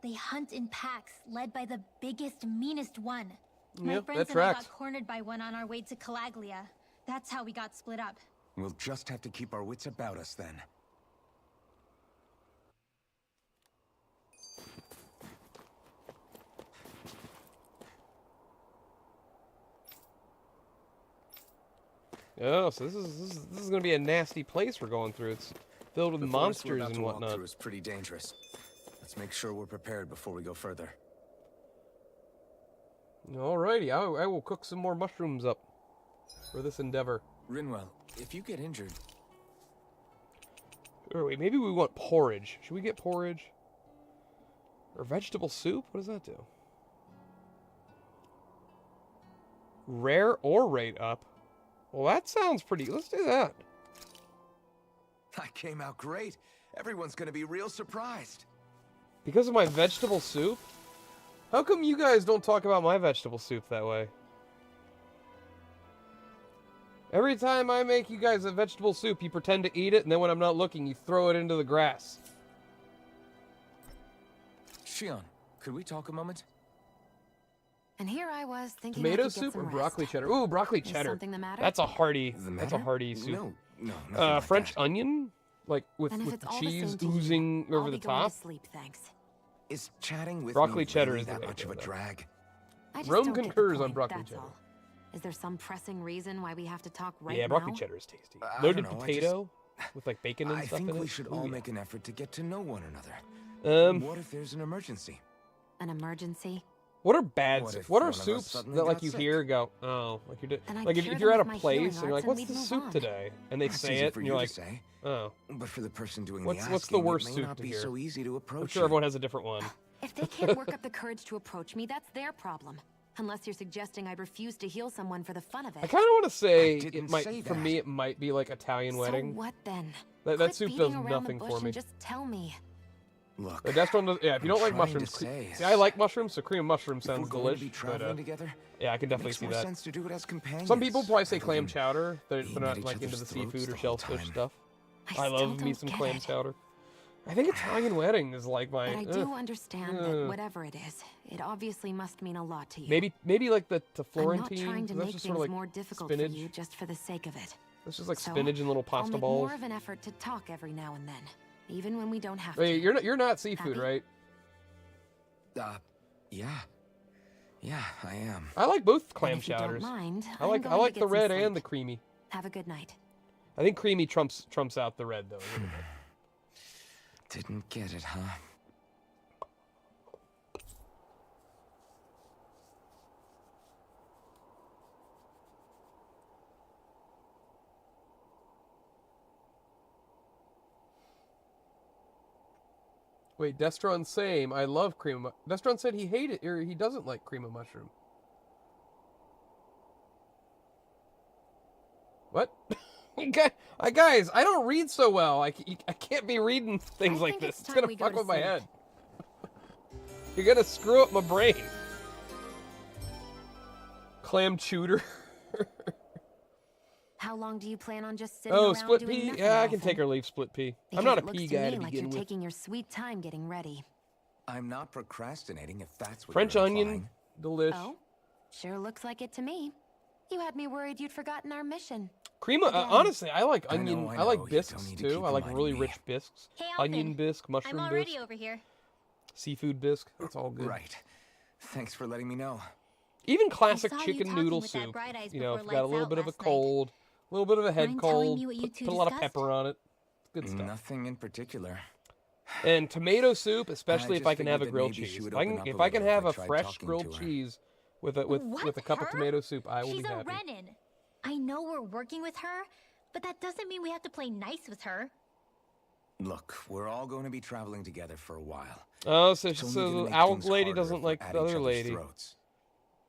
They hunt in packs, led by the biggest, meanest one. My Yep, friends that and I tracks. got cornered by one on our way to Calaglia. That's how we got split up. We'll just have to keep our wits about us then. Oh, so this is gonna be a nasty place we're going through. It's filled with The forest we're monsters about and to walk whatnot. through is pretty dangerous. Let's make sure we're prepared before we go further. Alrighty, I will cook some more mushrooms up for this endeavor. Rinwell, if you get injured, Or wait, maybe we want porridge. Should we get porridge? Or vegetable soup? What does that do? Rare or rate up? Well, that sounds pretty... Let's do that. that came out great. Everyone's gonna be real surprised. Because of my vegetable soup? How come you guys don't talk about my vegetable soup that way? Every time I make you guys a vegetable soup, you pretend to eat it, and then when I'm not looking, you throw it into the grass. Shion, could we talk a moment? And here I was thinking Tomato I could get soup some or rest. broccoli cheddar? Ooh, broccoli Is cheddar. something the matter? That's a hearty. The That's a matter? hearty soup. No, nothing like French that. onion, like with And if with it's the all the cheese same to you, oozing I'll over be the going top. to sleep, thanks. Is chatting with Broccoli me cheddar really is the that way to much go, of a though. drag? I just Rome don't get the concurs on point, broccoli that's cheddar. all. Is there some pressing reason why we have to talk right Yeah, broccoli now? cheddar is tasty. I Loaded don't know, I potato with like bacon and I stuff think in it. we should Ooh, all yeah. make an effort to get to know one another. Um, What if there's an emergency? An emergency? what are bad What soups? if What one are of us soups suddenly that like got you sick? hear go, oh, like you're And I'd like if cure you're them at with a my place healing and you're like, arts and what's we'd the move soup on. today? And they That's say easy it, for and you you're to like, say, oh, but for the person doing What's the the asking, worst it may soup not to be hear? so easy to approach. I'm sure it. everyone has a different one. If they can't work up the courage to approach me, that's their problem. Unless you're suggesting I'd refuse to heal someone for the fun of it. I kind of want to say I didn't it might, say for that. me, it might be like Italian So wedding. what then? That Quit soup beating does around nothing the for bush me. and just tell me. Look, Destron does, yeah, if you don't like I'm trying to mushrooms, say see, I like mushrooms, so cream of mushroom if we're sounds going to be delish. But, traveling together, yeah, I can it definitely makes see more that. sense to do it as companions. Some people probably say rather clam than chowder. They're being not at like each into the other's throats seafood or the whole shellfish time. stuff. I I still love me don't some get clam it. chowder. I think Italian wedding is like my. But I do understand that ugh. whatever it is, it obviously must mean a lot to you. Maybe like the I'm not Florentine. trying to That's make just things sort of like more difficult spinach. for you just for the sake of it. It's just like So, spinach and little I'll pasta make balls. more of an effort to talk every now and then, even when we don't have Wait, to. you're not seafood, Happy? right? Yeah. Yeah, I am. I like both And clam if you don't chowders. mind, I I'm like going to the get some red sleep. and the creamy. Have a good night. I think creamy trumps out the red though. A little bit. Didn't get it, huh? Wait, Destron same. I love cream of Destron said he hated or he doesn't like cream of mushroom. What? Guys, I don't read so well. I can't be reading things I like think this. it's It's time gonna we go fuck to with my sleep. head. You're gonna screw up my brain. Clam chowder. How long do you plan on just sitting Oh, around split doing pea? nothing, Yeah, I can Alpha? take or leave split pea. Because I'm not a it looks pea to guy me to like begin you're with. taking your sweet time getting ready. I'm not procrastinating, if that's what French you're onion, implying. delish. Oh, sure looks like it to me. You had me worried you'd forgotten our mission. Cream of, Again. honestly, I like I onion. know, I, I like know, you bisques don't need to too. keep I like reminding really me. rich bisques. Hey, Onion Alvin. bisque, I'm mushroom already bisque, over here. seafood bisque. That's all good. Right. Thanks for letting me know. Even classic saw you chicken talking noodle with that soup. Bright Eyes You know, if before you got a lights little out bit of a last night. cold, a little bit of a head Mind telling cold. me what you two Put a lot of discussed? pepper on it. Good stuff. Nothing in particular. And tomato soup, especially if just I can have a figured that grilled maybe she cheese. would If I open can, up if a I can little if have I a tried fresh talking grilled to her. cheese with What, a cup of her? tomato soup, I will She's be a happy. Renin. I know we're working with her, but that doesn't mean we have to play nice with her. Look, we're all going to be traveling together for a while. Oh, so, It's only so gonna the make owl things lady harder doesn't if we're like at the each other other's lady throats.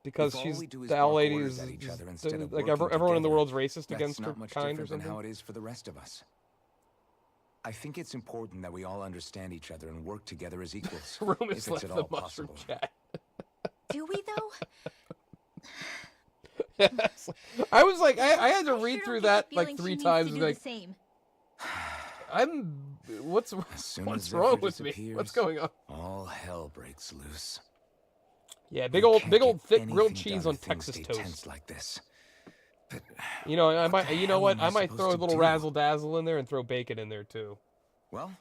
because If all she's we do is the owl bark lady orders is at each other is- instead of like working everyone in the together, world's racist that's against her not much kind or different than something. how it is for the rest of us. I think it's important that we all understand each other and work together as equals. Roman if it's left at the all mushroom possible. chat. Do we, though? I was like, I had to I read sure through don't get that the like feeling she 3 needs times. to And do like, the same. what's soon what's as wrong Zephyr with me? What's disappears, going on? All hell breaks loose. Yeah, We big can't old get thick grilled anything cheese done on if things Texas stay toast. tense like this. But You know, I what might. the You know hell what? am I might supposed throw a to little do? razzle dazzle in there and throw bacon in there too. well,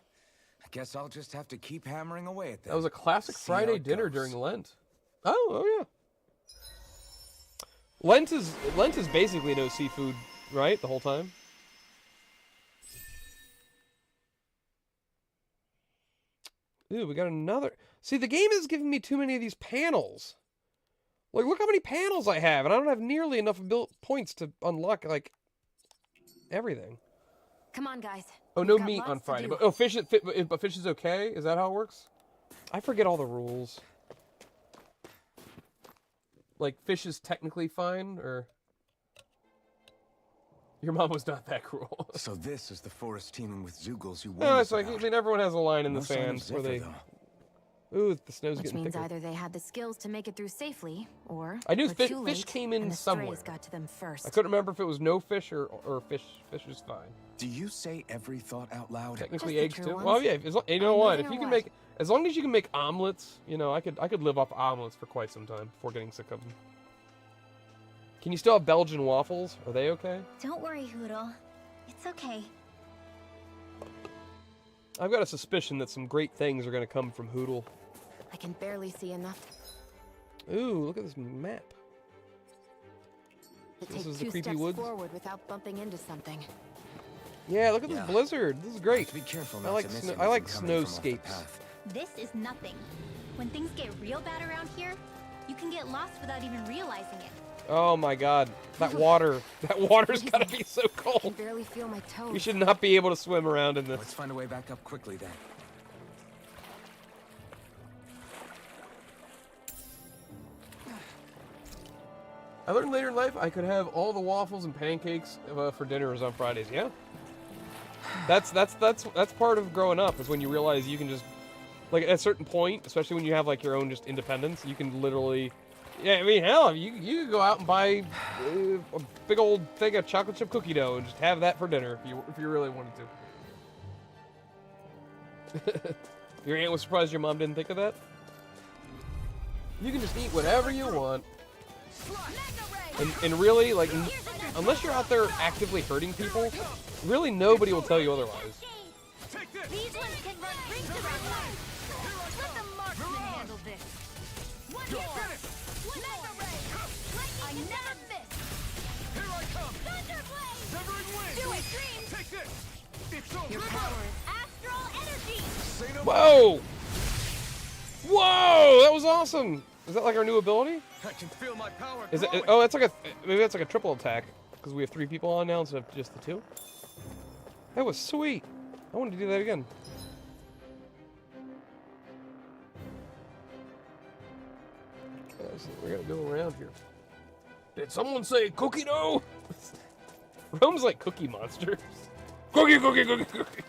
I guess I'll just have to keep hammering away at that. That was a classic See how Friday it dinner goes. during Lent. Oh yeah. Lent is basically no seafood, right? The whole time. Ooh, we got another. See, the game is giving me too many of these panels. Like, look how many panels I have, and I don't have nearly enough points to unlock like everything. Come on, guys. Oh, We've no got meat lots on to Friday, do. but but fish is okay. Is that how it works? I forget all the rules. Like, fish is technically fine, or your mom was not that cruel. So this is the forest teeming with Zeugles you warned No, us it's like, I about. mean, everyone has a line in No the sign of sand where Zephyr, they. though. Ooh, the snow's Which getting means thicker. either they had the skills to make it through safely, or I knew were fish too late came in and the somewhere. strays got to them first. I couldn't remember if it was no fish or fish. Fish is fine. Do you say every thought out loud? Technically, Just the eggs true too. ones. Well, yeah. You know I'm what? living If you or can what? make, as long as you can make omelets, you know, I could live off omelets for quite some time before getting sick of them. Can you still have Belgian waffles? Are they okay? Don't worry, Hoodle. It's okay. I've got a suspicion that some great things are going to come from Hoodle. I can barely see enough Ooh, look at this map. to This take is the 2 creepy steps woods? forward without bumping into something. Yeah, look at Yeah. this blizzard. This is great. Be careful I not like to miss snow, I anything like coming from off the snowscapes. path. This is nothing. When things get real bad around here, you can get lost without even realizing it. Oh my god, that water's gotta be so I can cold. barely feel my toes. We should not be able to swim around in Let's this. find a way back up quickly then. I learned later in life I could have all the waffles and pancakes for dinners on Fridays. Yeah, that's part of growing up is when you realize you can just Like, at a certain point, especially when you have, like, your own just independence, you can literally... Yeah, I mean, hell, you could go out and buy a big old thing of chocolate chip cookie dough and just have that for dinner if you really wanted to. Your aunt was surprised your mom didn't think of that? You can just eat whatever you want. And really, like, unless you're out there actively hurting people, really nobody will tell you otherwise. These ones can run rings around life. Let the marksman handle this. One more. Mega ray. I never miss. Here I come! Thunder blade. Severing wind! Do it, dream. Take this! It's over! Your power is astral energy. Say no Whoa! Whoa! That was awesome! Is that like our new ability? I can feel my power Is it? growing. Oh, that's like a maybe that's like a triple attack because we have 3 people on now instead of just the 2. That was sweet. I wanted to do that again. Okay, so we gotta go around here. Did someone say cookie dough? Rome's like Cookie Monster. Cookie, cookie, cookie, cookie.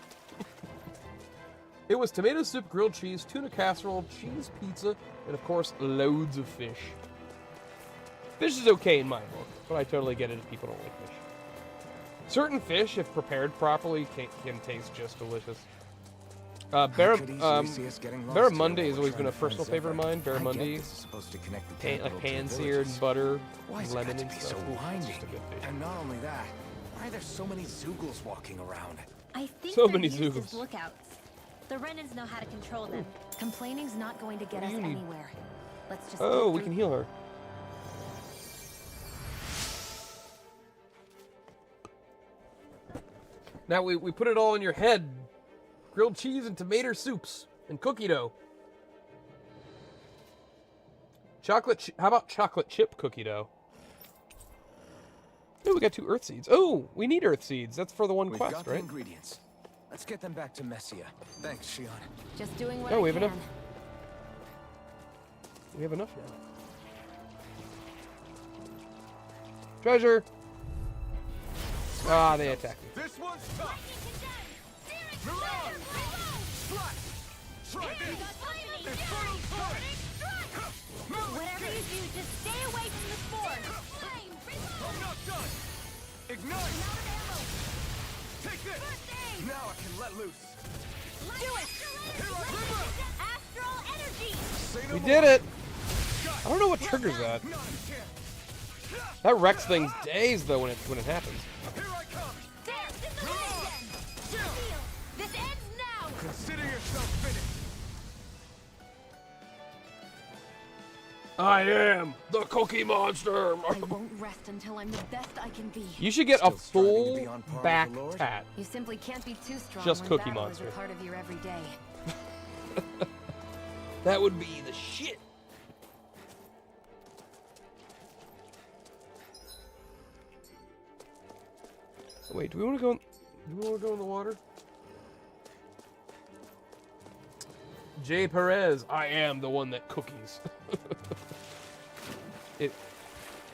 It was tomato soup, grilled cheese, tuna casserole, cheese pizza, and of course, loads of fish. Fish is okay in my book, but I totally get it if people don't like fish. Certain fish, if prepared properly, can taste just delicious. Barramundi has always been a personal favorite of mine. Barramundi, like pan-seared and butter, Why and lemon and stuff. so Ooh, it's winding? just a good fish. And not only that, why are there so many Zoogles walking around? I think So they're many used as Zoogles. lookouts. The Renans know how to control them. Complaining's not going to get What us do you need? anywhere. Let's just Oh, get we through- can heal her. Now we put it all in your head. Grilled cheese and tomato soups and cookie dough. How about chocolate chip cookie dough? Oh, we got 2 earth seeds. Oh, we need earth seeds. That's for the one We've quest, got the right? ingredients. Let's get them back to Messia. Thanks, Shion. Just doing what Oh, I we have can. enough. We have enough now. Treasure. Ah, they attacked me. This one's tough! Mirage! Strike! Try this! Infernal strike! Whatever you do, just stay away from the spore. I'm not done! Ignite! Take this! Now I can let loose. Do it. Here I come! Astral energy. Say no We more. did it. I don't know what triggers that. No, you can't! That wrecks things days though when it happens. Here I come! There's the way again. Seal. This ends now. Consider yourself finished! I am the Cookie Monster. I won't rest until I'm the best I can be. You should get a Still striving to full be on par with back the Lord? tat. You simply can't be too strong Just when Cookie battle Monster. is a part of your everyday. That would be the shit. Wait, do we want to go? Do we want to go in the water? Jay Perez, I am the one that cookies.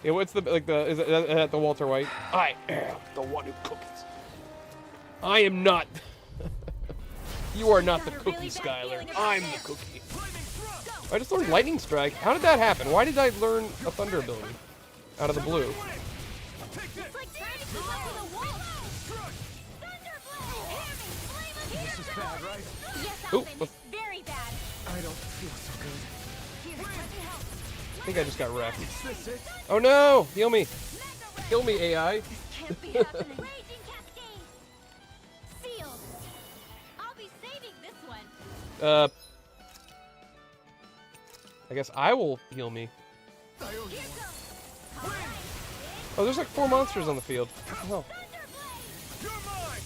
What's the is that the Walter White? I am the one who cookies. I am not. You are not the Got a cookie, really bad Skylar. feeling about I'm this. the cookie. I just learned Lightning Strike. How did that happen? Why did I learn a Thunder ability out of the blue? It's like trying to keep up with a wolf. Thunderblade. This is bad, right? Yes, Ooh, Alvin, it's very bad. I don't feel so good. Here, let me help. I think I just got wrecked. Oh no! Heal me! Heal me, AI. Can't be happening. Raging cascade. Sealed. I'll be saving this one. I guess I will heal me. Here goes. Oh, there's like 4 monsters on the field. What the hell? You're mine!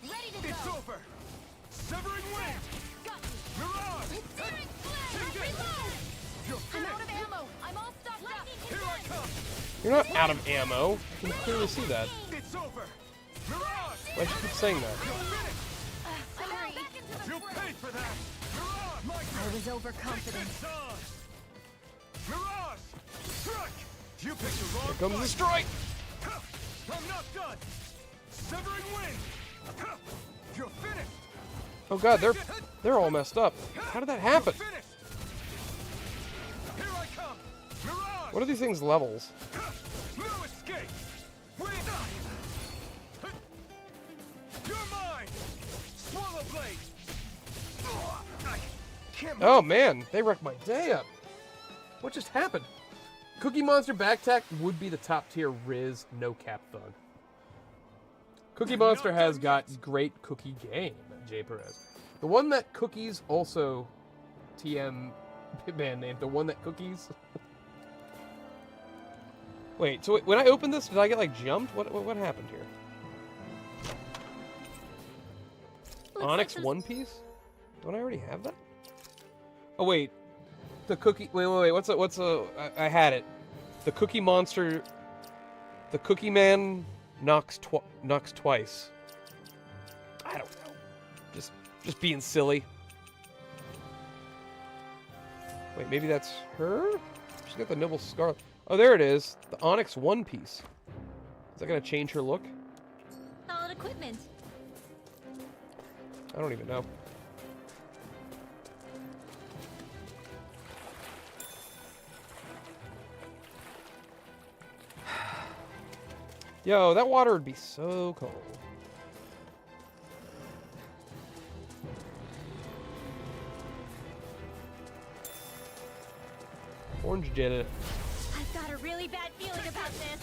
Ready to It's go. over! Severing wind! Got you. Mirage! Searing Take flare. it! Reload. You're I'm out of finished! ammo. I'm all stocked up. Here I come! You're not out of ammo. You can clearly see that. It's over! Mirage! Why should you keep saying that? You're finished! I'm out back into the You'll fray. pay for that! Mirage! My I was overconfident. It's on! Mirage! Strike! You picked the wrong Here comes the fight. strike! I'm not done! Severing wind! You're finished. Oh god, they're all messed up. How did that happen? Here I come. Mirage. What are these things levels? No escape. Win. You're mine. Swallow blade. I can't. Oh man, they wrecked my day up. What just happened? Cookie Monster Backtack would be the top tier Riz no cap thug. Cookie Monster has got great cookie game, Jay Perez. The one that cookies also TM band name. The one that cookies. Wait, so when I opened this, did I get like jumped? What happened here? Onyx One Piece? Don't I already have that? Oh wait, the cookie. Wait. What's a? I had it. The Cookie Monster. The Cookie Man knocks twice. I don't know. Just being silly. Wait, maybe that's her? She's got the Noble Scarlet. Oh, there it is. The Onyx One Piece. Is that gonna change her look? Solid equipment. I don't even know. Yo, that water would be so cold. Orange did it. I've got a really bad feeling about this.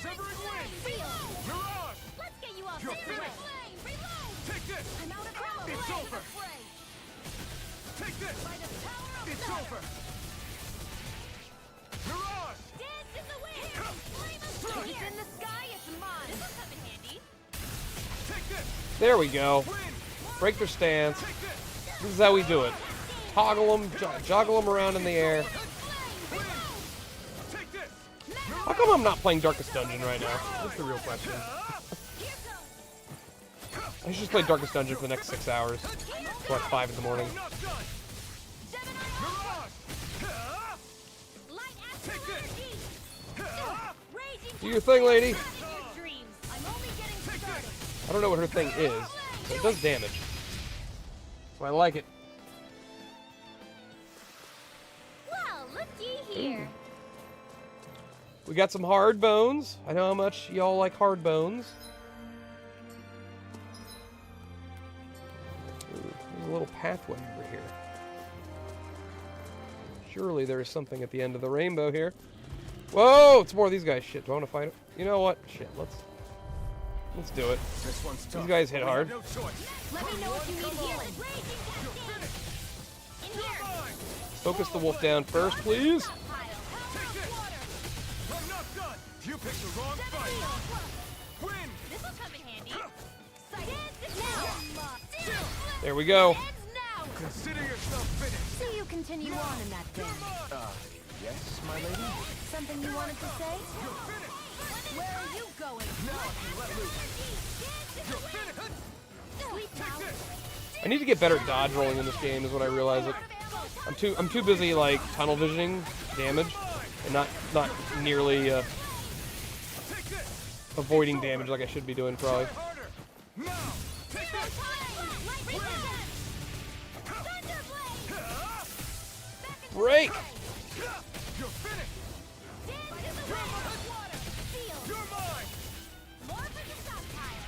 Severing wing. Mirage. Let's get you off You're this finished. way. Take this. I'm out of ammo. It's over. Take this. It's over. Mirage. Dance in the wind. Flame It's in the sky, it's mine. This will come in handy. Take this. There we go. Win. Break their stance. Take this. This is how we do it. Toggle them, joggle them around in the air. Win. Take this. How come I'm not playing Darkest Dungeon right now? That's the real question. I should just play Darkest Dungeon for the next 6 hours. Till like 5 in the morning. Not done. Mirage. Take this. Do your thing, lady. dreams. I'm only getting started. I don't know what her thing is, but it does damage. So I like it. Well, looky here. We got some hard bones. I know how much y'all like hard bones. Ooh, there's a little pathway over here. Surely there is something at the end of the rainbow here. Whoa! It's more of these guys. Shit, do I want to fight it? You know what? Shit, let's do it. This one's tough. These guys hit hard. No choice. Let me know if you need healing. In here. Focus the wolf down first, please. Take this. I'm not done. You picked the wrong fight. Win. This will come in handy. Now. There we go. Consider yourself finished. So you continue on in that thing. Yes, my lady? Something you wanted to say? Where are you going? I need to get better at dodge rolling in this game, is what I realize. I'm too busy like tunnel visioning damage and not nearly avoiding damage like I should be doing probably. Now. Take this. Break! You're finished. You're mine.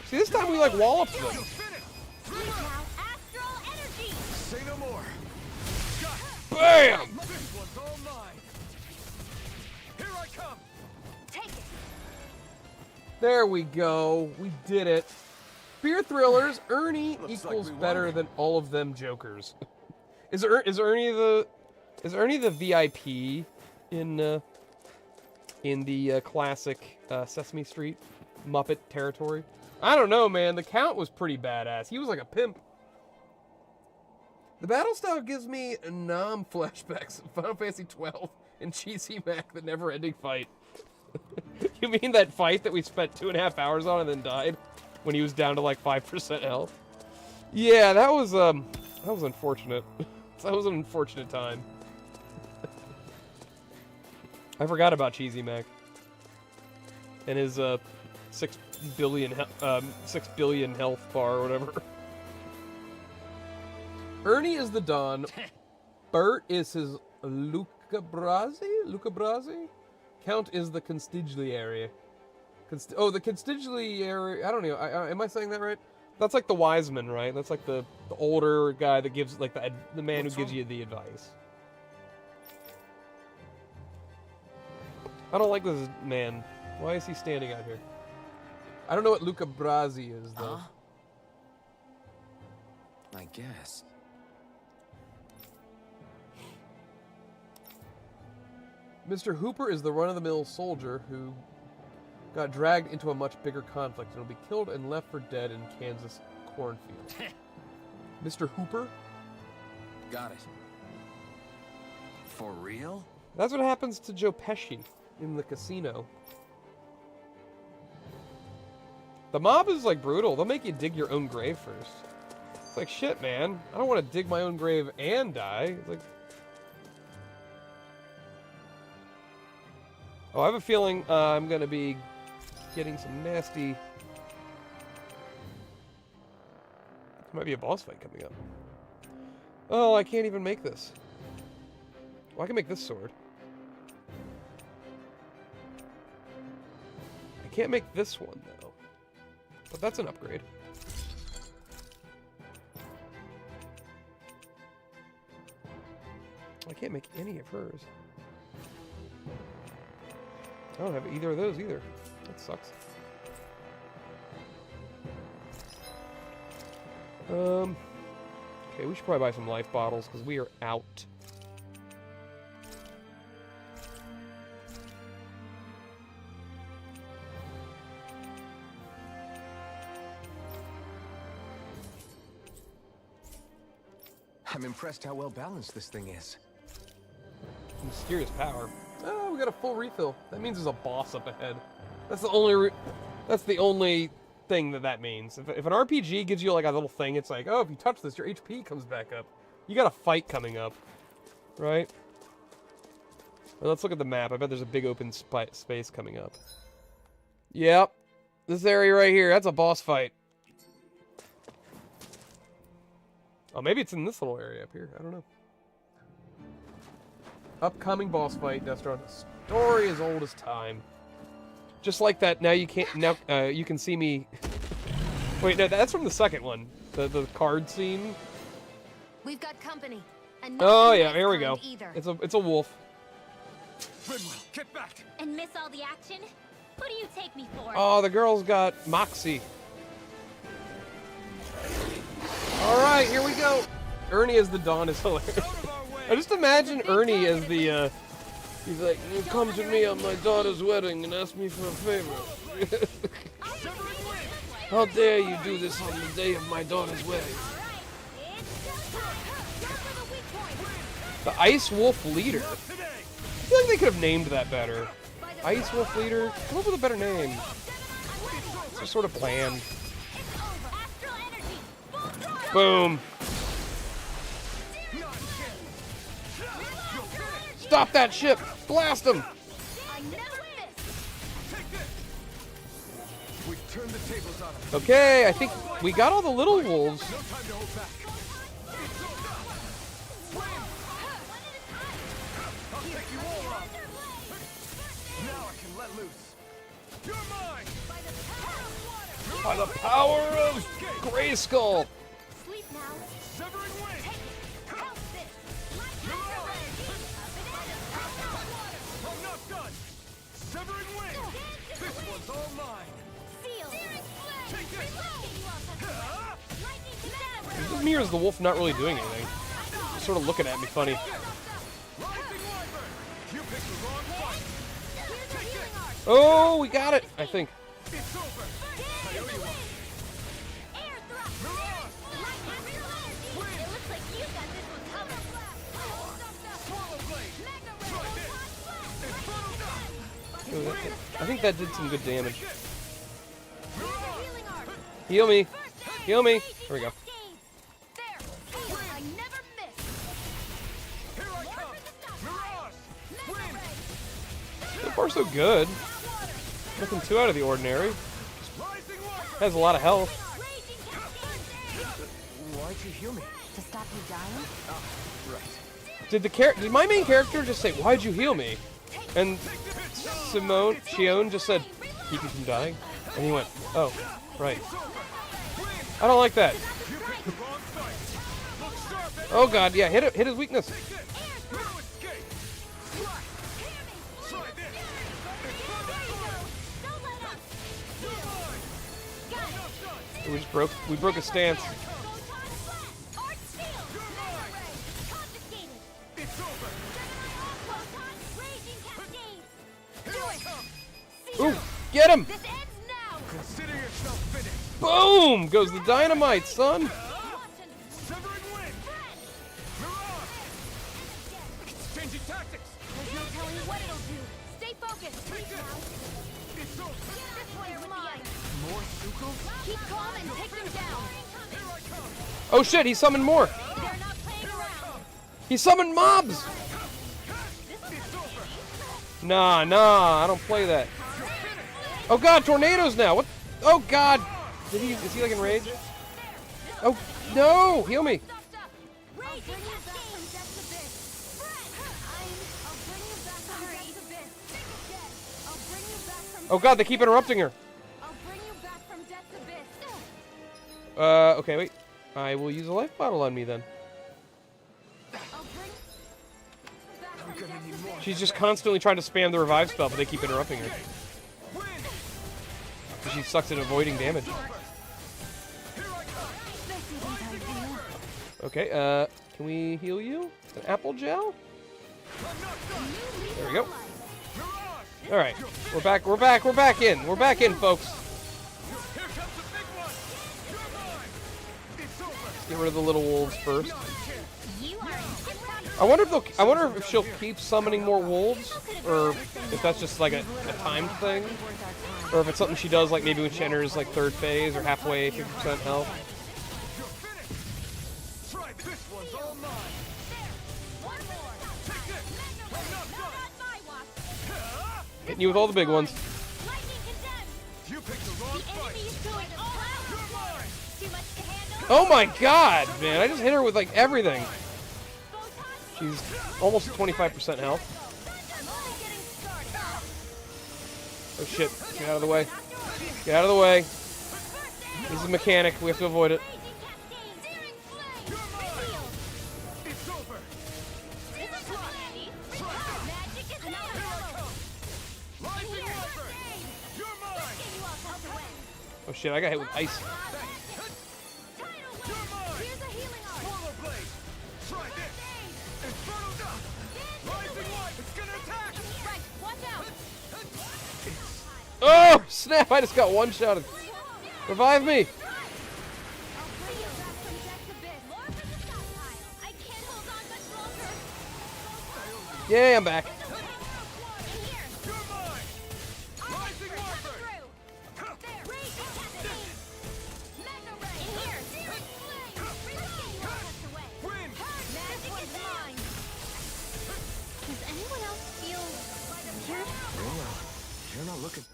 See, this time we like walloped them. You're finished. Say no more. Bam! This one's all mine. Here I come. Take it. There we go. We did it. Beer Thrillers, Ernie equals better than all of them Jokers. Is Ernie the VIP in the classic Sesame Street Muppet territory? I don't know, man. The Count was pretty badass. He was like a pimp. The battle style gives me flashbacks of Final Fantasy 12 and Cheesy Mac, the never-ending fight. You mean that fight that we spent 2.5 hours on and then died when he was down to like 5% health? Yeah, that was unfortunate. That was an unfortunate time. I forgot about Cheesy Mac and his billion, 6 billion health bar or whatever. Ernie is the Don. Bert is his Luca Brasi? Count is the consigliere. The consigliere. I don't know. Am I saying that right? That's like the wise man, right? That's like the older guy that gives, like, the man who gives you the advice. I don't like this man. Why is he standing out here? I don't know what Luca Brasi is, though. I guess. Mr. Hooper is the run-of-the-mill soldier who got dragged into a much bigger conflict and will be killed and left for dead in Kansas cornfield. Mr. Hooper? Got it. For real? That's what happens to Joe Pesci in the casino. The mob is, like, brutal. They'll make you dig your own grave first. It's like, shit, man. I don't want to dig my own grave and die. It's like... Oh, I have a feeling I'm going to be getting some nasty... There might be a boss fight coming up. Oh, I can't even make this. Well, I can make this sword. I can't make this one, though. But that's an upgrade. I can't make any of hers. I don't have either of those either. That sucks. Okay, we should probably buy some life bottles because we are out. I'm impressed how well balanced this thing is. Mysterious power. Oh, we got a full refill. That means there's a boss up ahead. That's the only thing that means. If an RPG gives you like a little thing, it's like, oh, if you touch this, your HP comes back up. You got a fight coming up, right? Well, let's look at the map. I bet there's a big open space coming up. Yep, this area right here. That's a boss fight. Oh, maybe it's in this little area up here. I don't know. Upcoming boss fight, Destron. Story as old as time. Just like that. Now you can't. Now you can see me. Wait, no, that's from the second one. The card scene. We've got company. Oh yeah, here we go. It's a wolf. Rinwell, get back! And miss all the action? Who do you take me for? Oh, the girl's got moxie. All right, here we go. Ernie as the Dawn is hilarious. I just imagine Ernie as the, he's like, you come to me on my daughter's wedding and ask me for a favor. How dare you do this on the day of my daughter's wedding? The Ice Wolf Leader. I feel like they could have named that better. Ice Wolf Leader? Come up with a better name. It's just sort of bland. Boom. Stop that ship! Blast him! Okay, I think we got all the little wolves. By the power of Grayskull! This mirrors the wolf not really doing anything. Just sort of looking at me funny. Oh, we got it, I think. I think that did some good damage. Heal me. Heal me. There we go. So far, so good. Nothing too out of the ordinary. Has a lot of health. Why'd you heal me? To stop you dying? Oh, right. Did my main character just say, "Why'd you heal me?" And Shion just said, "Keep you from dying," and he went, "Oh, right." I don't like that. Oh god, yeah, hit his weakness. We broke his stance. Ooh, get him! Boom! Goes the dynamite, son! Changing tactics. There's no telling what it'll do. Stay focused. It's over. This one's mine. More Suko? Keep calm and take them down. Here I come. Oh shit, he summoned more! They're not playing around. He summoned mobs! Nah, I don't play that. Oh god, tornadoes now! What? Oh god! Is he like enraged? Oh, no! Heal me! Oh god, they keep interrupting her. Okay, wait. I will use a life bottle on me then. She's just constantly trying to spam the revive spell, but they keep interrupting her. She sucks at avoiding damage. Okay, can we heal you? An apple gel? There we go. Alright, we're back in, folks. Let's get rid of the little wolves first. I wonder if she'll keep summoning more wolves, or if that's just like a timed thing, or if it's something she does like maybe when she enters like third phase or halfway, 50% health. Hitting you with all the big ones. Oh my god, man! I just hit her with like everything. She's almost at 25% health. Oh shit, get out of the way. Get out of the way. This is a mechanic, we have to avoid it. Oh shit, I got hit with ice. Oh, snap! I just got one-shotted. Revive me! Yay, I'm back. You're not looking.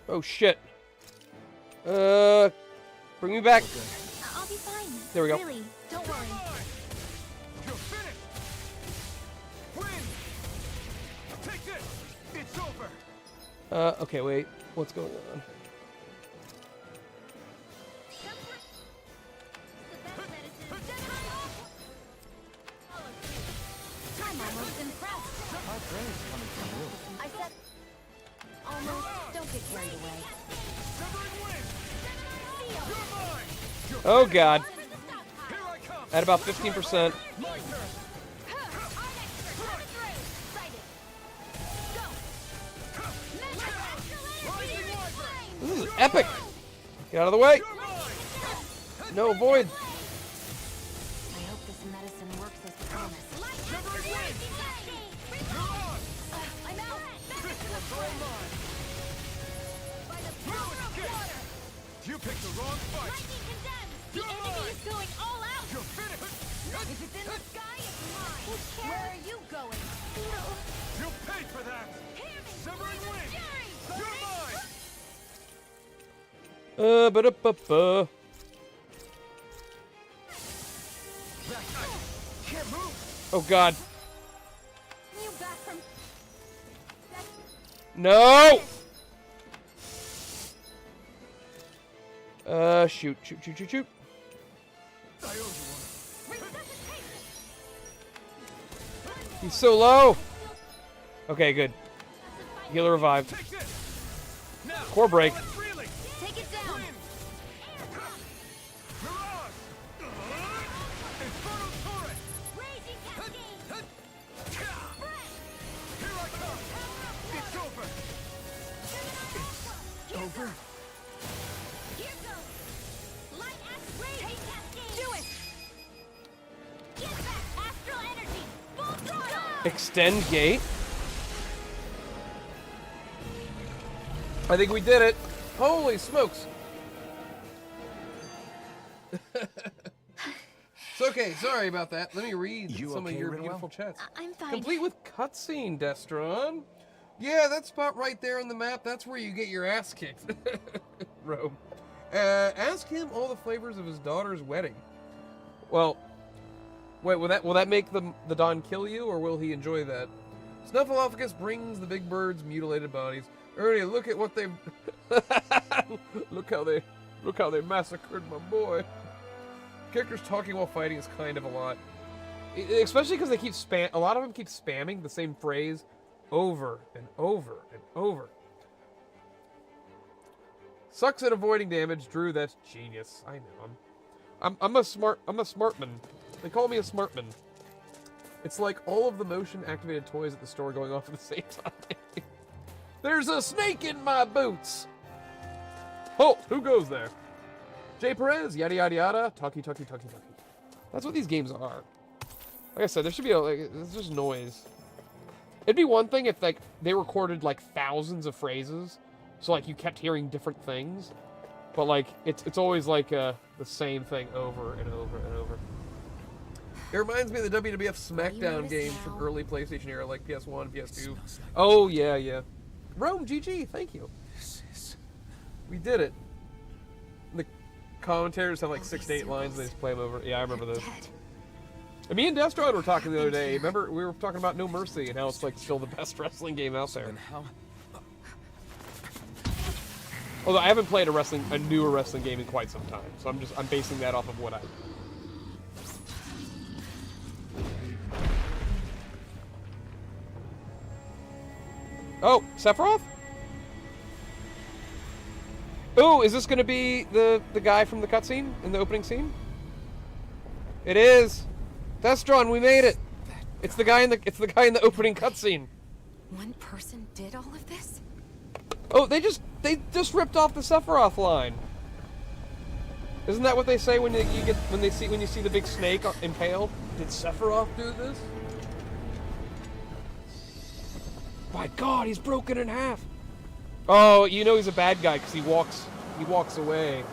Oh shit. Bring me back. I'll be fine. There we go. Really, don't worry. You're finished. Win. Take this. It's over. Okay, wait. What's going on? I'm almost impressed. Our praise coming from you. I said almost. Don't get carried away. Oh god. At about 15%. This is epic. Get out of the way. No, void. I hope this medicine works as promised. I'm out. You picked the wrong fight. The enemy is going all out. You're finished. If it's in the sky, it's mine. Where are you going? You'll pay for that. Severing wing. You're mine. Ba-da-ba-ba. Oh God. You back from... No! Shoot. He's so low. Okay, good. Healer revived. Core break. Take it down. Raging cascade. Over? Here goes. Light axe raging cascade. Do it. Get back astral energy. Full throttle. Extend gate. I think we did it. Holy smokes. It's okay. Sorry about that. Let me read some of your beautiful chats. I'm fine. Complete with cutscene, Destron. Yeah, that spot right there on the map, that's where you get your ass kicked. Rome. Ask him all the flavors of his daughter's wedding. Well, wait, will that make the Don kill you, or will he enjoy that? Snuffleupagus brings the big bird's mutilated bodies. Ernie, look at what they've... look how they massacred my boy. Characters talking while fighting is kind of a lot. Especially because they keep a lot of them keep spamming the same phrase over and over and over. Sucks at avoiding damage. Drew, that's genius. I know. I'm a smartman. They call me a smartman. It's like all of the motion activated toys at the store going off at the same time. There's a snake in my boots. Halt! Who goes there? Jay Perez, yada yada yada, talkie. That's what these games are. Like I said, there should be it's just noise. It'd be one thing if like they recorded like thousands of phrases, so like you kept hearing different things, but like it's always like the same thing over and over and over. It reminds me of the WWF SmackDown games from early PlayStation era, like PS1, PS2. Oh yeah. Rome, GG, thank you. We did it. The commentators have like 6 to 8 lines, and they just play them over. Yeah, I remember those. And me and Destron were talking the other day. Remember, we were talking about No Mercy and how it's like still the best wrestling game out there. Although I haven't played a newer wrestling game in quite some time, so I'm basing that off of what I. Oh, Sephiroth? Ooh, is this gonna be the guy from the cutscene in the opening scene? It is. Destron, we made it. It's the guy in the opening cutscene. One person did all of this? Oh, they just ripped off the Sephiroth line. Isn't that what they say when you see the big snake impaled? Did Sephiroth do this? My God, he's broken in half. Oh, you know he's a bad guy because he walks away.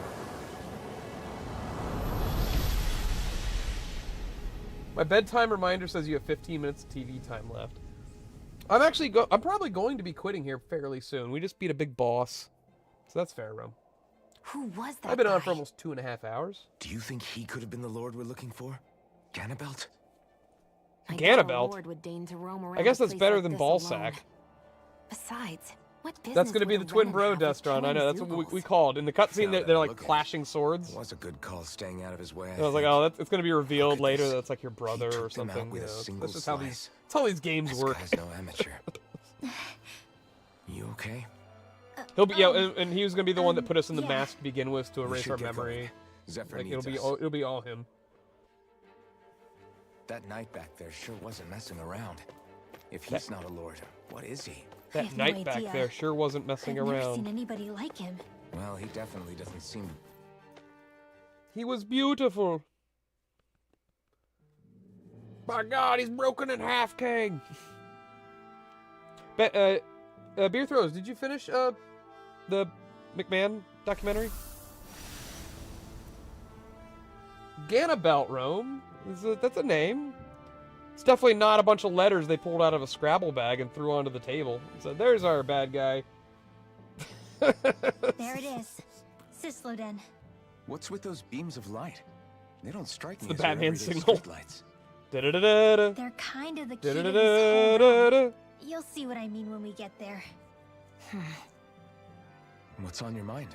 My bedtime reminder says you have 15 minutes of TV time left. I'm probably going to be quitting here fairly soon. We just beat a big boss, so that's fair, Rome. Who was that I've been on guy? for almost 2.5 hours. Do you think he could have been the Lord we're looking for? Ganabelt? I doubt a Ganabelt? lord would deign to roam around I guess a that's place better like than this Ballsack. alone. Besides, what business That's going to be would the a twin Renan bro, have with Destron. I killing know, that's what Zugals? we called. In the cutscene, they're like Look at clashing swords. It was a good call staying out of his way. I was like, oh, it's going to be revealed at later this. that it's like your brother or took them out something. with You a know, single that's just how slice. these games This work. guy's no amateur. You okay? He'll be, and he was going to be the one that put us in the yeah. mask to begin with to We erase should our get memory. going. Zephyr Like needs us. it'll be all him. That knight back there sure wasn't messing around. If he's not a lord, what is he? I That have no knight back idea. there sure wasn't messing I've never around. seen anybody like him. Well, he definitely doesn't seem... He was beautiful. My God, he's broken in half, King. Beer Throws, did you finish the McMahon documentary? Ganabelt, Rome. That's a name. It's definitely not a bunch of letters they pulled out of a Scrabble bag and threw onto the table. So there's our bad guy. There it is. Sisloden. What's with those beams of light? They don't strike me the as Batman your everyday signal. streetlights. Da-da-da-da-da. They're kind of the key to this whole realm. Da-da-da-da-da. You'll see what I mean when we get there. What's on your mind?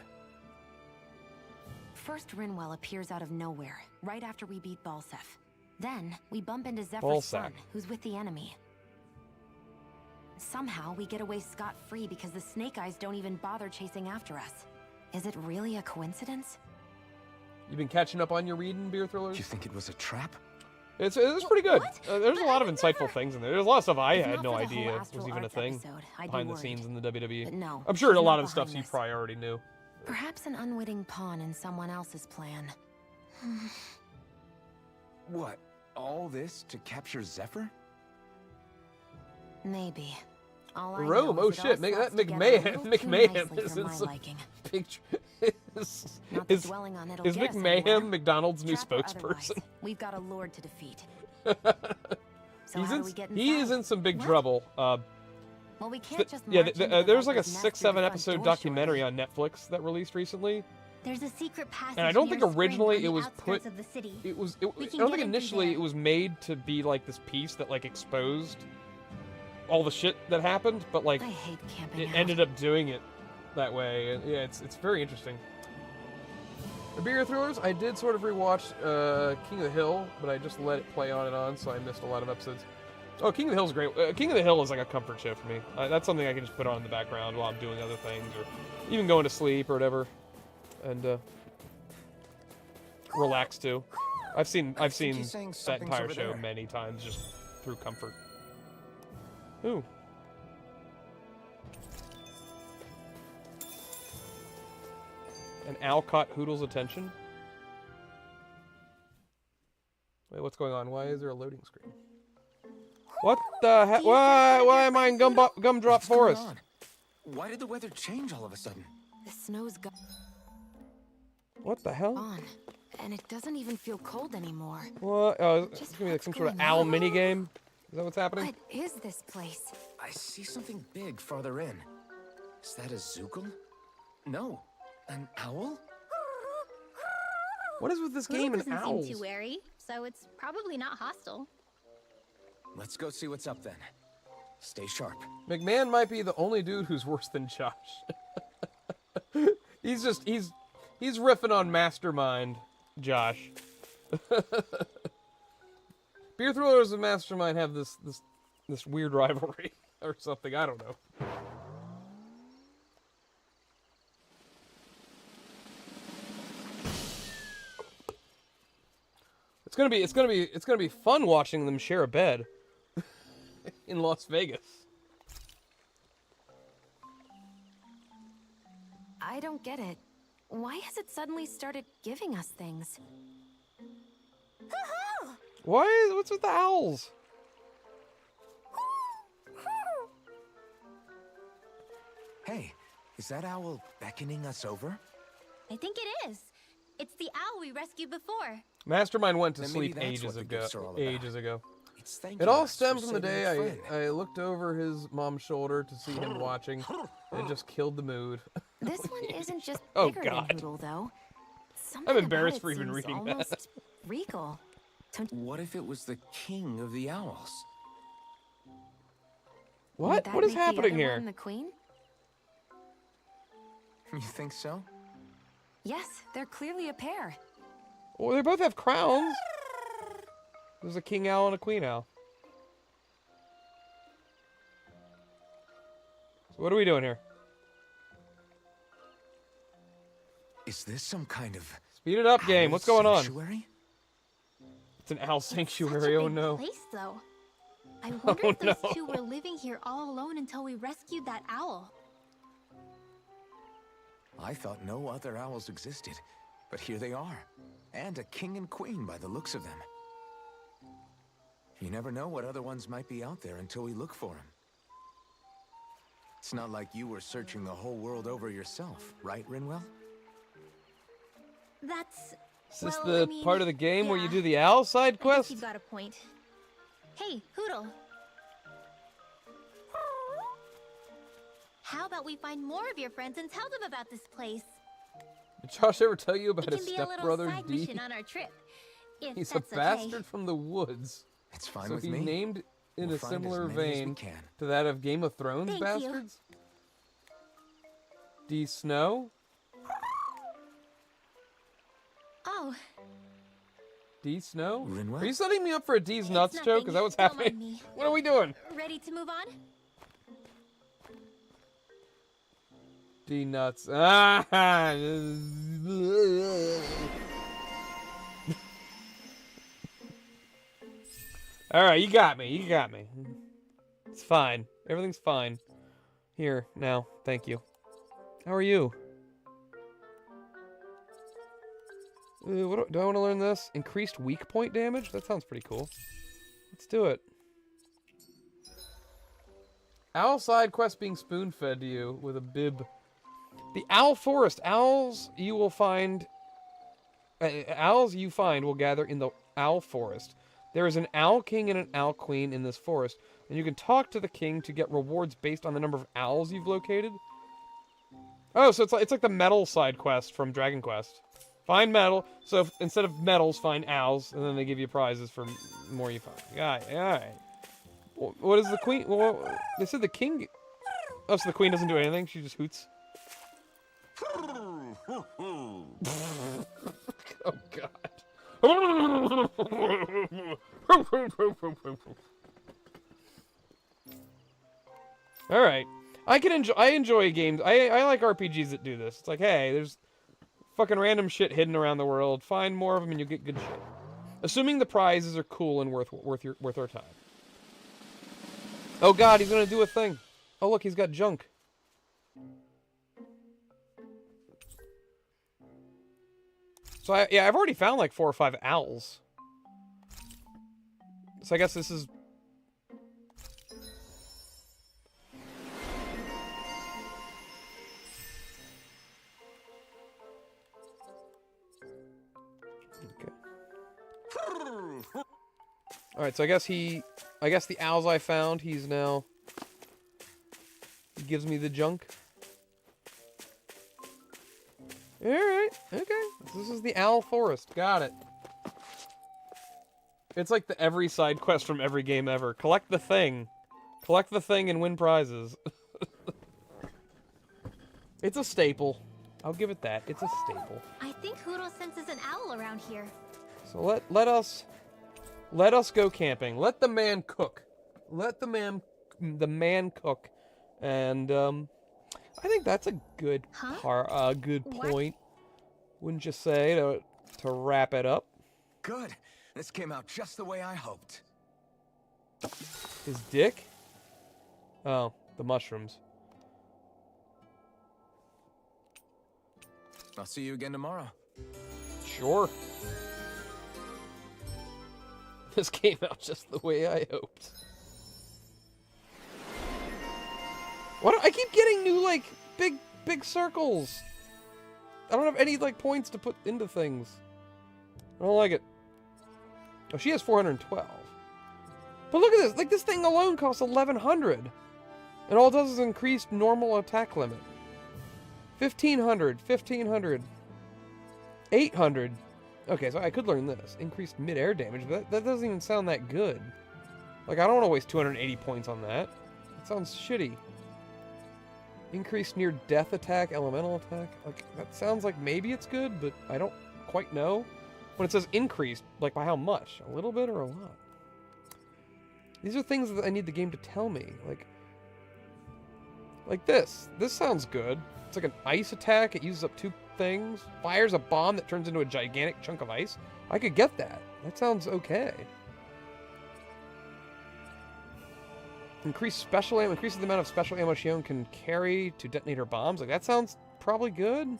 First, Rinwell appears out of nowhere, right after we beat Balsef. Then, we bump into Zephyr's Balsac. son, who's with the enemy. Somehow, we get away scot-free because the Snake Eyes don't even bother chasing after us. Is it really a coincidence? You been catching up on your reading, Beer Thrillers? You think it was a trap? It's pretty good. What? There's a But lot I of would insightful never- things in there. There's a lot of stuff I If had not no for the whole idea was Astral even a Arts thing episode, I'd be behind the worried. scenes in the WWE. But no, I'm sure she's a lot not of the stuff behind you this. probably already knew. Perhaps an unwitting pawn in someone else's plan. What? All this to capture Zephyr? Maybe. All I Rome, know oh is it shit, all make slots that together a McMahon, little too McMahon nicely is for in my some liking. picture. Is, Not is, that dwelling on it'll is get us McMahon anywhere. McDonald's new Trap or otherwise, spokesperson? we've got a lord to defeat. So He's how in, do we get he is inside? in some big What? trouble. Well, we can't just Yeah, march into the there's like a Viper's nest 6-7 through the front episode door, documentary surely. on Netflix that released recently. There's a secret passage. And I don't think near Spring originally on the it was outskirts put. of the city. It was. We I can don't get think in through initially there. it was made to be like this piece that like exposed all the shit that happened, but like I hate camping it out. ended up doing it that way. And yeah, it's very interesting. The Beer Thrillers, I did sort of rewatch King of the Hill, but I just let it play on and on, so I missed a lot of episodes. Oh, King of the Hill is great. King of the Hill is like a comfort show for me. That's something I can just put on in the background while I'm doing other things, or even going to sleep or whatever, and relax to. I've seen he's saying that something's entire over show there. many times just through comfort. Ooh. An owl caught Hoodle's attention. Wait, what's going on? Why is there a loading screen? What the heck? Why am I in Gumdrop What's going Forest? on? Why did the weather change all of a sudden? The snow's What the hell? gone, and it doesn't even feel cold anymore. What? Oh, it's Just gonna be like what's some sort of going owl on? minigame? Is that what's happening? What is this place? I see something big farther in. Is that a Zookle? No. An owl? What is with this Hoodle game and doesn't owls? seem too wary, so it's probably not hostile. Let's go see what's up then. Stay sharp. McMahon might be the only dude who's worse than Josh. he's riffing on Mastermind, Josh. Beer Thrillers and Mastermind have this weird rivalry or something. I don't know. It's gonna be fun watching them share a bed in Las Vegas. I don't get it. Why has it suddenly started giving us things? What's with the owls? Hey, is that owl beckoning us over? I think it is. It's the owl we rescued before. Mastermind went to Then maybe sleep that's ages what the ago. gifts are all about. Ages ago. It's thanking It all us for stemmed from the saving day a friend. I looked over his mom's shoulder to see him watching, and it just killed the mood. This one isn't just Oh, bigger God. than Hoodle, though. Something embarrassed about for it even seems reading that. almost regal. What if it was the king of the owls? Would What? that What is make the happening other here? one the queen? You think so? Yes, they're clearly a pair. Well, they both have crowns. There's a king owl and a queen owl. So what are we doing here? Is this some kind of Speed it up, game. owl What's going on? sanctuary? It's an owl It's such sanctuary. a Oh big no. place, though. I wonder Oh, if those no. two were living here all alone until we rescued that owl. I thought no other owls existed, but here they are. And a king and queen by the looks of them. You never know what other ones might be out there until we look for them. It's not like you were searching the whole world over yourself, right, Rinwell? That's... Is this well, the I mean, part of the game where you yeah. do the owl side I guess quest? you've got a point. Hey, Hoodle. How about we find more of your friends and tell them about this place? Did Josh ever tell you about It his can be a little stepbrother, side D? mission on our trip. If He's a that's bastard okay. from the woods. It's fine So with he me. named in We'll a find as similar many as we vein can. to that of Game of Thrones Thank you. bastards. D Snow? Oh, D Snow? Rinwell? Are you setting me up for a D's nuts it's joke? nothing. Is that what's Don't mind happening? me. What are we doing? Ready to move on? D nuts. Ah! Alright, you got me. You got me. It's fine. Everything's fine. Here, now. Thank you. How are you? Do I want to learn this? Increased weak point damage? That sounds pretty cool. Let's do it. Owl side quest being spoon-fed to you with a bib. The Owl Forest. Owls you find will gather in the Owl Forest. There is an Owl King and an Owl Queen in this forest, and you can talk to the king to get rewards based on the number of owls you've located. Oh, so it's like the metal side quest from Dragon Quest. Find metal. So instead of metals, find owls, and then they give you prizes for more you find. Alright. What is the queen? Well, they said the king. Oh, so the queen doesn't do anything. She just hoots. Oh God. All right. I enjoy games. I like RPGs that do this. It's like, hey, there's fucking random shit hidden around the world. Find more of them and you'll get good shit. Assuming the prizes are cool and worth our time. Oh God, he's gonna do a thing. Oh look, he's got junk. So I've already found like 4 or 5 owls. So I guess this is. Okay. All right, so I guess the owls I found, he gives me the junk. Alright, okay. This is the Owl Forest. Got it. It's like the every side quest from every game ever. Collect the thing. Collect the thing and win prizes. It's a staple. I'll give it that. It's a staple. I think Hoodle senses an owl around here. So let us go camping. Let the man cook. Let the man cook. And I think that's a good point. Wouldn't you say, to wrap it up? Good. This came out just the way I hoped. His dick? Oh, the mushrooms. I'll see you again tomorrow. Sure. This came out just the way I hoped. What? I keep getting new, like, big circles. I don't have any, like, points to put into things. I don't like it. Oh, she has 412. But look at this. Like, this thing alone costs 1,100. And all it does is increase normal attack limit. 1,500. 1,500. 800. Okay, so I could learn this. Increased mid-air damage, but that doesn't even sound that good. Like, I don't want to waste 280 points on that. That sounds shitty. Increased near-death attack, elemental attack. Like, that sounds like maybe it's good, but I don't quite know. When it says increased, like, by how much? A little bit or a lot? These are things that I need the game to tell me. Like this. This sounds good. It's like an ice attack. It uses up 2 things. Fires a bomb that turns into a gigantic chunk of ice. I could get that. That sounds okay. Increased special ammo. Increases the amount of special ammo Shion can carry to detonate her bombs. Like, that sounds probably good.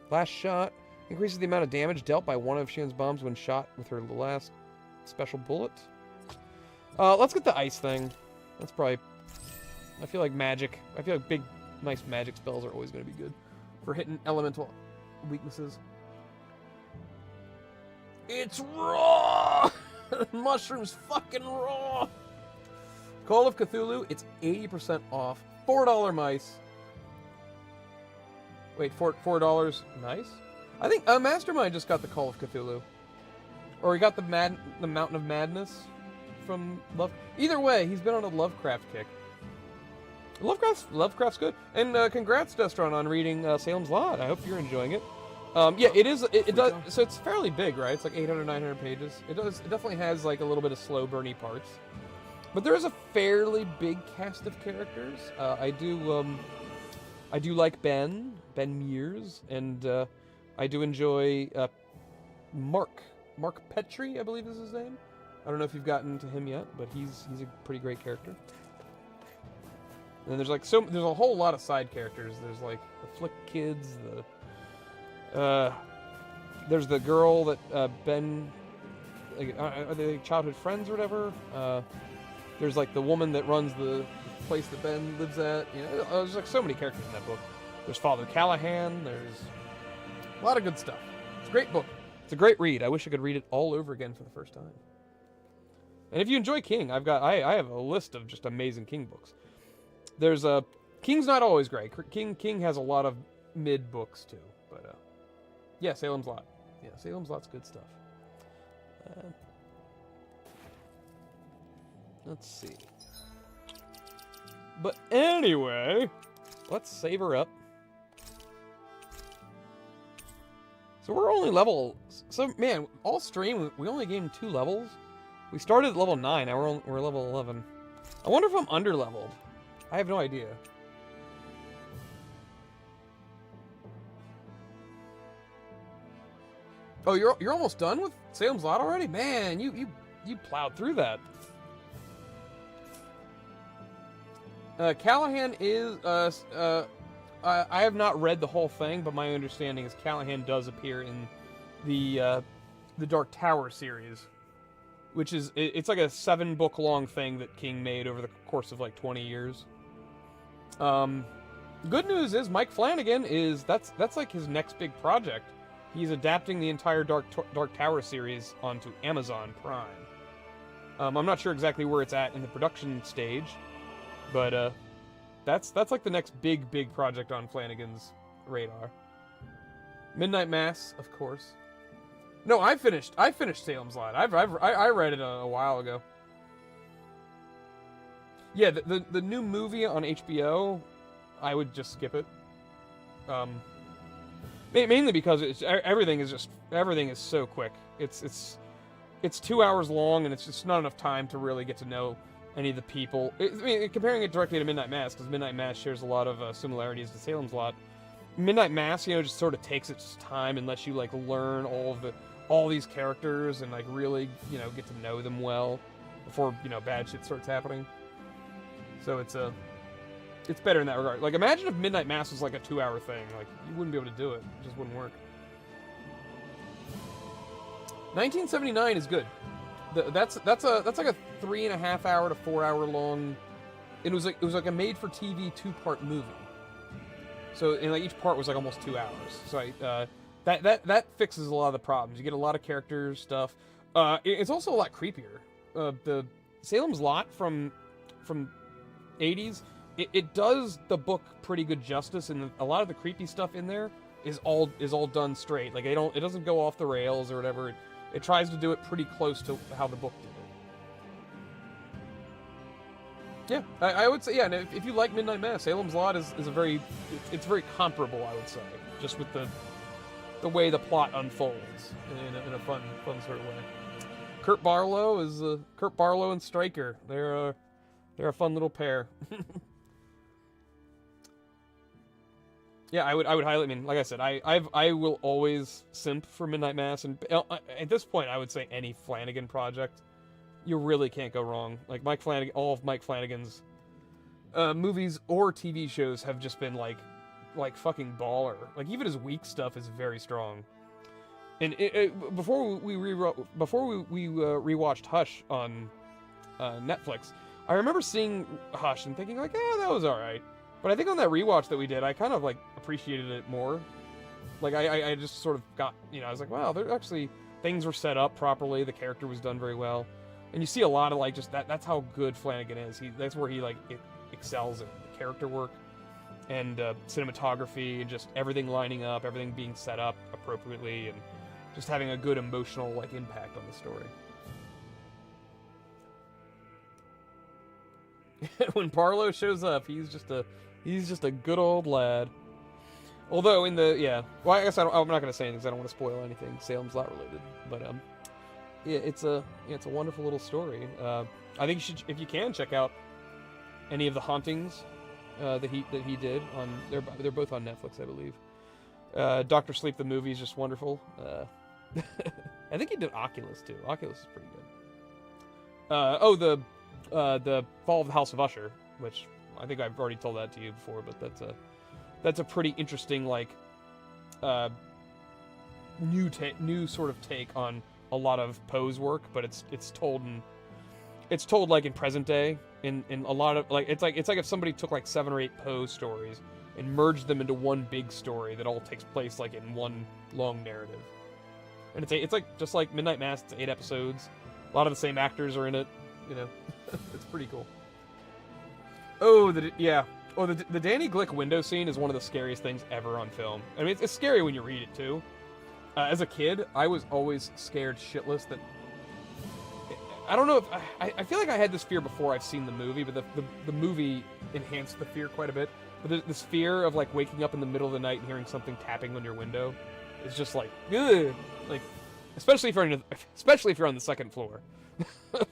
Last shot. Increases the amount of damage dealt by one of Shion's bombs when shot with her last special bullet. Let's get the ice thing. That's probably... I feel like magic. I feel like big, nice magic spells are always going to be good for hitting elemental weaknesses. It's raw! Mushrooms fucking raw! Call of Cthulhu, it's 80% off. $4 mice. Wait, $4. Nice. I think Mastermind just got the Call of Cthulhu, or he got the Mountain of Madness from Love. Either way, he's been on a Lovecraft kick. Lovecraft's good. And congrats, Destron, on reading Salem's Lot. I hope you're enjoying it. Yeah, it is. It does. So it's fairly big, right? It's like 800, 900 pages. It definitely has like a little bit of slow burny parts, but there is a fairly big cast of characters. I do like Ben Mears, and I do enjoy Mark Petrie, I believe is his name. I don't know if you've gotten to him yet, but he's a pretty great character. And then there's like there's a whole lot of side characters. There's like the Flick kids, there's the girl that Ben, like, are they childhood friends or whatever? There's like the woman that runs the place that Ben lives at. You know, there's like so many characters in that book. There's Father Callahan. There's a lot of good stuff. It's a great book. It's a great read. I wish I could read it all over again for the first time. And if you enjoy King, I have a list of just amazing King books. There's King's not always great. King has a lot of mid books too, but yeah, Salem's Lot. Yeah, Salem's Lot's good stuff. Let's see. But anyway, let's save her up. So we're only level. So man, all stream we only gained 2 levels. We started at level 9. Now we're level 11. I wonder if I'm under leveled. I have no idea. Oh, you're almost done with Salem's Lot already? Man, you plowed through that. Callahan is I have not read the whole thing, but my understanding is Callahan does appear in the Dark Tower series, which is it's like a 7-book long thing that King made over the course of like 20 years. Good news is Mike Flanagan is that's like his next big project. He's adapting the entire Dark Tower series onto Amazon Prime. I'm not sure exactly where it's at in the production stage, but that's like the next big project on Flanagan's radar. Midnight Mass, of course. No, I finished Salem's Lot. I read it a while ago. Yeah, the new movie on HBO, I would just skip it. Mainly because everything is so quick. It's 2 hours long, and it's just not enough time to really get to know any of the people. I mean, comparing it directly to Midnight Mass, because Midnight Mass shares a lot of similarities to Salem's Lot. Midnight Mass, just sort of takes its time and lets you like learn all these characters and like really get to know them well before bad shit starts happening. So it's better in that regard. Like, imagine if Midnight Mass was like a 2-hour thing. Like, you wouldn't be able to do it. It just wouldn't work. 1979 is good. That's like a 3.5 hour to 4 hour long. It was like a made-for-TV 2-part movie. So, and like each part was like almost 2 hours. So that fixes a lot of the problems. You get a lot of character stuff. It's also a lot creepier. The Salem's Lot from 80s. It does the book pretty good justice, and a lot of the creepy stuff in there is all done straight. Like it doesn't go off the rails or whatever. It tries to do it pretty close to how the book did it. Yeah, I would say, yeah. And if you like Midnight Mass, Salem's Lot is very comparable, I would say, just with the way the plot unfolds in a fun sort of way. Kurt Barlow and Stryker. They're a fun little pair. Yeah, I would highly. I mean, like I said, I will always simp for Midnight Mass, and at this point, I would say any Flanagan project, you really can't go wrong. Like Mike Flanagan, all of Mike Flanagan's movies or TV shows have just been like fucking baller. Like even his weak stuff is very strong. And before we rewatched Hush on Netflix, I remember seeing Hush and thinking like, that was all right. But I think on that rewatch that we did, I kind of like appreciated it more. Like I just sort of got, I was like, wow, there actually things were set up properly. The character was done very well, and you see a lot of like just that's how good Flanagan is. That's where he like excels in the character work. and cinematography, and just everything lining up, everything being set up appropriately, and just having a good emotional like impact on the story. When Barlow shows up, he's just a good old lad. Although well, I guess I'm not gonna say anything because I don't want to spoil anything Salem's Lot related. But yeah, it's a wonderful little story. I think you should, if you can, check out any of the hauntings that he did on. They're both on Netflix, I believe. Dr. Sleep the movie is just wonderful. I think he did Oculus too. Oculus is pretty good. The Fall of the House of Usher, which I think I've already told that to you before, but that's a pretty interesting like new sort of take on a lot of Poe's work, but it's told like in present day in a lot of like it's like if somebody took like 7 or 8 Poe stories and merged them into one big story that all takes place like in one long narrative. And it's like just like Midnight Mass. It's 8 episodes. A lot of the same actors are in it. You know, it's pretty cool. Oh, the Danny Glick window scene is one of the scariest things ever on film. I mean, it's scary when you read it too. As a kid, I was always scared shitless that. I don't know if I feel like I had this fear before I've seen the movie, but the movie enhanced the fear quite a bit. But this fear of like waking up in the middle of the night and hearing something tapping on your window is just like, ugh. Like, especially if you're on the 2nd floor.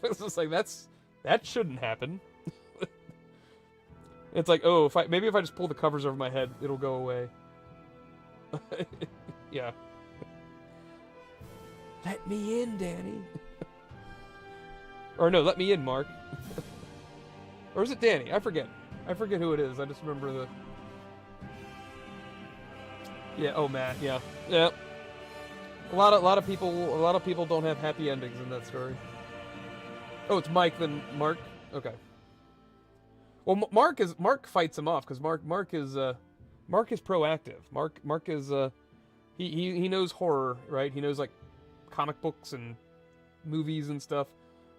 It's just like that shouldn't happen. It's like, oh, if I just pull the covers over my head, it'll go away. Yeah. Let me in, Danny. Or no, let me in, Mark. Or is it Danny? I forget who it is. I just remember the. Yeah. Oh, Matt. Yeah. Yeah. A lot of people don't have happy endings in that story. Oh, it's Mike then Mark. Okay. Well, Mark fights him off because Mark is proactive. Mark is he knows horror, right? He knows like comic books and movies and stuff,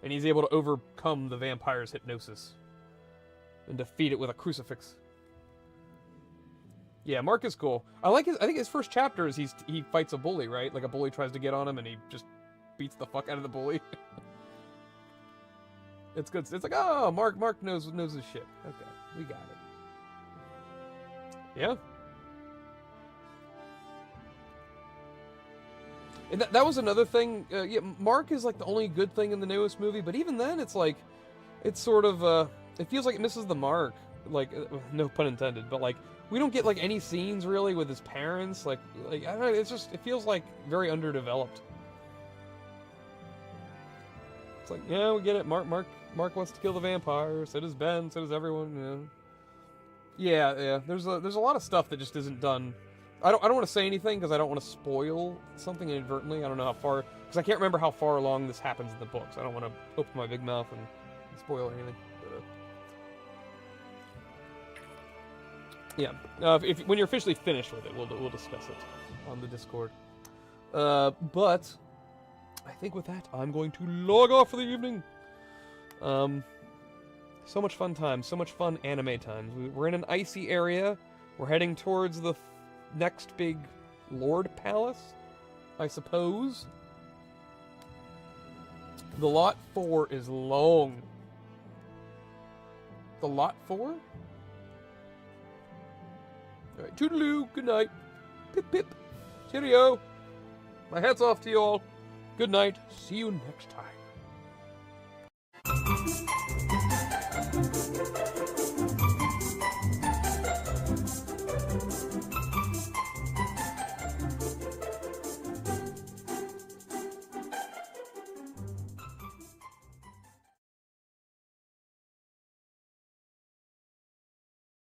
and he's able to overcome the vampire's hypnosis and defeat it with a crucifix. Yeah, Mark is cool. I think his first chapter is he fights a bully, right? Like a bully tries to get on him and he just beats the fuck out of the bully. It's good. It's like, oh, Mark knows his shit. Okay, we got it. Yeah. And that was another thing. Yeah, Mark is like the only good thing in the newest movie, but even then, it's like, it's sort of, it feels like it misses the mark. Like, no pun intended, but like, we don't get like any scenes really with his parents. Like I don't know. It's just, it feels like very underdeveloped. It's like, yeah, we get it. Mark wants to kill the vampire. So does Ben. So does everyone. Yeah. There's a lot of stuff that just isn't done. I don't want to say anything because I don't want to spoil something inadvertently. I don't know how far, because I can't remember how far along this happens in the books. I don't want to open my big mouth and spoil anything. But, yeah. When you're officially finished with it, we'll discuss it on the Discord. But I think with that, I'm going to log off for the evening. So much fun time. So much fun anime times. We're in an icy area. We're heading towards the next big Lord Palace, I suppose. The Lot 4 is long. The Lot 4? Alright, toodaloo, good night. Pip pip. Cheerio. My hat's off to you all. Good night. See you next time.